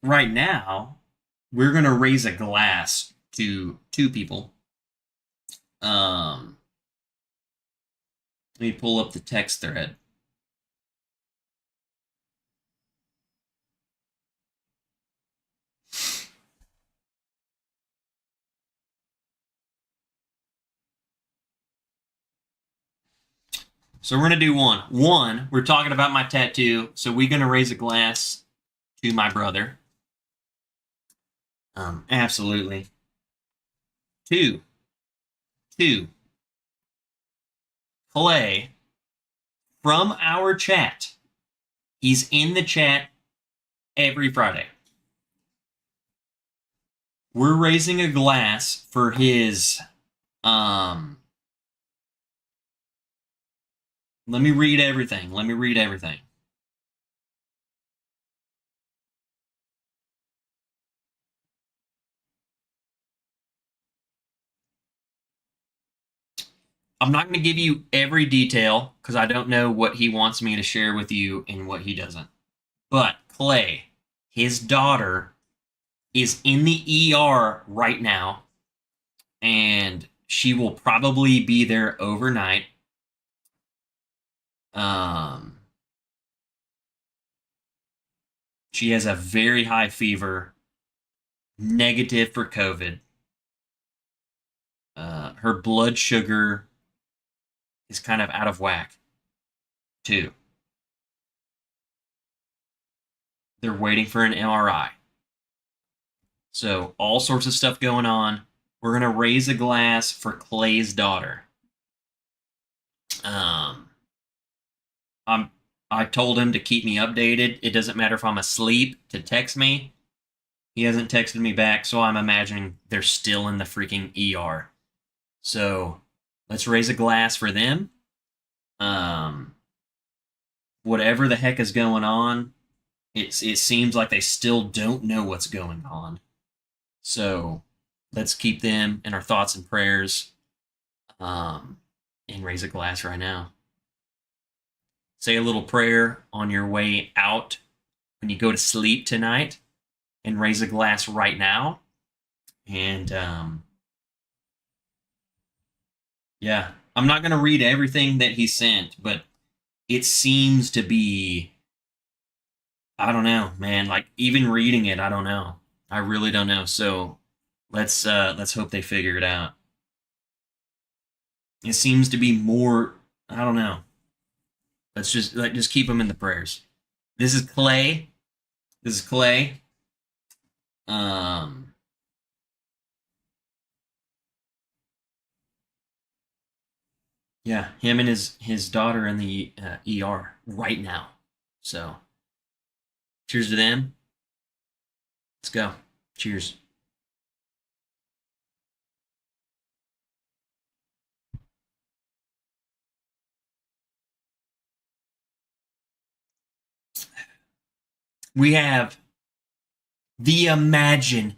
Right now, we're gonna raise a glass to two people. Let me pull up the text thread. So we're gonna do one. One, we're talking about my tattoo, so we're gonna raise a glass to my brother. Absolutely. Two, Clay from our chat. He's in the chat every Friday. We're raising a glass for his let me read everything. I'm not going to give you every detail because I don't know what he wants me to share with you and what he doesn't. But Clay, his daughter, is in the ER right now, and she will probably be there overnight. She has a very high fever, negative for COVID. Her blood sugar is kind of out of whack, too. They're waiting for an MRI. So, all sorts of stuff going on. We're going to raise a glass for Clay's daughter. I told him to keep me updated. It doesn't matter if I'm asleep, to text me. He hasn't texted me back, so I'm imagining they're still in the freaking ER. So, let's raise a glass for them. Whatever the heck is going on, it seems like they still don't know what's going on. So, let's keep them in our thoughts and prayers, and raise a glass right now. Say a little prayer on your way out when you go to sleep tonight, and raise a glass right now. And yeah, I'm not going to read everything that he sent, but it seems to be, I don't know, man. Like, even reading it, I don't know. I really don't know. So let's hope they figure it out. It seems to be more, I don't know. Let's just keep them in the prayers. This is Clay. Yeah, him and his daughter in the ER right now. So, cheers to them. Let's go. Cheers. We have the Imagine.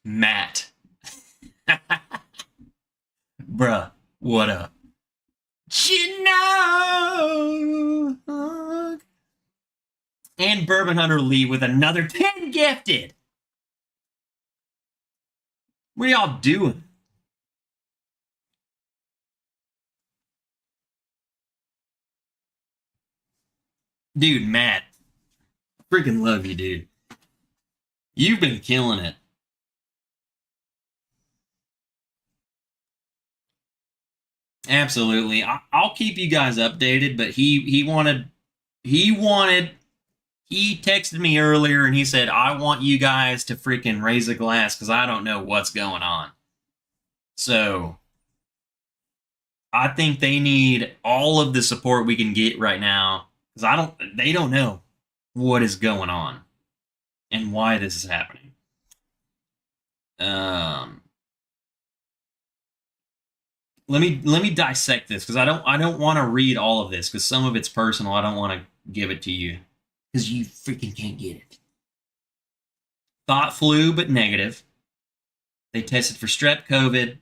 Matt. Bruh, what up? And Bourbon Hunter Lee with another 10 gifted. What are y'all doing? Dude, Matt, freaking love you, dude. You've been killing it. Absolutely. I'll keep you guys updated, but he wanted he texted me earlier and he said, I want you guys to freaking raise a glass because I don't know what's going on. So I think they need all of the support we can get right now because they don't know what is going on and why this is happening. Um, let me dissect this because I don't want to read all of this because some of it's personal. I don't want to give it to you because you freaking can't get it. Thought flu, but negative. They tested for strep, COVID,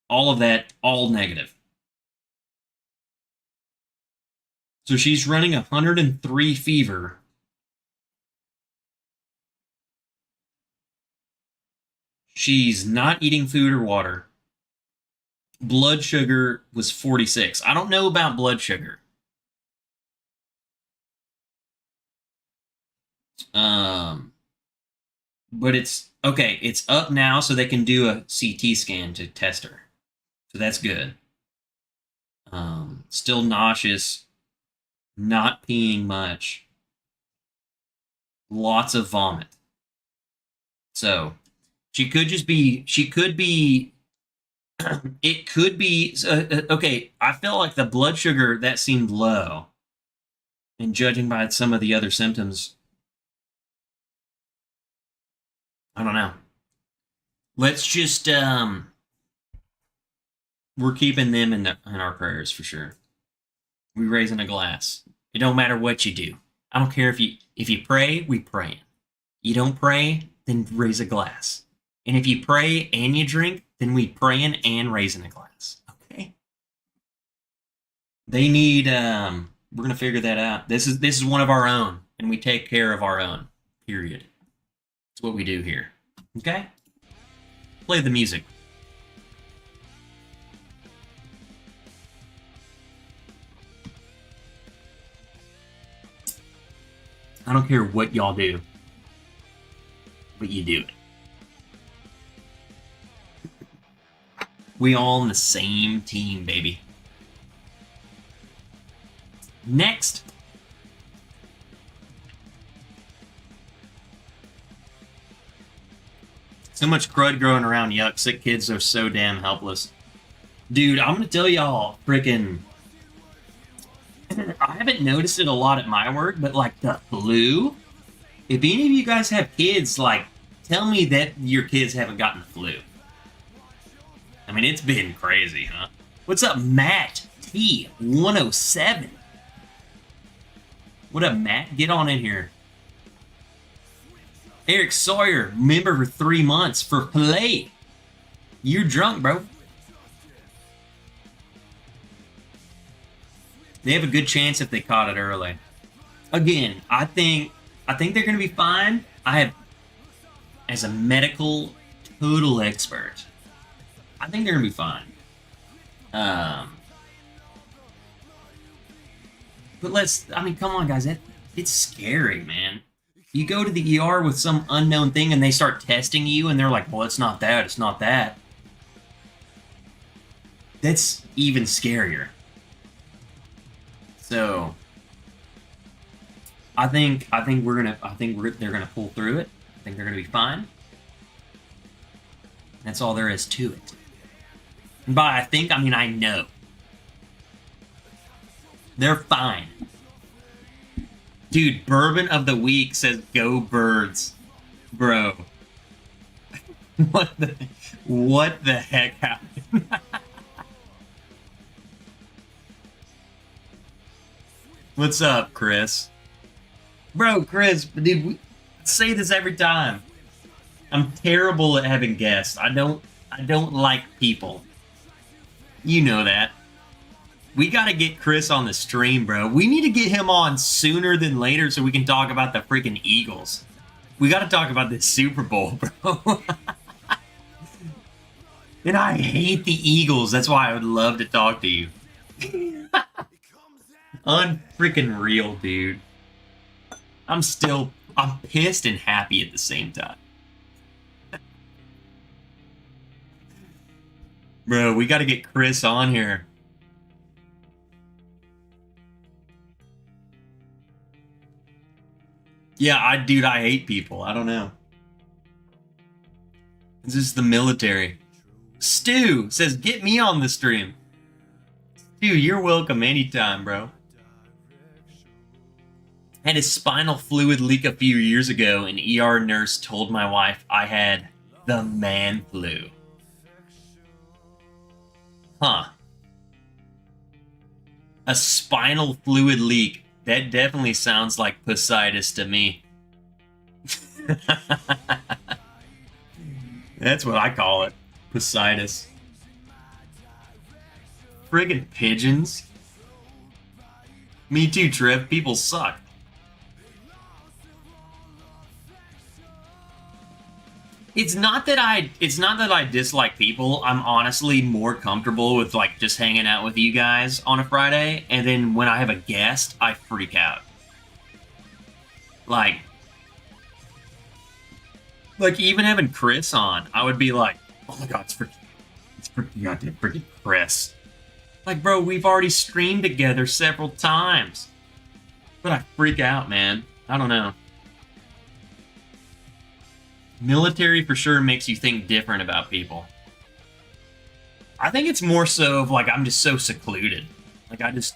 all of that, all negative. So she's running 103 fever. She's not eating food or water. Blood sugar was 46. I don't know about blood sugar. Um, but it's okay. It's up now, so they can do a CT scan to test her. So that's good. Still nauseous, not peeing much, lots of vomit. So she could just be. She could be. It could be okay. I felt like the blood sugar that seemed low, and judging by some of the other symptoms, I don't know. Let's just we're keeping them in our prayers for sure. We raising a glass. It don't matter what you do. I don't care if you pray, we pray. You don't pray, then raise a glass. And if you pray and you drink, then we praying and raising a glass. Okay. They need we're gonna figure that out. This is one of our own, and we take care of our own. Period. That's what we do here. Okay? Play the music. I don't care what y'all do, but you do it. We all on the same team, baby. Next. So much crud growing around, yuck. Sick kids are so damn helpless. Dude, I'm gonna tell y'all, freaking. I haven't noticed it a lot at my work, but like the flu. If any of you guys have kids, like, tell me that your kids haven't gotten the flu. I mean, it's been crazy, huh? What's up, Matt T107? What up, Matt? Get on in here. Eric Sawyer, member for 3 months for play. You're drunk, bro. They have a good chance if they caught it early. Again, I think they're going to be fine. As a medical total expert, I think they're going to be fine. But come on, guys. It's scary, man. You go to the ER with some unknown thing and they start testing you and they're like, well, it's not that, it's not that. That's even scarier. So I think they're gonna pull through it. I think they're gonna be fine. That's all there is to it. And by I think, I mean I know. They're fine. Dude, Bourbon of the Week says go Birds. Bro. What the heck happened? What's up, Chris? Bro, Chris, dude, we say this every time. I'm terrible at having guests. I don't like people. You know that. We gotta get Chris on the stream, bro. We need to get him on sooner than later so we can talk about the freaking Eagles. We gotta talk about this Super Bowl, bro. And I hate the Eagles. That's why I would love to talk to you. Unfreaking real, dude. I'm pissed and happy at the same time. Bro, we got to get Chris on here. Yeah, dude, I hate people. I don't know. This is the military. Stu says, get me on the stream. Stu, you're welcome anytime, bro. I had a spinal fluid leak a few years ago. An ER nurse told my wife I had the man flu. Huh. A spinal fluid leak. That definitely sounds like Positis to me. That's what I call it. Positis. Friggin' pigeons. Me too, Trev. People suck. It's not that I dislike people. I'm honestly more comfortable with like just hanging out with you guys on a Friday, and then when I have a guest, I freak out. Like even having Chris on, I would be like, oh my god, it's freaking goddamn freaking Chris. Like, bro, we've already streamed together several times. But I freak out, man. I don't know. Military for sure makes you think different about people. I think it's more so of like I'm just so secluded. Like I just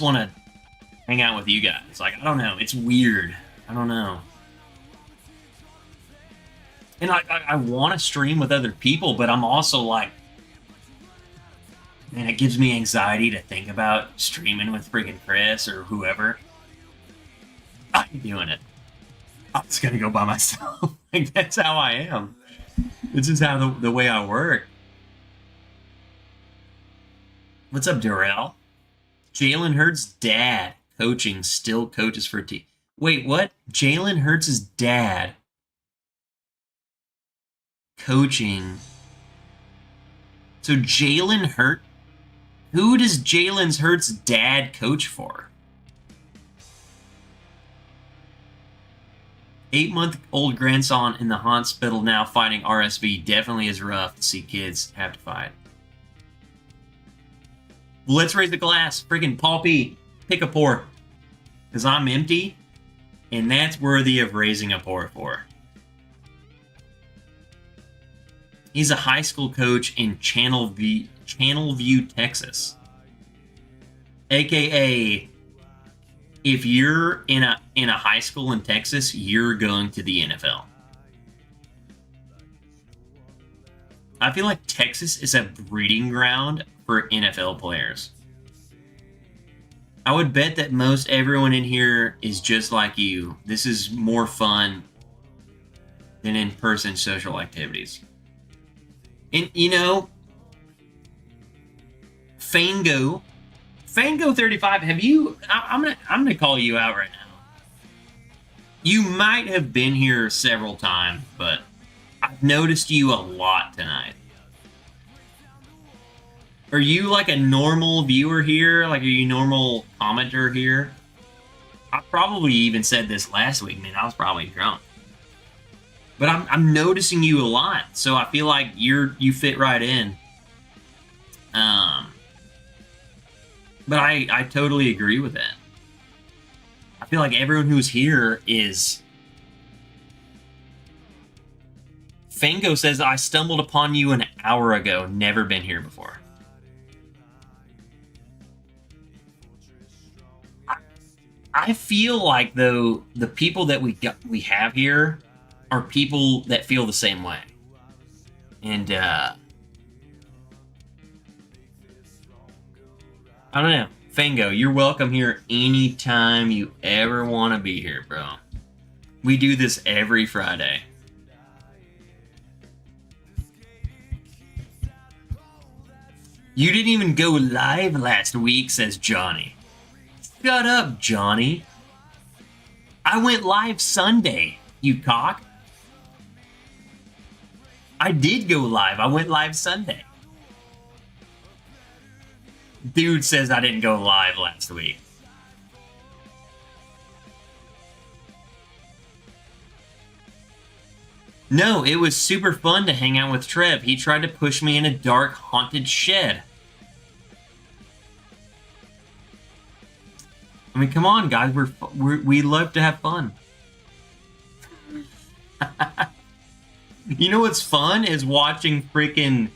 want to hang out with you guys. Like I don't know, it's weird. I don't know. And I want to stream with other people, but I'm also like, man, it gives me anxiety to think about streaming with freaking Chris or whoever. I ain't doing it. I'm just gonna go by myself. Like that's how I am. This is how the way I work. What's up, Darrell? Jalen Hurts' dad coaching still coaches for a team. Wait, what? Jalen Hurts' dad coaching. So Jalen Hurt. Who does Jalen Hurts' dad coach for? 8-month-old grandson in the hospital now fighting RSV. Definitely is rough to see kids have to fight. Well, let's raise the glass. Freaking Poppy, pick a pour. Because I'm empty, and that's worthy of raising a pour for. He's a high school coach in Channelview, Texas. AKA, if you're in a high school in Texas, you're going to the NFL. I feel like Texas is a breeding ground for NFL players. I would bet that most everyone in here is just like you. This is more fun than in-person social activities. And you know, Fango 35, have you? I'm gonna call you out right now. You might have been here several times, but I've noticed you a lot tonight. Are you like a normal viewer here? Like, are you a normal commenter here? I probably even said this last week, man. I was probably drunk. But I'm noticing you a lot, so I feel like you fit right in. But I totally agree with that. I feel like everyone who's here is... Fango says, I stumbled upon you an hour ago. Never been here before. I feel like, though, the people that we have here are people that feel the same way. And, I don't know. Fango, you're welcome here anytime you ever want to be here, bro. We do this every Friday. You didn't even go live last week, says Johnny. Shut up, Johnny. I went live Sunday, you cock. I did go live. I went live Sunday. Dude says I didn't go live last week. No, it was super fun to hang out with Trev. He tried to push me in a dark, haunted shed. I mean, come on, guys. We love to have fun. You know what's fun is watching freaking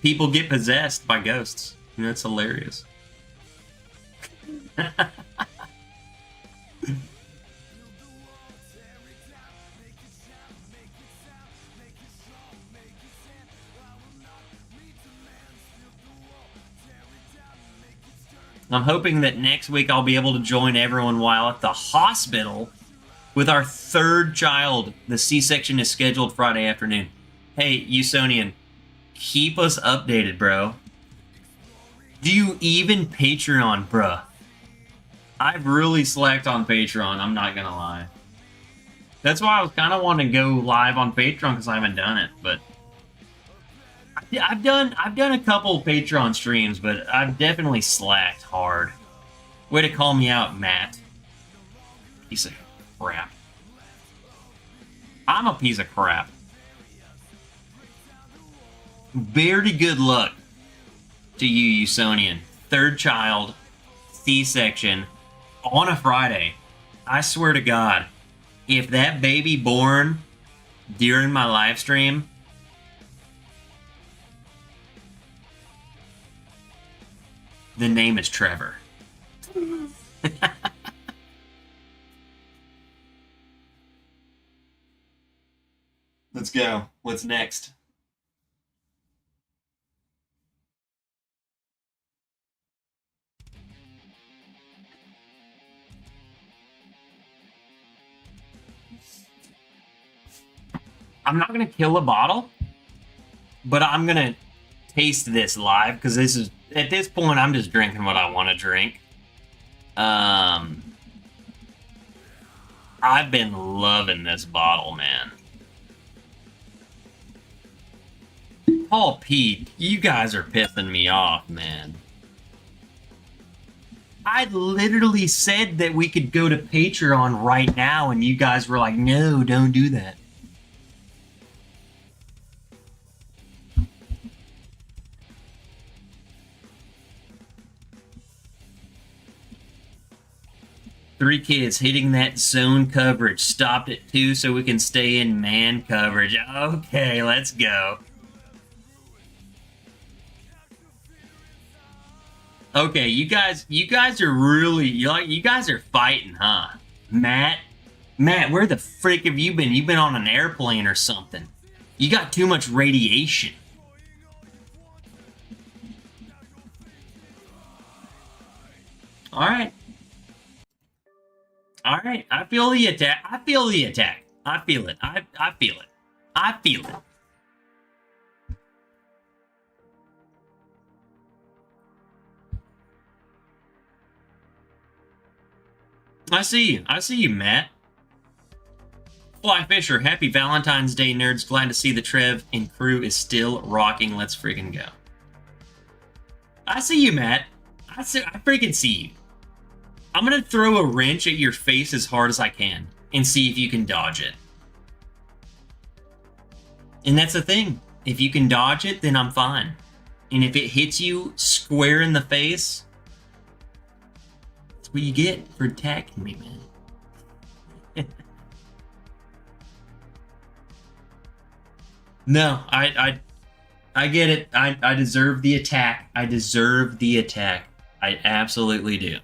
people get possessed by ghosts. You know, it's hilarious. I'm hoping that next week I'll be able to join everyone while at the hospital with our third child. The C-section is scheduled Friday afternoon. Hey, Usonian, keep us updated, bro. Do you even Patreon, bruh? I've really slacked on Patreon, I'm not gonna lie. That's why I was kind of wanting to go live on Patreon, because I haven't done it, but I've done a couple Patreon streams, but I've definitely slacked hard. Way to call me out, Matt. Piece of crap. I'm a piece of crap. Very good luck to you, Usonian. Third child, C-section, on a Friday. I swear to God, if that baby born during my live stream, the name is Trevor. Let's go. What's next? I'm not going to kill a bottle, but I'm going to taste this live, because this is, at this point, I'm just drinking what I want to drink. I've been loving this bottle, man. Paul Pete, you guys are pissing me off, man. I literally said that we could go to Patreon right now, and you guys were like, no, don't do that. Three kids hitting that zone coverage. Stopped at 2 so we can stay in man coverage. Okay, let's go. Okay, you guys are really, you guys are fighting, huh? Matt, where the frick have you been? You've been on an airplane or something. You got too much radiation. All right. All right, I feel the attack. I feel the attack. I feel it. I feel it. I feel it. I see you. I see you, Matt. Fly Fisher, happy Valentine's Day, nerds. Glad to see the Trev and crew is still rocking. Let's freaking go. I see you, Matt. I freaking see you. I'm going to throw a wrench at your face as hard as I can and see if you can dodge it. And that's the thing. If you can dodge it, then I'm fine. And if it hits you square in the face, that's what you get for attacking me, man. No, I get it. I deserve the attack. I deserve the attack. I absolutely do.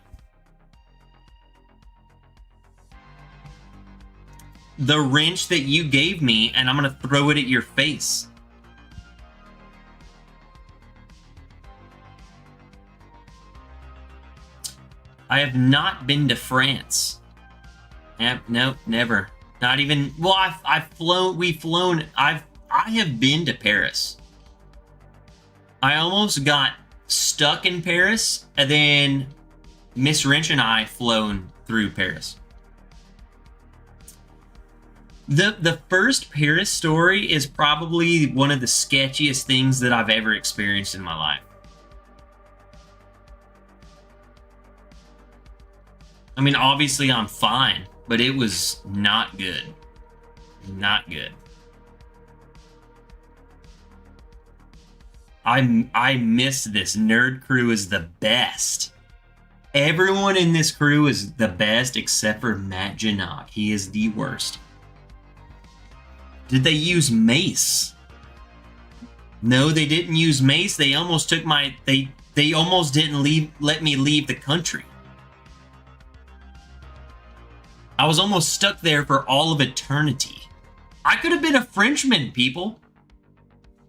The wrench that you gave me, and I'm going to throw it at your face. I have not been to France. Nope, never. Not even, well, I have been to Paris. I almost got stuck in Paris, and then Miss Wrench and I flown through Paris. The first Paris story is probably one of the sketchiest things that I've ever experienced in my life. I mean, obviously I'm fine, but it was not good. Not good. I miss this. Nerd crew is the best. Everyone in this crew is the best except for Matt Janok. He is the worst. Did they use mace? No, they didn't use mace. They almost took my... They almost didn't let me leave the country. I was almost stuck there for all of eternity. I could have been a Frenchman, people.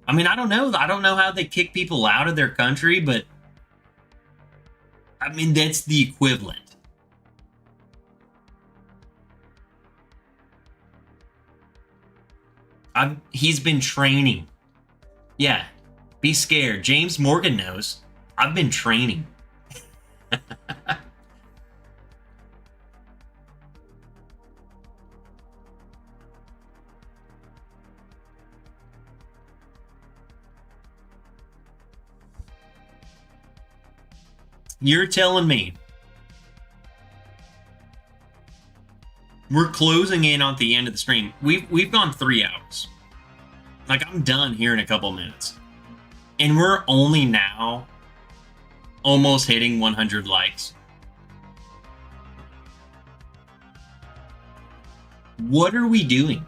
I mean, I don't know. I don't know how they kick people out of their country, but I mean, that's the equivalent. He's been training. Yeah, be scared. James Morgan knows. I've been training. You're telling me we're closing in on the end of the stream. We've gone 3 hours. Like, I'm done here in a couple minutes. And we're only now almost hitting 100 likes. What are we doing?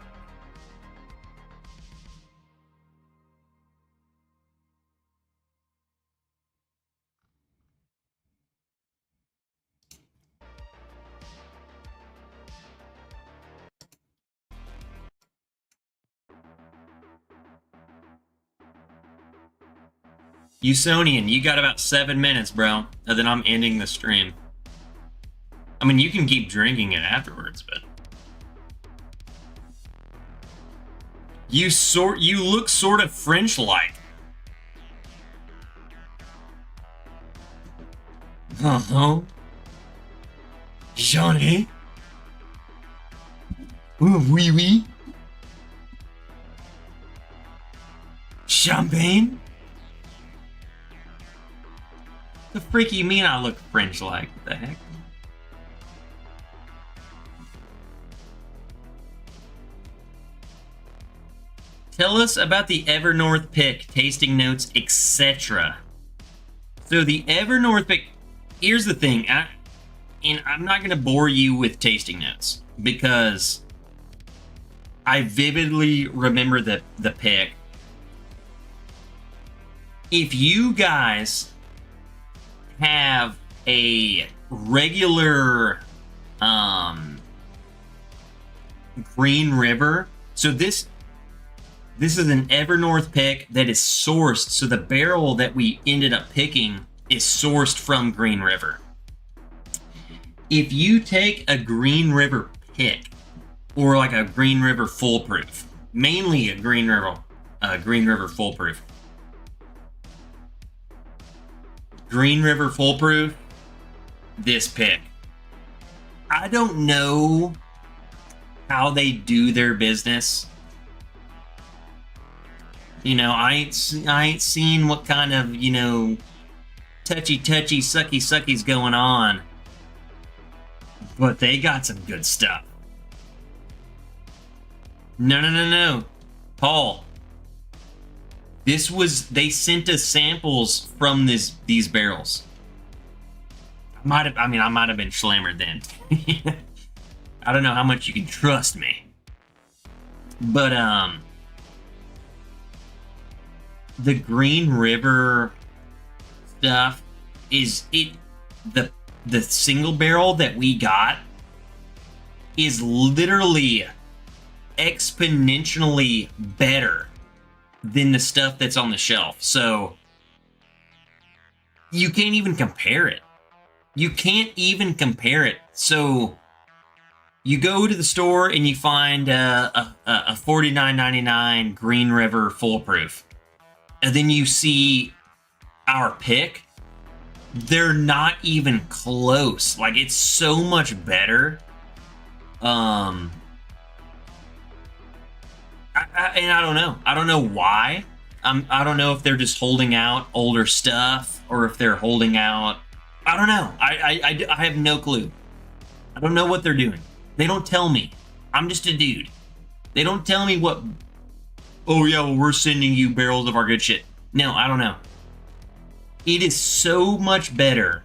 Usonian, you got about 7 minutes, bro. And then I'm ending the stream. I mean, you can keep drinking it afterwards, but you look sort of French-like. Uh-huh. Johnny? Oui, oui. Champagne? The freak you mean I look French-like? What the heck? Tell us about the Evernorth pick, tasting notes, etc. So the Evernorth pick, here's the thing, and I'm not going to bore you with tasting notes because I vividly remember the pick. If you guys have a regular Green River, so this is an Evernorth pick that is sourced, so the barrel that we ended up picking is sourced from Green River. If you take a Green River pick, or like a Green River Foolproof, mainly a Green River Foolproof, Green River Foolproof, this pick. I don't know how they do their business. You know, I ain't seen what kind of, you know, touchy, sucky's going on. But they got some good stuff. No. Paul. They sent us samples from these barrels. I might have been slammered then. I don't know how much you can trust me. But, the Green River stuff the single barrel that we got is literally exponentially better than the stuff that's on the shelf. So you can't even compare it. So you go to the store and you find a $49.99 Green River Foolproof. And then you see our pick. They're not even close. Like, it's so much better. And I don't know. I don't know why. I don't know if they're just holding out older stuff or if they're holding out. I don't know. I have no clue. I don't know what they're doing. They don't tell me. I'm just a dude. They don't tell me what. Oh yeah, well, we're sending you barrels of our good shit. No, I don't know. It is so much better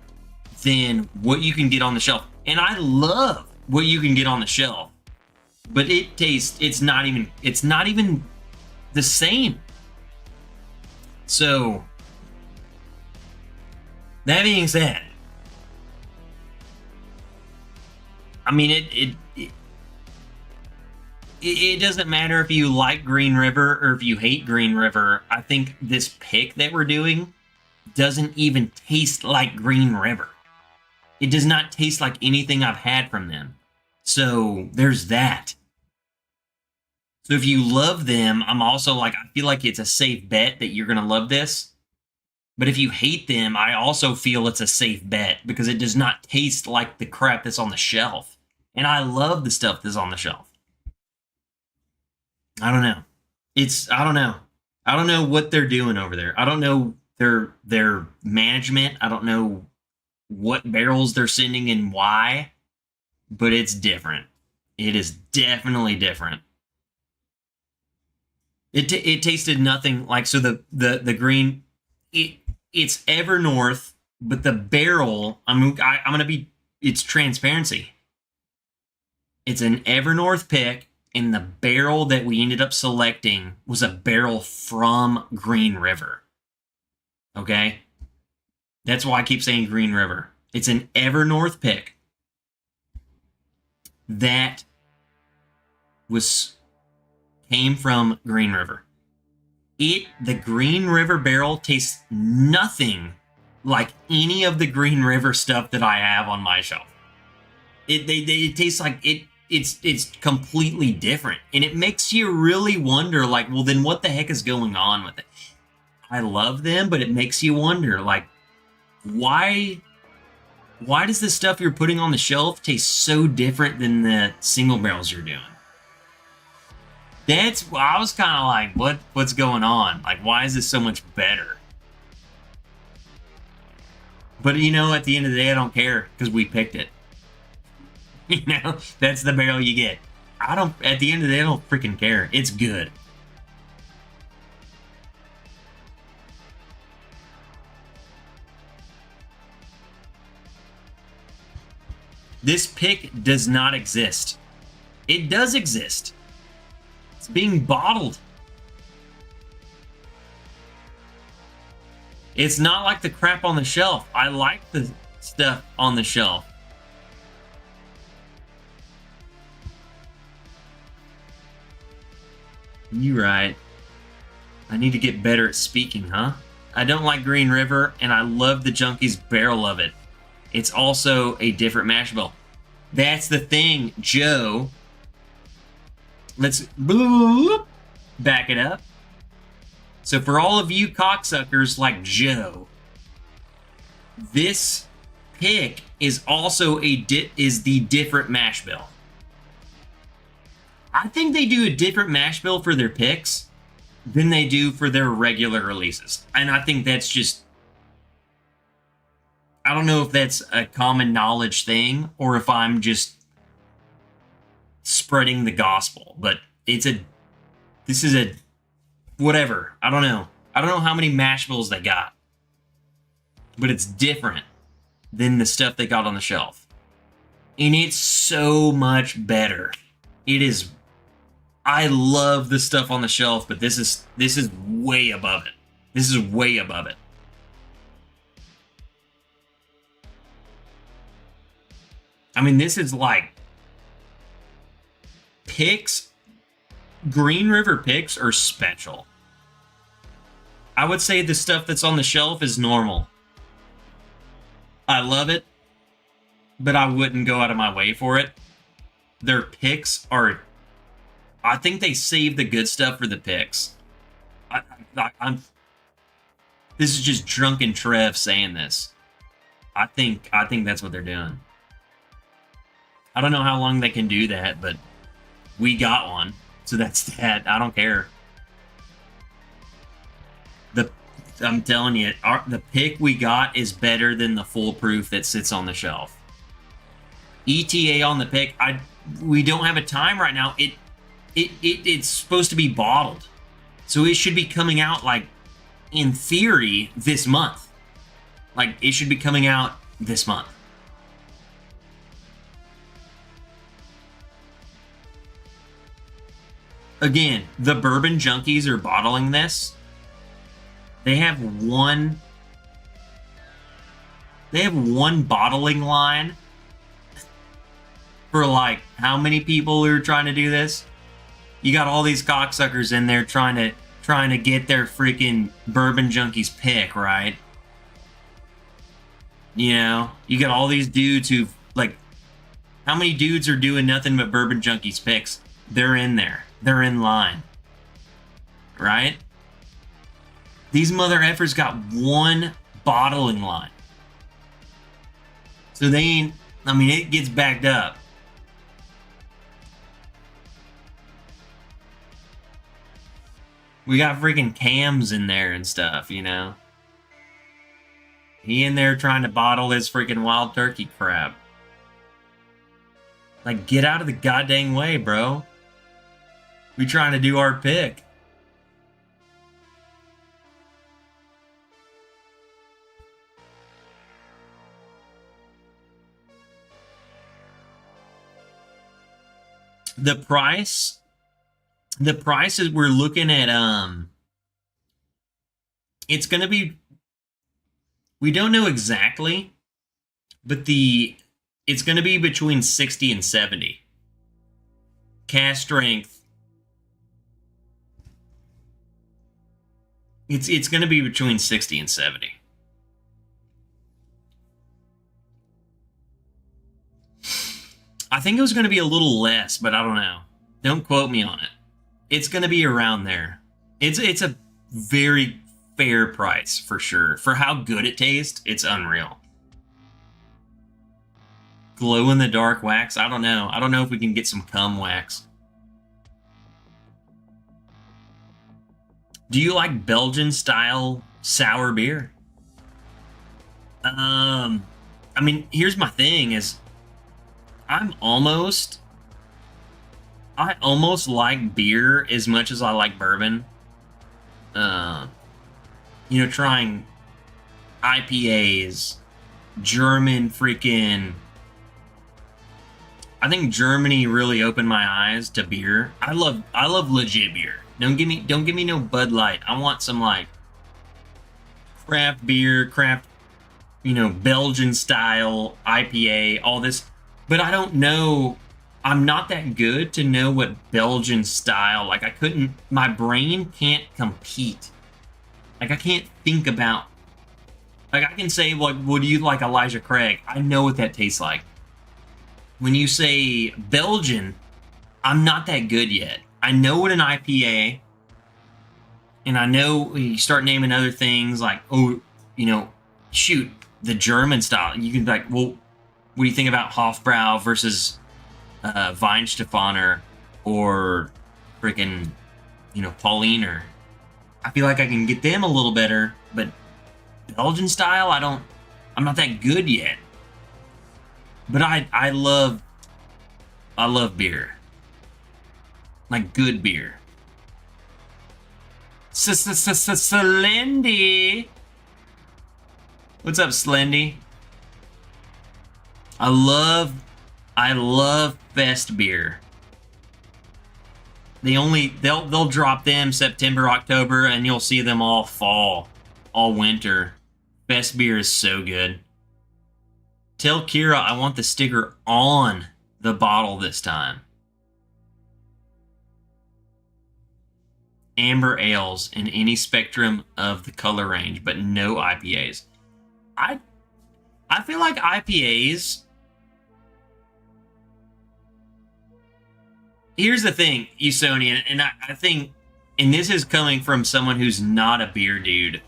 than what you can get on the shelf. And I love what you can get on the shelf. But it tastes, it's not even the same. So, that being said, I mean, it doesn't matter if you like Green River or if you hate Green River. I think this pick that we're doing doesn't even taste like Green River. It does not taste like anything I've had from them. So there's that. So if you love them, I'm also like, I feel like it's a safe bet that you're going to love this. But if you hate them, I also feel it's a safe bet because it does not taste like the crap that's on the shelf. And I love the stuff that's on the shelf. I don't know. I don't know. I don't know what they're doing over there. I don't know their management. I don't know what barrels they're sending and why, but it's different. It is definitely different. It tasted nothing like, so the green, it's Evernorth, but the barrel, I'm gonna be, it's transparency. It's an Evernorth pick, and the barrel that we ended up selecting was a barrel from Green River. Okay? That's why I keep saying Green River. It's an Evernorth pick that came from Green River. The Green River barrel tastes nothing like any of the Green River stuff that I have on my shelf. It tastes like it's completely different, and it makes you really wonder, like, well, then what the heck is going on with it? I love them, but it makes you wonder, like, why does the stuff you're putting on the shelf taste so different than the single barrels you're doing? I was kind of like, what's going on? Like, why is this so much better? But, you know, at the end of the day, I don't care, because we picked it. You know, that's the barrel you get. At the end of the day, I don't freaking care. It's good. This pick does not exist. It does exist. It's being bottled. It's not like the crap on the shelf. I like the stuff on the shelf. You right. I need to get better at speaking, huh? I don't like Green River, and I love the Junkie's barrel of it. It's also a different mash bill. That's the thing, Joe. Let's back it up. So for all of you cocksuckers like Joe, this pick is also is the different mash bill. I think they do a different mash bill for their picks than they do for their regular releases. And I think that's just, I don't know if that's a common knowledge thing or if I'm just spreading the gospel, but this is a, whatever. I don't know. I don't know how many mash bills they got, but it's different than the stuff they got on the shelf. And it's so much better. It is, I love the stuff on the shelf, but this is way above it. This is way above it. I mean, this is like picks. Green River picks are special. I would say the stuff that's on the shelf is normal. I love it, but I wouldn't go out of my way for it. Their picks are, I think they save the good stuff for the picks. This is just drunken Trev saying this. I think that's what they're doing. I don't know how long they can do that, but we got one, so that's that. I don't care. I'm telling you, the pick we got is better than the foolproof that sits on the shelf. ETA on the pick, we don't have a time right now. It's supposed to be bottled, so it should be coming out like in theory, this month. Like, it should be coming out this month. Again, the Bourbon Junkies are bottling this. They have one bottling line for like how many people are trying to do this? You got all these cocksuckers in there trying to get their freaking Bourbon Junkies pick, right? You know, you got all these dudes who like, how many dudes are doing nothing but Bourbon Junkies picks? They're in there. They're in line. Right? These mother effers got one bottling line. So they ain't, I mean, it gets backed up. We got freaking Cams in there and stuff, you know? He in there trying to bottle his freaking wild turkey crap. Like, get out of the goddamn way, bro. We trying to do our pick. The price is, we're looking at, it's going to be, we don't know exactly, but it's going to be between 60 and 70. Cask strength. It's going to be between 60 and 70. I think it was going to be a little less, but I don't know. Don't quote me on it. It's going to be around there. It's a very fair price for sure. For how good it tastes, it's unreal. Glow in the dark wax? I don't know. I don't know if we can get some cum wax. Do you like Belgian style sour beer? I mean, here's my thing is I almost like beer as much as I like bourbon. You know, trying IPAs, German freaking. I think Germany really opened my eyes to beer. I love legit beer. Don't give me no Bud Light. I want some like craft beer, you know, Belgian style IPA, all this. But I don't know. I'm not that good to know what Belgian style, like I couldn't, my brain can't compete. Like I can't think about, like I can say, like, would you like Elijah Craig? I know what that tastes like. When you say Belgian, I'm not that good yet. I know what an IPA, and I know you start naming other things like, oh, you know, shoot, the German style. You can be like, well, what do you think about Hofbrau versus Weihenstephaner or freaking, you know, Pauliner? I feel like I can get them a little better, but Belgian style, I'm not that good yet. But I love beer. Like good beer. Slendy. What's up, Slendy? I love Fest beer. They'll drop them September, October, and you'll see them all fall, all winter. Fest beer is so good. Tell Kira I want the sticker on the bottle this time. Amber ales in any spectrum of the color range, but no IPAs. I feel like IPAs. Here's the thing, Usonian, and I think, and this is coming from someone who's not a beer dude.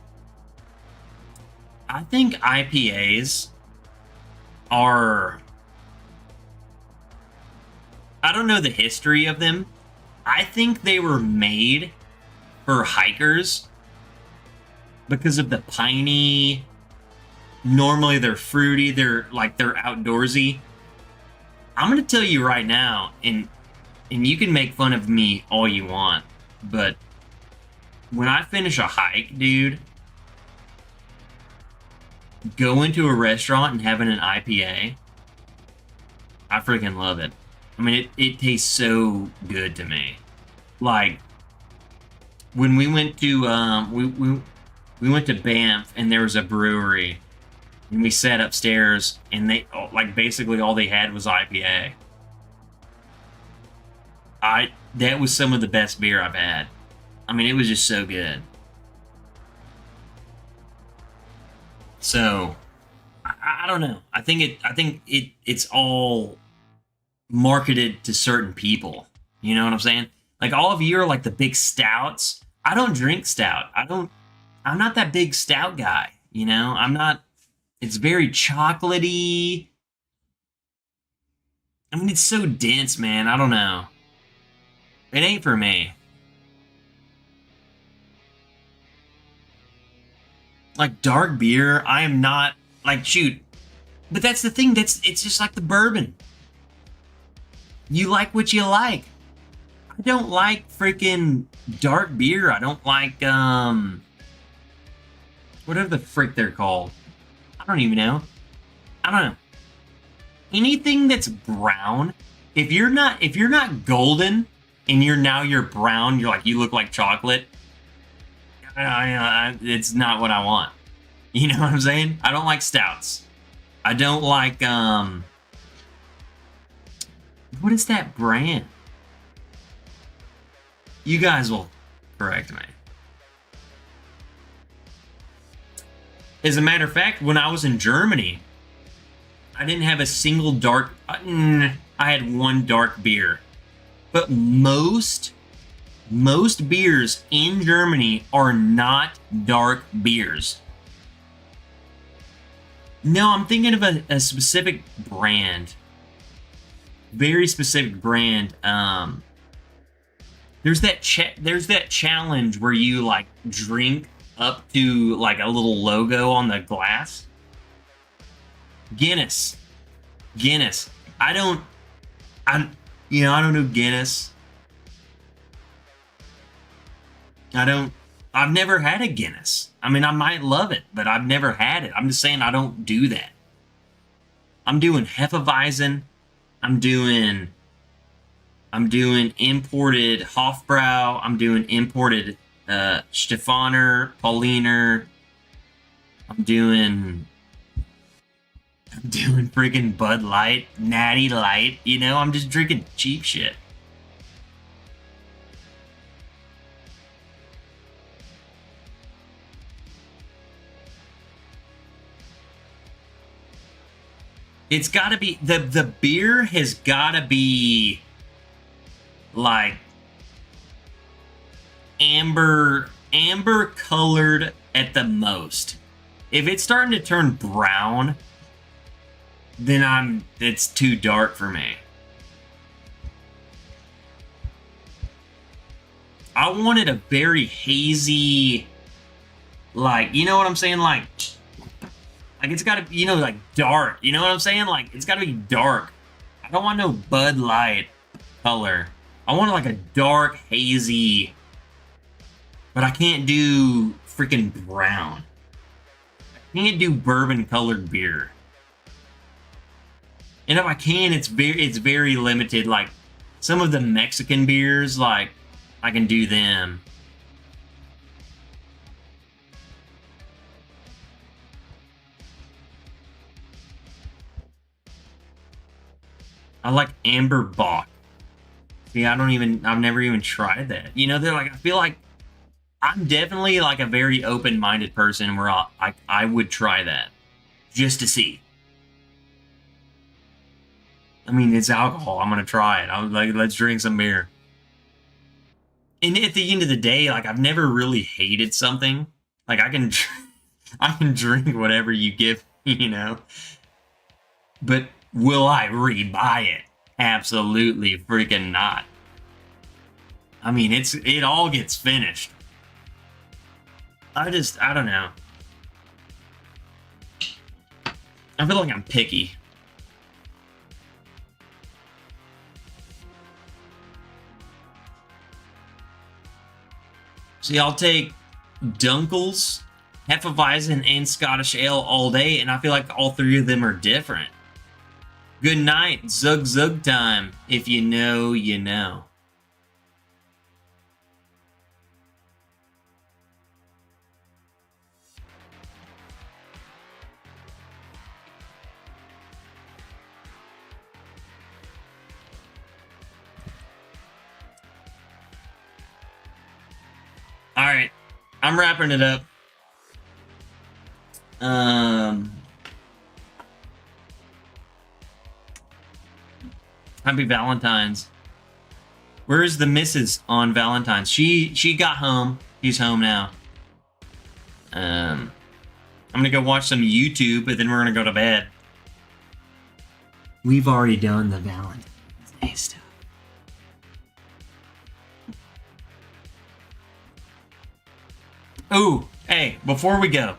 I think IPAs are, I don't know the history of them. I think they were made for hikers because of the piney. Normally they're fruity, they're outdoorsy. I'm gonna tell you right now, and you can make fun of me all you want, but when I finish a hike, dude, going to a restaurant and having an IPA, I freaking love it. I mean, it tastes so good to me. Like when we went to we went to Banff and there was a brewery and we sat upstairs and they like basically all they had was IPA. I that was some of the best beer I've had. I mean, it was just so good. So I don't know. I think it's all marketed to certain people. You know what I'm saying? Like all of you are like the big stouts. I don't drink stout. I'm not that big stout guy, you know? I'm not it's very chocolatey. I mean it's so dense, man. I don't know. It ain't for me. Like dark beer, I am not like shoot. But that's the thing, it's just like the bourbon. You like what you like. I don't like freaking dark beer. I don't like whatever the frick they're called. I don't even know. I don't know. Anything that's brown, if you're not golden and you're brown, you're like you look like chocolate. It's not what I want. You know what I'm saying? I don't like stouts. I don't like what is that brand? You guys will correct me. As a matter of fact, when I was in Germany, I didn't have a single dark. I had one dark beer, but most beers in Germany are not dark beers. No, I'm thinking of a specific brand. Very specific brand. There's that challenge where you like drink up to like a little logo on the glass. Guinness. I don't know Guinness. I've never had a Guinness. I mean, I might love it, but I've never had it. I'm just saying I don't do that. I'm doing Hefeweizen. I'm doing imported Hofbrau. I'm doing imported Stefaner, Pauliner. I'm doing freaking Bud Light, Natty Light. You know, I'm just drinking cheap shit. It's got to be the beer has got to be like amber colored at the most. If it's starting to turn brown, then it's too dark for me. I wanted a very hazy, like, you know what I'm saying? Like it's got to, like dark. You know what I'm saying? Like, it's got to be dark. I don't want no Bud Light color. I want like a dark, hazy, but I can't do freaking brown. I can't do bourbon colored beer. And if I can, it's very limited. Like some of the Mexican beers, like I can do them. I like Amber Bock. See, I've never even tried that. You know, I feel like I'm definitely like a very open-minded person where I would try that just to see. I mean, it's alcohol. I'm gonna try it. I'm like, let's drink some beer. And at the end of the day, like I've never really hated something. Like I can drink whatever you give me, you know. But will I rebuy it? Absolutely freaking not. I mean, it all gets finished. I don't know. I feel like I'm picky. See, I'll take Dunkel's Hefeweizen and Scottish Ale all day, and I feel like all three of them are different. Good night, Zug Zug time. If you know, you know. All right, I'm wrapping it up. Happy Valentines. Where's the missus on Valentine's? She got home. She's home now. I'm gonna go watch some YouTube, and then we're gonna go to bed. We've already done the Valentine's Day stuff. Ooh, hey, before we go.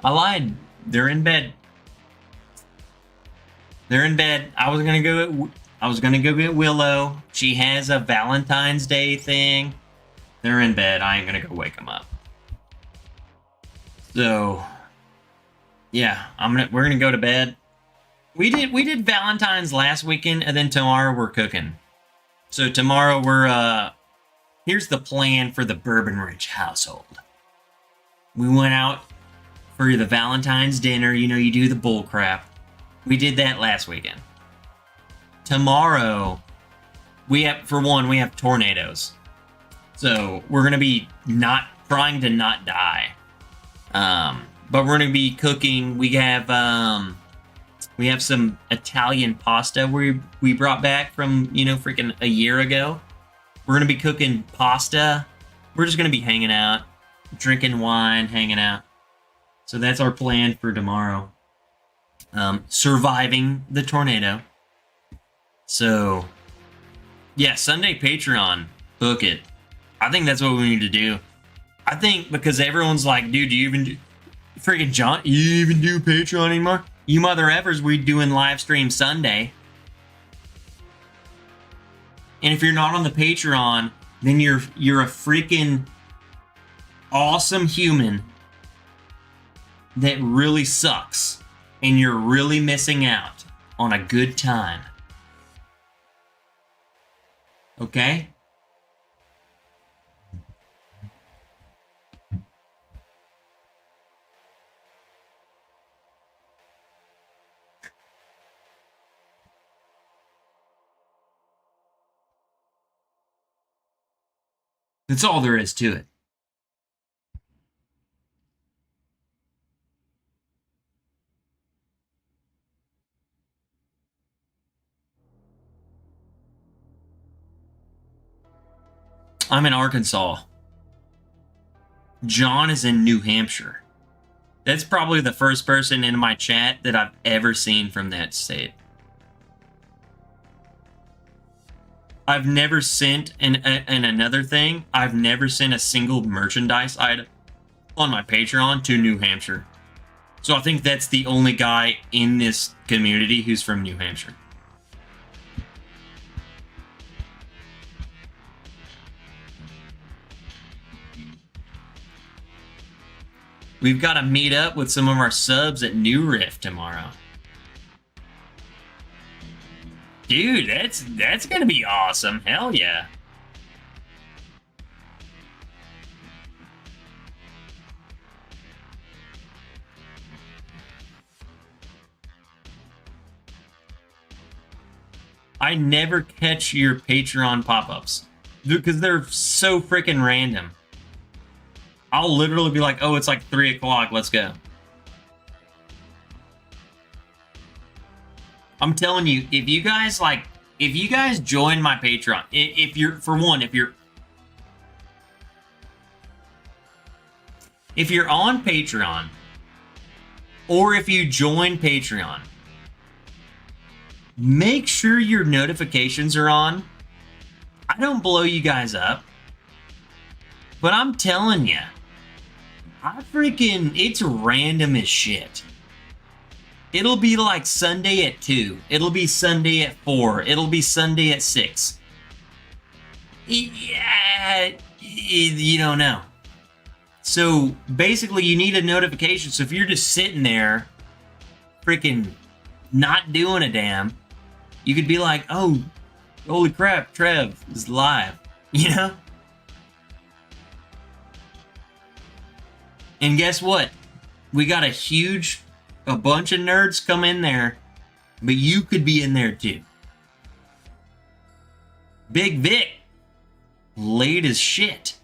I lied. They're in bed. I was gonna go get Willow. She has a Valentine's Day thing. They're in bed. I ain't gonna go wake them up. So, yeah, we're gonna go to bed. We did Valentine's last weekend, and then tomorrow we're cooking. So tomorrow here's the plan for the Bourbon-Rich household. We went out for the Valentine's dinner. You know, you do the bull crap. We did that last weekend. Tomorrow, we have tornadoes. So we're gonna be trying to not die. But we're gonna be cooking. We have some Italian pasta we brought back from, freaking a year ago. We're gonna be cooking pasta. We're just gonna be hanging out, drinking wine, hanging out. So that's our plan for tomorrow. Surviving the tornado. So, yeah, Sunday Patreon, book it. I think that's what we need to do. I think because everyone's like, dude, do you even do... Freaking John, you even do Patreon anymore? You mother effers, we doing live stream Sunday. And if you're not on the Patreon, then you're a freaking awesome human that really sucks. And you're really missing out on a good time. Okay? That's all there is to it. I'm in Arkansas. John is in New Hampshire. That's probably the first person in my chat that I've ever seen from that state. I've never sent, and another thing, I've never sent a single merchandise item on my Patreon to New Hampshire. So I think that's the only guy in this community who's from New Hampshire. We've got to meet up with some of our subs at New Rift tomorrow. Dude, that's gonna be awesome. Hell yeah. I never catch your Patreon pop-ups because they're so freaking random. I'll literally be like, oh, it's like 3 o'clock, let's go. I'm telling you, if you guys join my Patreon, if you're on Patreon, or if you join Patreon, make sure your notifications are on. I don't blow you guys up, but I'm telling you, it's random as shit. It'll be like Sunday at 2. It'll be Sunday at 4. It'll be Sunday at 6. Yeah, you don't know. So basically, you need a notification. So if you're just sitting there, freaking not doing a damn, you could be like, oh, holy crap, Trev is live, you know? And guess what? We got a bunch of nerds come in there, but you could be in there too. Big Vic, late as shit.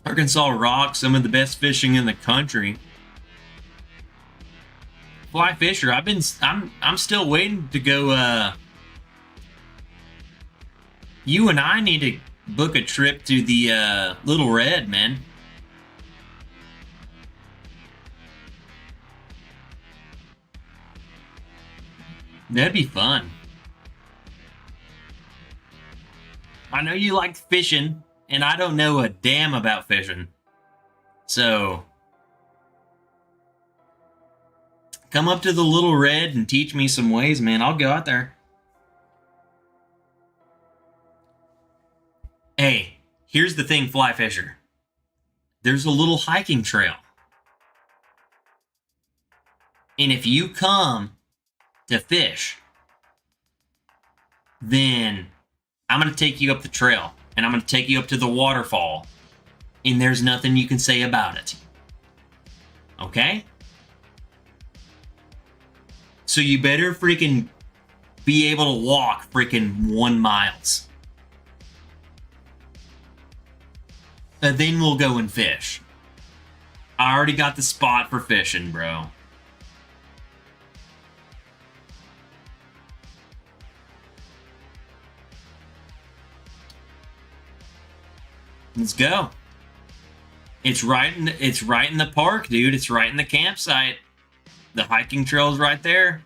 Arkansas rocks, some of the best fishing in the country. Fly Fisher, I'm still waiting to go. You and I need to book a trip to the Little Red, man. That'd be fun. I know you like fishing, and I don't know a damn about fishing. So, come up to the Little Red and teach me some ways, man. I'll go out there. Hey, here's the thing, Fly Fisher. There's a little hiking trail. And if you come to fish, then I'm going to take you up the trail. And I'm going to take you up to the waterfall. And there's nothing you can say about it. Okay? So you better freaking be able to walk freaking 1 mile. And then we'll go and fish. I already got the spot for fishing, bro. Let's go. It's right in the park, dude. It's right in the campsite. The hiking trail's right there.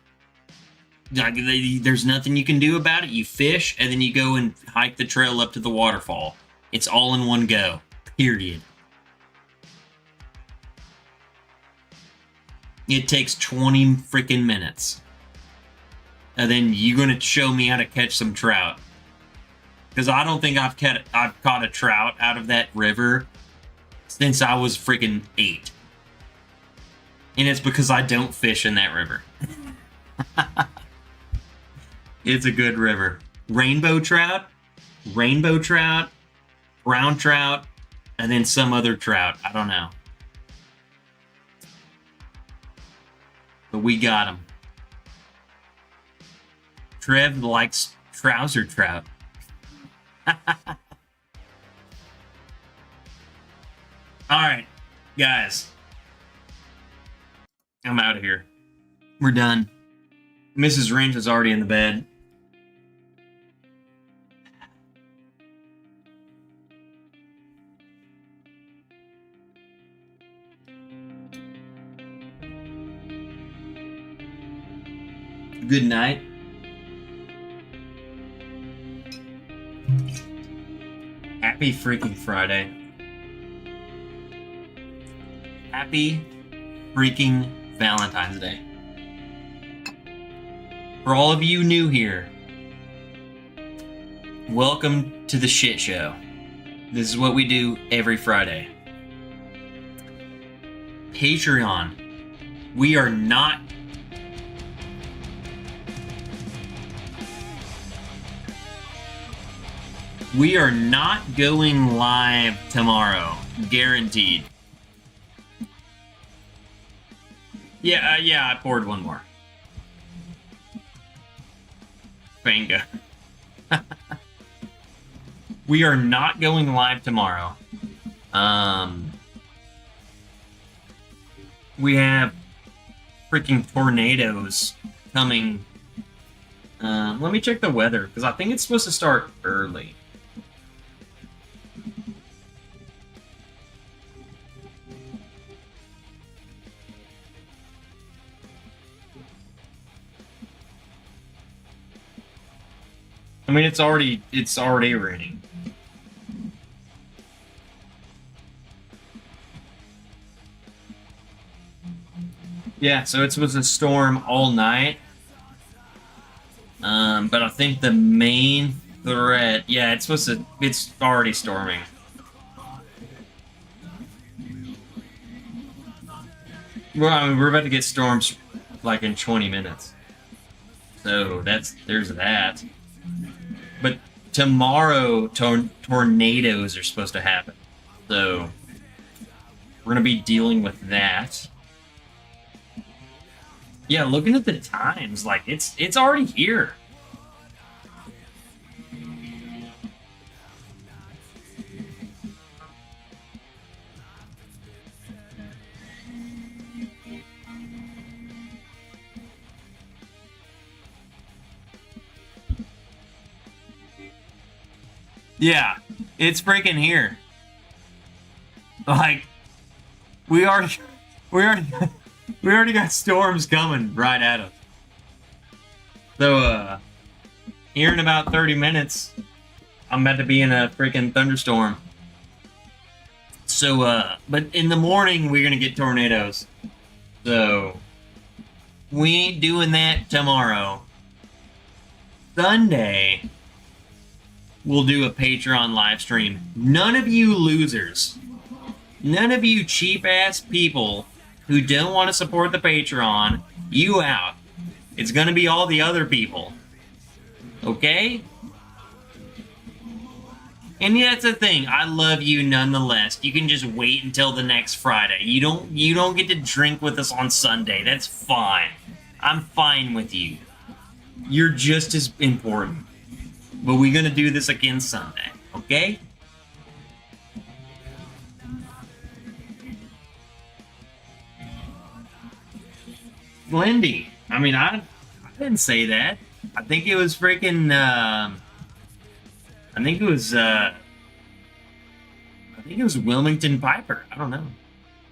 There's nothing you can do about it. You fish, and then you go and hike the trail up to the waterfall. It's all in one go. Period. It takes 20 freaking minutes. And then you're going to show me how to catch some trout. Because I don't think I've caught a trout out of that river since I was freaking 8. And it's because I don't fish in that river. It's a good river. Rainbow trout, brown trout, and then some other trout. I don't know. But we got them. Trev likes trouser trout. Alright, guys. I'm out of here. We're done. Mrs. Wrench is already in the bed. Good night. Happy freaking Friday. Happy freaking Valentine's Day. For all of you new here, welcome to the shit show. This is what we do every Friday. Patreon. We are not going live tomorrow. Guaranteed. Yeah, I poured one more. Bingo. We are not going live tomorrow. We have freaking tornadoes coming. Let me check the weather, because I think it's supposed to start early. I mean, it's already raining. Yeah, so it was a storm all night. But I think the main threat, yeah, it's already storming. Well, I mean, we're about to get storms like in 20 minutes. So there's that. But tomorrow, tornadoes are supposed to happen. So we're gonna be dealing with that. Yeah, looking at the times, like it's already here. Yeah, it's freaking here. Like we already, we already, we already got storms coming right at us. So, here in about 30 minutes, I'm about to be in a freaking thunderstorm. So, but in the morning, we're gonna get tornadoes. So, we ain't doing that tomorrow. Sunday, we'll do a Patreon live stream. None of you losers, none of you cheap ass people who don't want to support the Patreon, you out. It's gonna be all the other people. Okay? And yeah, that's the thing. I love you nonetheless. You can just wait until the next Friday. You don't get to drink with us on Sunday. That's fine. I'm fine with you. You're just as important. But we're gonna do this again Sunday, okay? Lindy. I mean, I didn't say that. I think it was freaking. I think it was. I think it was Wilmington Piper. I don't know.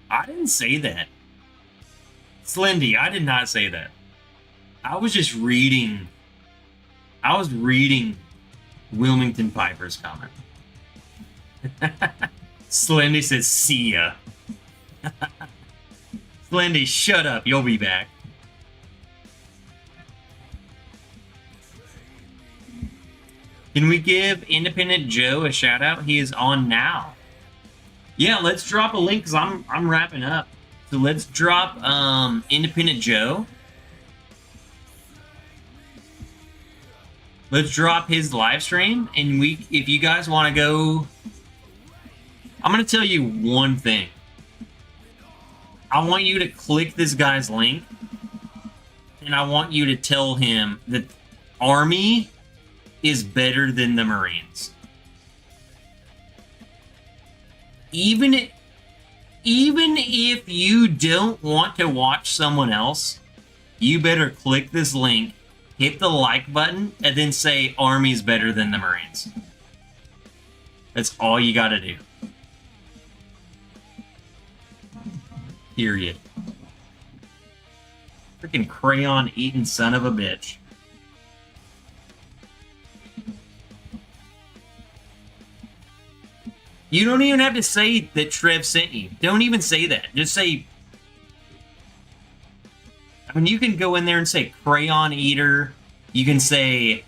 I didn't say that. Slendy, I did not say that. I was just reading. I was reading Wilmington Piper's comment. Slendy says, "See ya." Slendy, shut up. You'll be back. Can we give Independent Joe a shout out? He is on now. Yeah, let's drop a link because I'm wrapping up. So let's drop Independent Joe. Let's drop his live stream, and if you guys want to go, I'm gonna tell you one thing. I want you to click this guy's link, and I want you to tell him that Army is better than the Marines. Even if you don't want to watch someone else, you better click this link, hit the like button, and then say Army is better than the Marines. That's all you gotta do. Period. Freaking crayon eating son of a bitch. You don't even have to say that Trev sent you. Don't even say that. Just say... I mean, you can go in there and say crayon eater. You can say...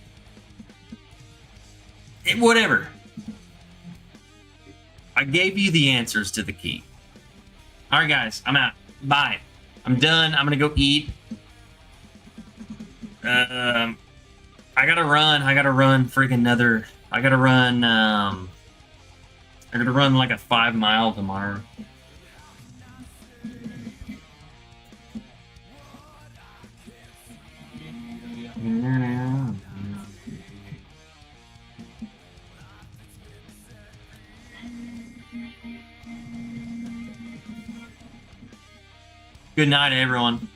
whatever. I gave you the answers to the key. Alright, guys. I'm out. Bye. I'm done. I'm gonna go eat. I gotta run. Freaking another... I gotta run like a 5 mile tomorrow. Good night, everyone.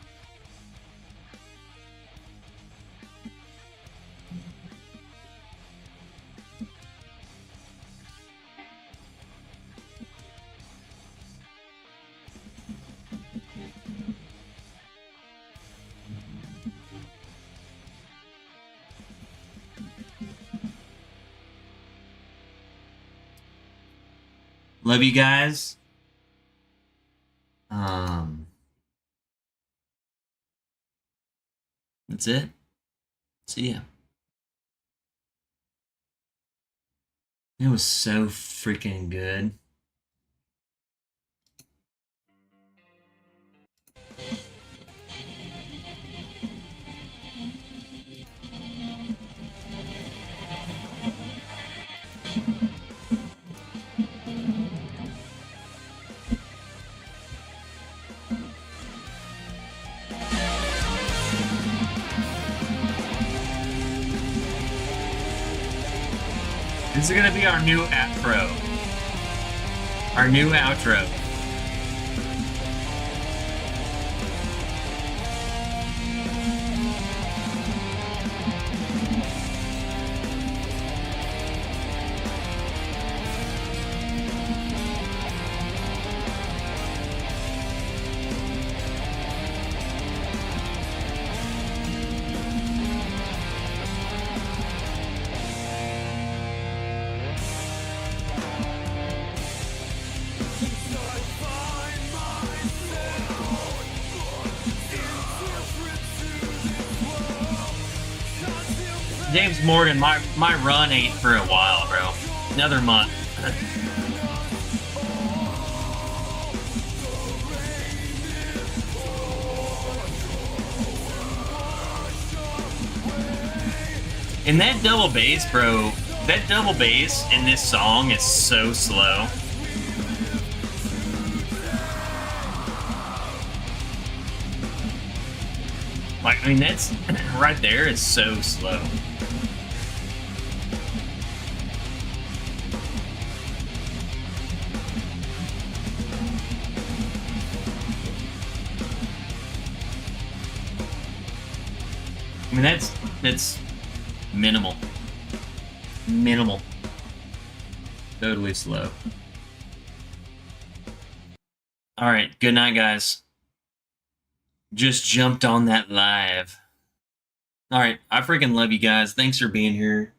Love you guys. That's it. See ya. It was so freaking good. This is gonna be our new outro. Our new outro. James Morgan, my run ain't for a while, bro. Another month. And that double bass, bro, that double bass in this song is so slow. Like, I mean, that's right there is so slow. I mean, that's minimal. Minimal. Totally slow. All right, good night, guys. Just jumped on that live. All right, I freaking love you guys. Thanks for being here.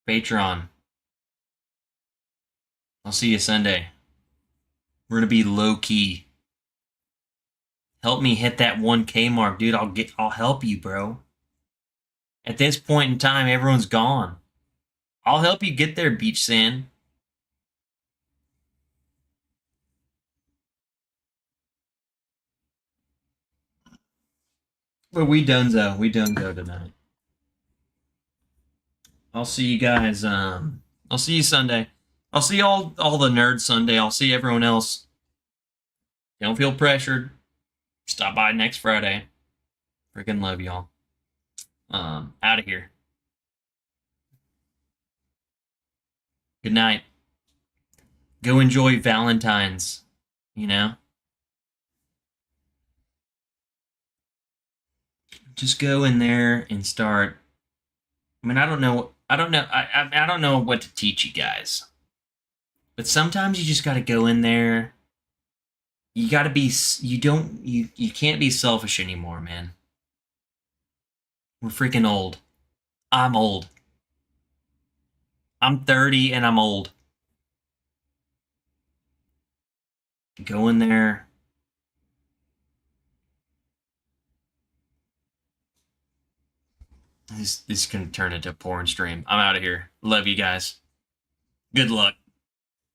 Patreon. I'll see you Sunday. We're gonna be low key. Help me hit that 1K mark, dude. I'll help you, bro. At this point in time, everyone's gone. I'll help you get there, Beach Sand. But we donezo. We donezo tonight. I'll see you guys. I'll see you Sunday. I'll see all the nerds Sunday. I'll see everyone else. Don't feel pressured. Stop by next Friday. Freaking love y'all. Out of here. Good night. Go enjoy Valentines. You know? Just go in there and start. I mean, I don't know. I don't know what to teach you guys. But sometimes you just got to go in there. You got to be. You can't be selfish anymore, man. We're freaking old. I'm old. I'm 30 and I'm old. Go in there. This is going to turn into a porn stream. I'm out of here. Love you guys. Good luck.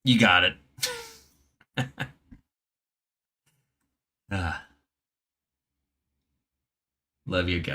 You got it. Love you guys.